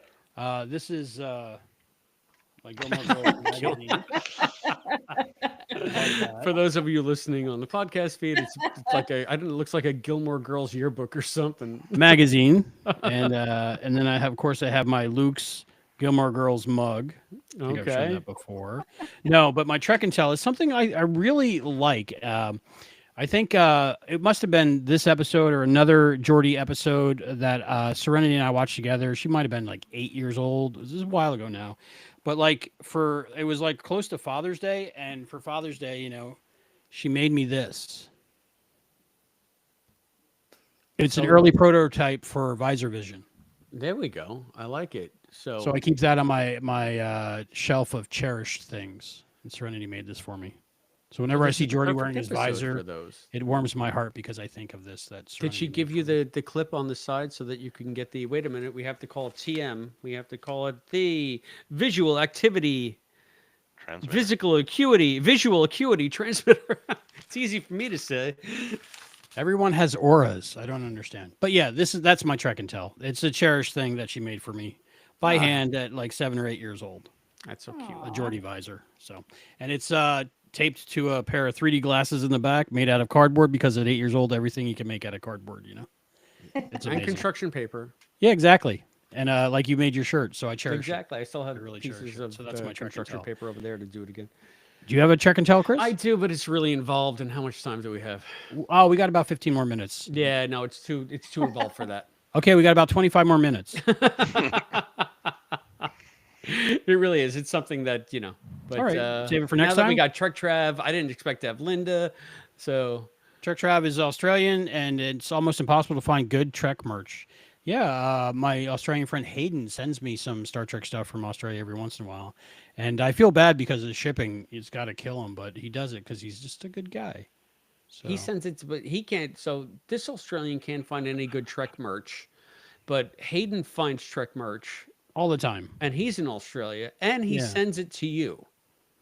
This is like For those of you listening on the podcast feed, it's like it looks like a Gilmore Girls yearbook or something. magazine, and then I have my Luke's Gilmore Girls mug. I think I've shown Okay. that before. No, but my Trek and Tell is something I really like. I think it must have been this episode or another Geordi episode that Serenity and I watched together. She might have been like 8 years old. This is a while ago now. But like it was like close to Father's Day. And for Father's Day, she made me this. It's an early prototype for Visor Vision. There we go. I like it. So I keep that on my shelf of cherished things. And Serenity made this for me. So whenever I see Geordi wearing his visor, it warms my heart because I think of this. Did she give you the clip on the side so that you can get the? Wait a minute, we have to call it TM. We have to call it the visual activity, visual acuity transmitter. It's easy for me to say. Everyone has auras. I don't understand. But yeah, that's my Trek and Tell. It's a cherished thing that she made for me by hand at like 7 or 8 years old. That's so cute. A Geordi visor. And it's taped to a pair of 3D glasses in the back, made out of cardboard because at 8 years old, everything you can make out of cardboard. It's And amazing. construction paper. Yeah, exactly. And like you made your shirt, so I cherish Exactly. I still have really cherish pieces it. of So that's my Trek and construction Tell. paper over there to do it again. it. Do you have a check and tell, Chris? I do, but it's really involved. And how much time do we have? Oh, we got about 15 more minutes. Yeah, no, it's too involved for that. Okay, we got about 25 more minutes. It really is. It's something that, But, All right, save it for next now that we time. got Trek Trav, I didn't expect to have Linda. So, Trek Trav is Australian, and it's almost impossible to find good Trek merch. Yeah, my Australian friend Hayden sends me some Star Trek stuff from Australia every once in a while, and I feel bad because of the shipping. It's got to kill him, but he does it because he's just a good guy. So he sends it, but he can't. So, this Australian can't find any good Trek merch, but Hayden finds Trek merch, all the time. and he's in Australia, and he Yeah. sends it to you.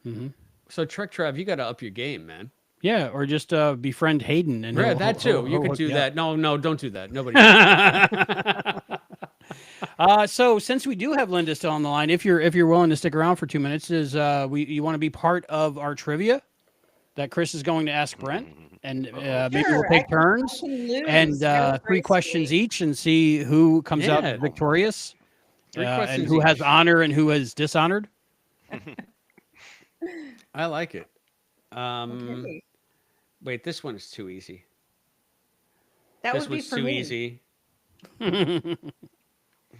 Hmm. So, Trek Trav, you got to up your game, man. Yeah, or just befriend Hayden and Yeah, he'll- that he'll- too. You he'll could hook do you that. No, don't do that. Nobody. So since we do have Linda still on the line, if you're willing to stick around for 2 minutes, you want to be part of our trivia that Chris is going to ask Brent, and maybe we'll Sure, take I turns can lose and very 3 questions gracefully. each, and see who comes Yeah. out victorious, 3 and questions who has each. honor and who is dishonored. I like it. Okay. Wait, this one is too easy. That This would be one's for too me. easy.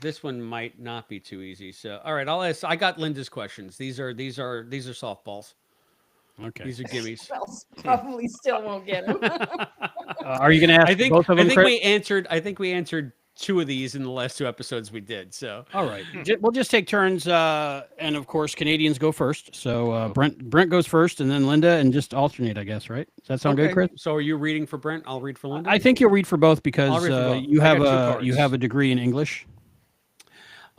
This one might not be too easy. So, all right, I'll ask. I got Linda's questions. These are softballs. Okay. These are gimmies. Well, probably still won't get him. Are you going to ask I think both of them, Chris? I think we answered 2 of these in the last 2 episodes we did. So, All right, we'll just take turns, and of course, Canadians go first. So Brent goes first, and then Linda, and just alternate, I guess. Right? Does that sound good, Chris? So, are you reading for Brent? I'll read for Linda. I think you'll read for both I'll because read for both. you I have got 2 you cards. have a degree in English.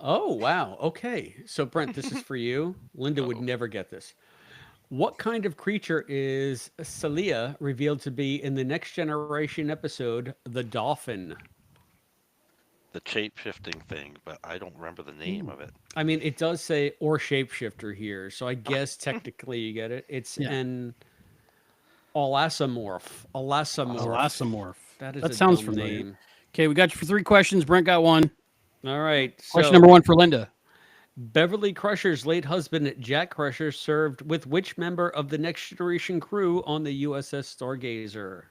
Oh, wow. Okay. So, Brent, this is for you. Linda would never get this. What kind of creature is Celia revealed to be in the Next Generation episode, The Dolphin? The shape-shifting thing, but I don't remember the name of it. I mean, it does say or shapeshifter here, so I guess technically you get it. It's Yeah. an elasmorph. Elasmorph. That is That a sounds dumb familiar. name. Okay, we got you for 3 questions. Brent got 1. All right. Question so number 1 for Linda. Beverly Crusher's late husband, Jack Crusher, served with which member of the Next Generation crew on the USS Stargazer?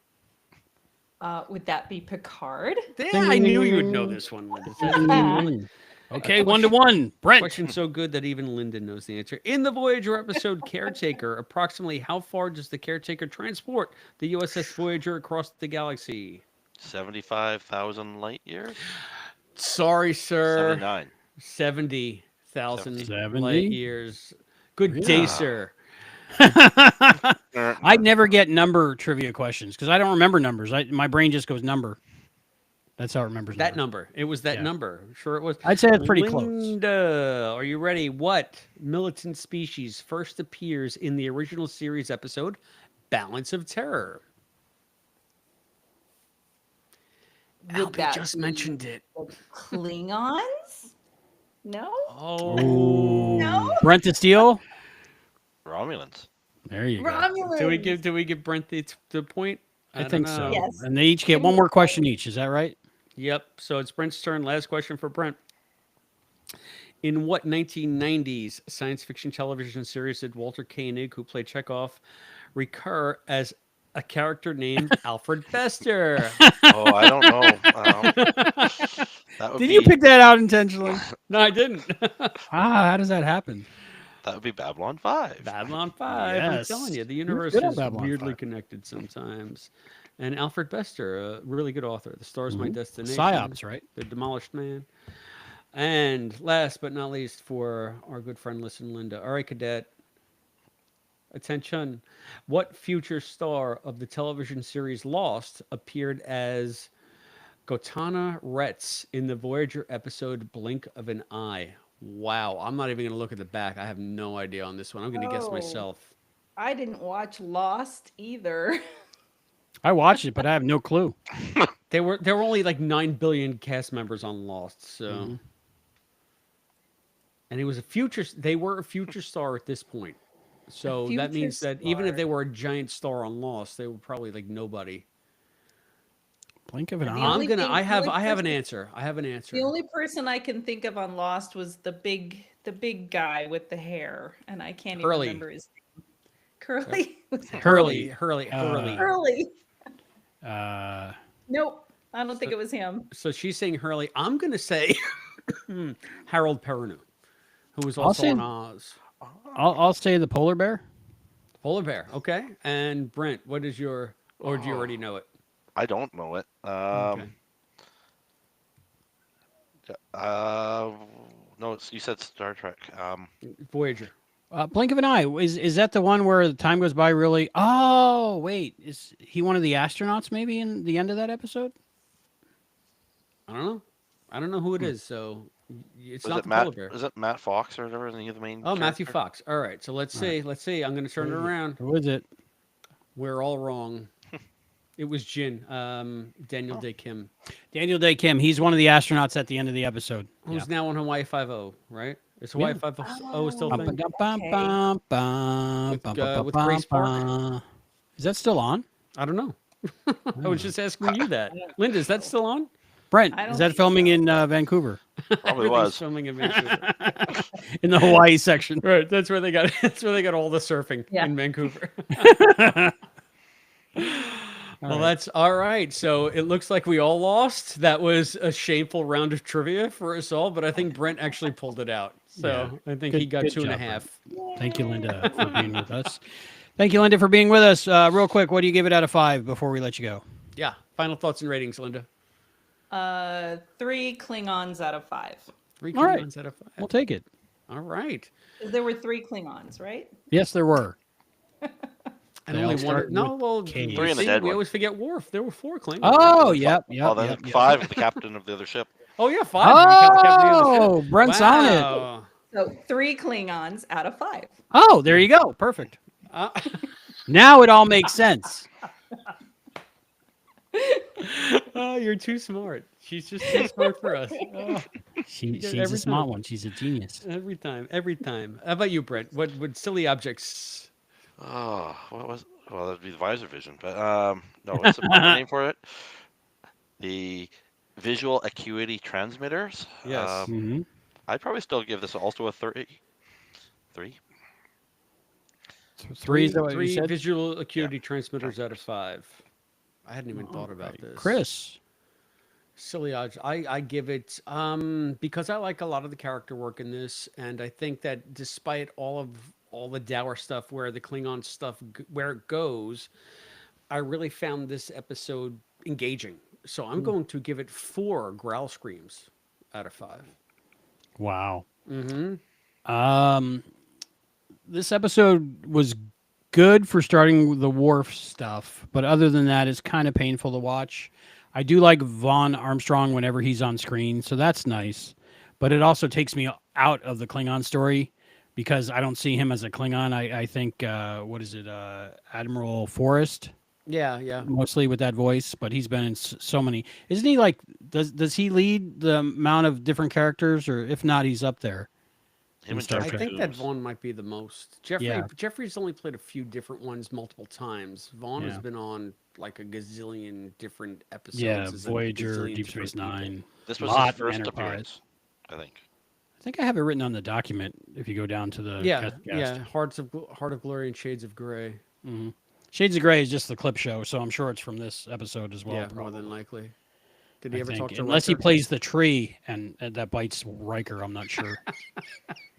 Would that be Picard? Yeah, I knew you would know this one, Linda. Okay, 1-1. Brent. Question so good that even Linda knows the answer. In the Voyager episode Caretaker, approximately how far does the Caretaker transport the USS Voyager across the galaxy? 75,000 light years? Sorry, sir. 79. 70,000 70? light years. Good day, Yeah. sir. I never get number trivia questions because I don't remember numbers. My brain just goes number. That's how it remembers That number. It was that Yeah. number. Sure, it was. I'd say it's pretty close. Linda, are you ready? What militant species first appears in the original series episode, Balance of Terror? Would Albie that just be mentioned it. the Klingons? No? Oh, No? Brent to steal. Romulans. There you go. Romulans. do we give Brent the point? I don't think know. so. Yes. And they each get 1 more question each. Is that right? Yep. So it's Brent's turn. Last question for Brent. In what 1990s science fiction television series did Walter Koenig, who played Chekhov, recur as a character named Alfred Bester? Oh, I don't know. That would Did be you pick that out intentionally? No, I didn't. How does that happen? that would be Babylon 5. Babylon 5. Yes. I'm telling you, the You're universe good on is Babylon weirdly 5. connected sometimes. And Alfred Bester, a really good author. The Star's My Destination. Psyops, right? The Demolished Man. And last but not least, for our good friend, listen, Linda. All right, cadet. Attention. What future star of the television series Lost appeared as Gotana Retz in the Voyager episode Blink of an Eye? Wow. I'm not even going to look at the back. I have no idea on this one. I'm going to guess Oh. myself. I didn't watch Lost either. I watched it, but I have no clue. There were only like 9 billion cast members on Lost, so. Mm-hmm. And it was they were a future star at this point. So that future means that even if star. they were a giant star on Lost, they were probably like nobody. Blink of an The eye. only thing- I have the only an person- answer. I have an answer. The only person I can think of on Lost was the big guy with the hair, and I can't even Hurley. remember his name. Curly? Hurley. Hurley. Uh, Nope. I don't think it was him. So she's saying Hurley. I'm going to say Harold Perrineau, who was I'll also say- on Oz. I'll say the polar bear. Polar bear. Okay. And Brent, what is your, or do you Oh. already know it? I don't know it. Okay. No, you said Star Trek. Voyager. Blink of an eye. Is that the one where the time goes by really? Oh, wait. Is he one of the astronauts maybe in the end of that episode? I don't know. I don't know who it is. So it's Was not it the Matt? polar bear. Is it Matt Fox or whatever? The main. Oh, Matthew character? Fox. All right. So let's see. I'm going to turn it around. Who is it? We're all wrong. It was Jin. Daniel Day Kim, Daniel Day Kim. He's one of the astronauts at the end of the episode. who's now on Hawaii 5-0, right? Is Hawaii Yeah. 5-0 still a thing? With Grace Park? Is that still on? I don't know. I was just asking you that. Linda, is that still on? Brent, I don't is that think filming so. in Vancouver? Probably Everything's was. filming in Vancouver. In the Hawaii section. Right, that's where they got. That's where they got all the surfing Yeah. in Vancouver. Well, right. that's all right. So it looks like we all lost. That was a shameful round of trivia for us all, but I think Brent actually pulled it out. So I think he got Good 2.5. job, Thank you, Linda, for being with us. Thank you, Linda, for being with us. Real quick, what do you give it out of 5 before we let you go? Yeah. Final thoughts and ratings, Linda. 3 Klingons out of 5. 3 All right. Klingons out of 5. We'll take it. All right. There were 3 Klingons, right? Yes, there were. And They all only one. start No, with well, K. you 3 and the see, dead we one. always forget Worf. There were 4 Klingons. Oh, yep, Oh, yep, then yep, yep. 5, the captain of the other ship. Oh, yeah, 5. We kept the captain of the Oh, ship. Brent's on it. Wow. So 3 Klingons out of 5. Oh, there you go. Perfect. Uh, Now it all makes sense. oh, you're too smart. She's just too smart for us. Oh, She's every a smart time. one. She's a genius. every time. How about you, Brent? What would silly objects? Oh, what was? Well, that'd be the visor vision, but no, what's the proper name for it? The visual acuity transmitters. Yes. Mhm. I'd probably still give this also a 3. 3. 3 is that what you Three said? visual acuity transmitters out of 5. I hadn't even thought about this. Chris. Silly odds. I give it because I like a lot of the character work in this, and I think that despite all the dour stuff where the Klingon stuff where it goes, I really found this episode engaging. So I'm going to give it 4 growl screams out of 5. Wow. Mm-hmm. This episode was good for starting the Worf stuff, but other than that, it's kind of painful to watch. I do like Vaughn Armstrong whenever he's on screen, so that's nice. But it also takes me out of the Klingon story because I don't see him as a Klingon. I think what is it, Admiral Forrest, Yeah. mostly with that voice, but he's been in so many. Isn't he like? Does he lead the amount of different characters, or if not, he's up there? Him and Star I Jeffrey think that Combs. Vaughn might be the most. Yeah. Jeffrey's only played a few different ones multiple times. Vaughn has Yeah. been on like a gazillion different episodes. Yeah, as a Voyager, gazillion Deep different Space people. Nine. This was Lot his first Enterprise. appearance, I think. I think I have it written on the document. If you go down to the Yeah, cast. Heart of Glory and Shades of Grey. hmm Shades of Grey is just the clip show, so I'm sure it's from this episode as well. yeah, more probably, than likely. Did he I ever think. talk to Unless he Riker? plays the tree and that bites Riker, I'm not sure.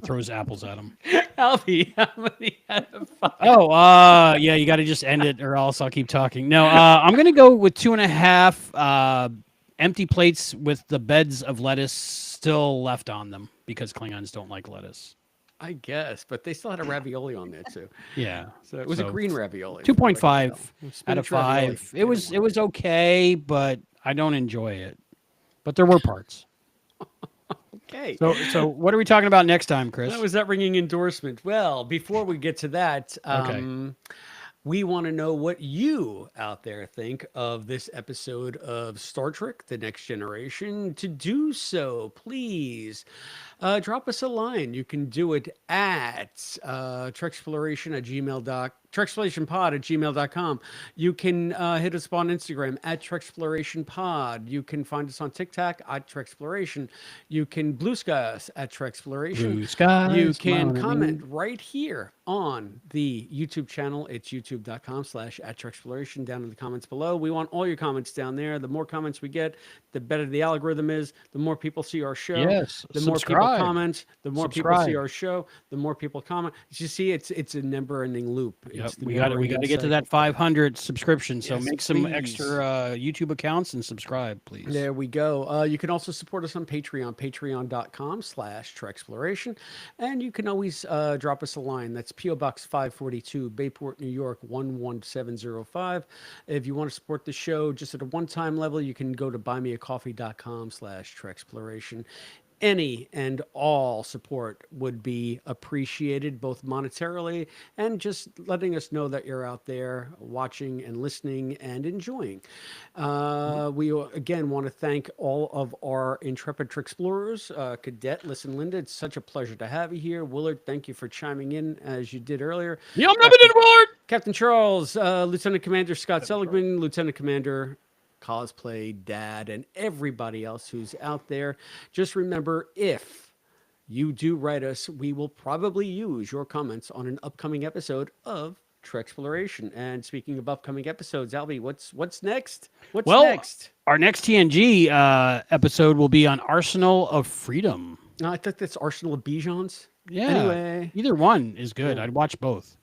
Throws apples at him. Albie, how many out of 5? Oh, yeah, you got to just end it, or else I'll keep talking. No, I'm gonna go with 2.5 empty plates with the beds of lettuce still left on them because Klingons don't like lettuce. I guess, but they still had a ravioli on there too. Yeah, So it was a So, green ravioli. 2.5 out of Spinach ravioli. 5. It was okay, but I don't enjoy it. But there were parts. okay. So what are we talking about next time, Chris? That was that ringing endorsement. Well, before we get to that, Okay. we want to know what you out there think of this episode of Star Trek: The Next Generation. To do so, please drop us a line. You can do it at treksploration@gmail.com. TrekSplorationPod@gmail.com. You can hit us up on Instagram at TrekSplorationPod. You can find us on TikTok at TrekSploration. You can blue sky us at TrekSploration. Blue skies, You smiling can at comment me. right here on the YouTube channel. It's youtube.com/@TrekSploration. Down in the comments below. We want all your comments down there. The more comments we get, the better the algorithm is. The more people see our show. Yes, The more people subscribe. comment. The more people see Subscribe. our show. The more people comment. You see, it's a never-ending loop. Yep. It's the We got to never-ending get to that cycle. 500 subscription. So Yes, make some please. extra YouTube accounts and subscribe, please. There we go. You can also support us on Patreon, patreon.com/TrekSploration. And you can always drop us a line. That's P.O. Box 542, Bayport, New York, 11705. If you want to support the show just at a one-time level, you can go to buymeacoffee.com/TrekSploration. Any and all support would be appreciated, both monetarily and just letting us know that you're out there watching and listening and enjoying. We again want to thank all of our intrepid Trek explorers, Cadet, Listen, Linda. It's such a pleasure to have you here. Willard, thank you for chiming in as you did earlier. Yeah, I'm never did Willard. Captain Charles, Lieutenant Commander Scott Seligman, Lieutenant Commander Cosplay Dad, and everybody else who's out there. Just remember, if you do write us, we will probably use your comments on an upcoming episode of Trek Exploration. And speaking of upcoming episodes, Albie, what's next? What's next? Our next TNG episode will be on Arsenal of Freedom. No, I think that's Arsenal of Bijons. Yeah. Anyway. Either one is good. Yeah. I'd watch both.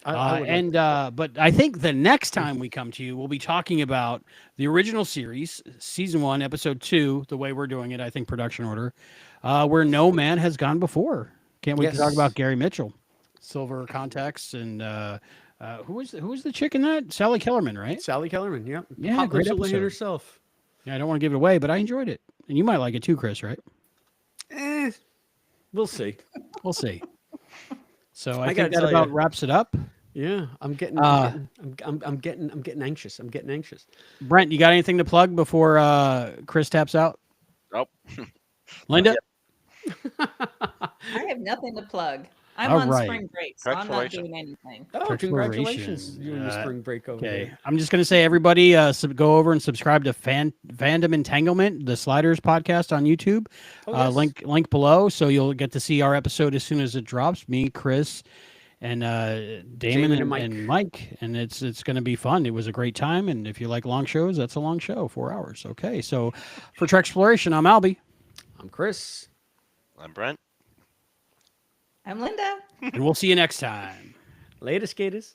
I would like But I think the next time we come to you, we'll be talking about the original series, season 1, episode 2, the way we're doing it, I think production order, where no man has gone before. Can't wait to talk about Gary Mitchell, silver contacts, and who was the chick in that? Sally Kellerman, right? Sally Kellerman, yeah. Yeah, Pop great Lily episode. herself. Yeah, I don't want to give it away, but I enjoyed it, and you might like it too, Chris. Right? We'll see. We'll see. So I I think gotta that tell about you. wraps it up. Yeah, I'm getting anxious. I'm getting anxious. Brent, you got anything to plug before Chris taps out? Nope. Linda? I have nothing to plug. I'm All on right. spring break, so I'm not Exploration. doing anything. Oh, Trek congratulations! Exploration. You and your spring break over Okay, there. I'm just going to say, everybody, go over and subscribe to Fandom Entanglement, the Sliders podcast on YouTube. Oh, yes. Link below, so you'll get to see our episode as soon as it drops. Me, Chris, and Damon and Mike, and it's going to be fun. It was a great time, and if you like long shows, that's a long show, 4 hours. Okay, so for Trek Exploration, I'm Albie, I'm Chris. I'm Brent. I'm Linda. and we'll see you next time. Later, skaters.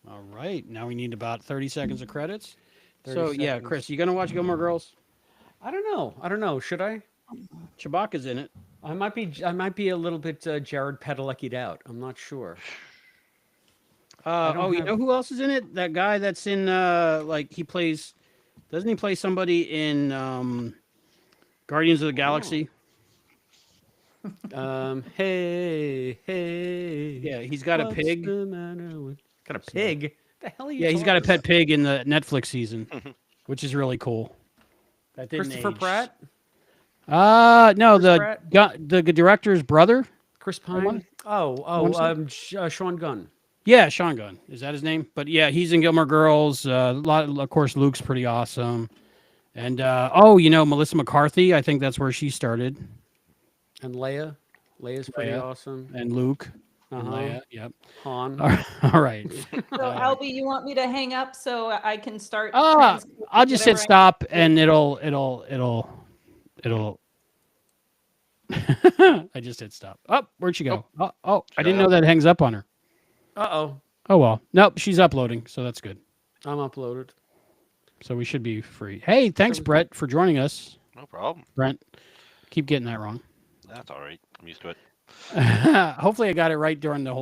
All right, now we need about 30 seconds of credits. 30 So yeah, seconds. Chris, you gonna watch Gilmore Girls? I don't know. Should I? Chewbacca's in it. I might be a little bit Jared Padalecki'd out. I'm not sure. don't You have- know who else is in it? That guy that's in he plays. Doesn't he play somebody in Guardians of the Galaxy? Hey. Yeah, he's got a what's pig. the matter with- Got a pig? The hell are you Yeah, he's got a talking pet pig in the Netflix season, which is really cool. That didn't Christopher age. Pratt? No, Chris the Pratt? the director's brother. Chris wanna- Pine? Sean Gunn. Yeah, Sean Gunn. Is that his name? But yeah, he's in Gilmore Girls. Of course, Luke's pretty awesome. And Melissa McCarthy. I think that's where she started. And Leia. Leia's pretty Leia. awesome. And Luke. And Uh-huh. Leia. Yep. Han. All right. So, Albie, you want me to hang up so I can start? I'll just hit whatever I- stop, and it'll. I just hit stop. Oh, where'd she go? Oh, I didn't know that hangs up on her. Uh-oh. Oh well. Nope, she's uploading, so that's good. I'm uploaded. So we should be free. Hey, thanks, Brett, for joining us. No problem. Brent, keep getting that wrong. That's all right. I'm used to it. Hopefully, I got it right during the whole.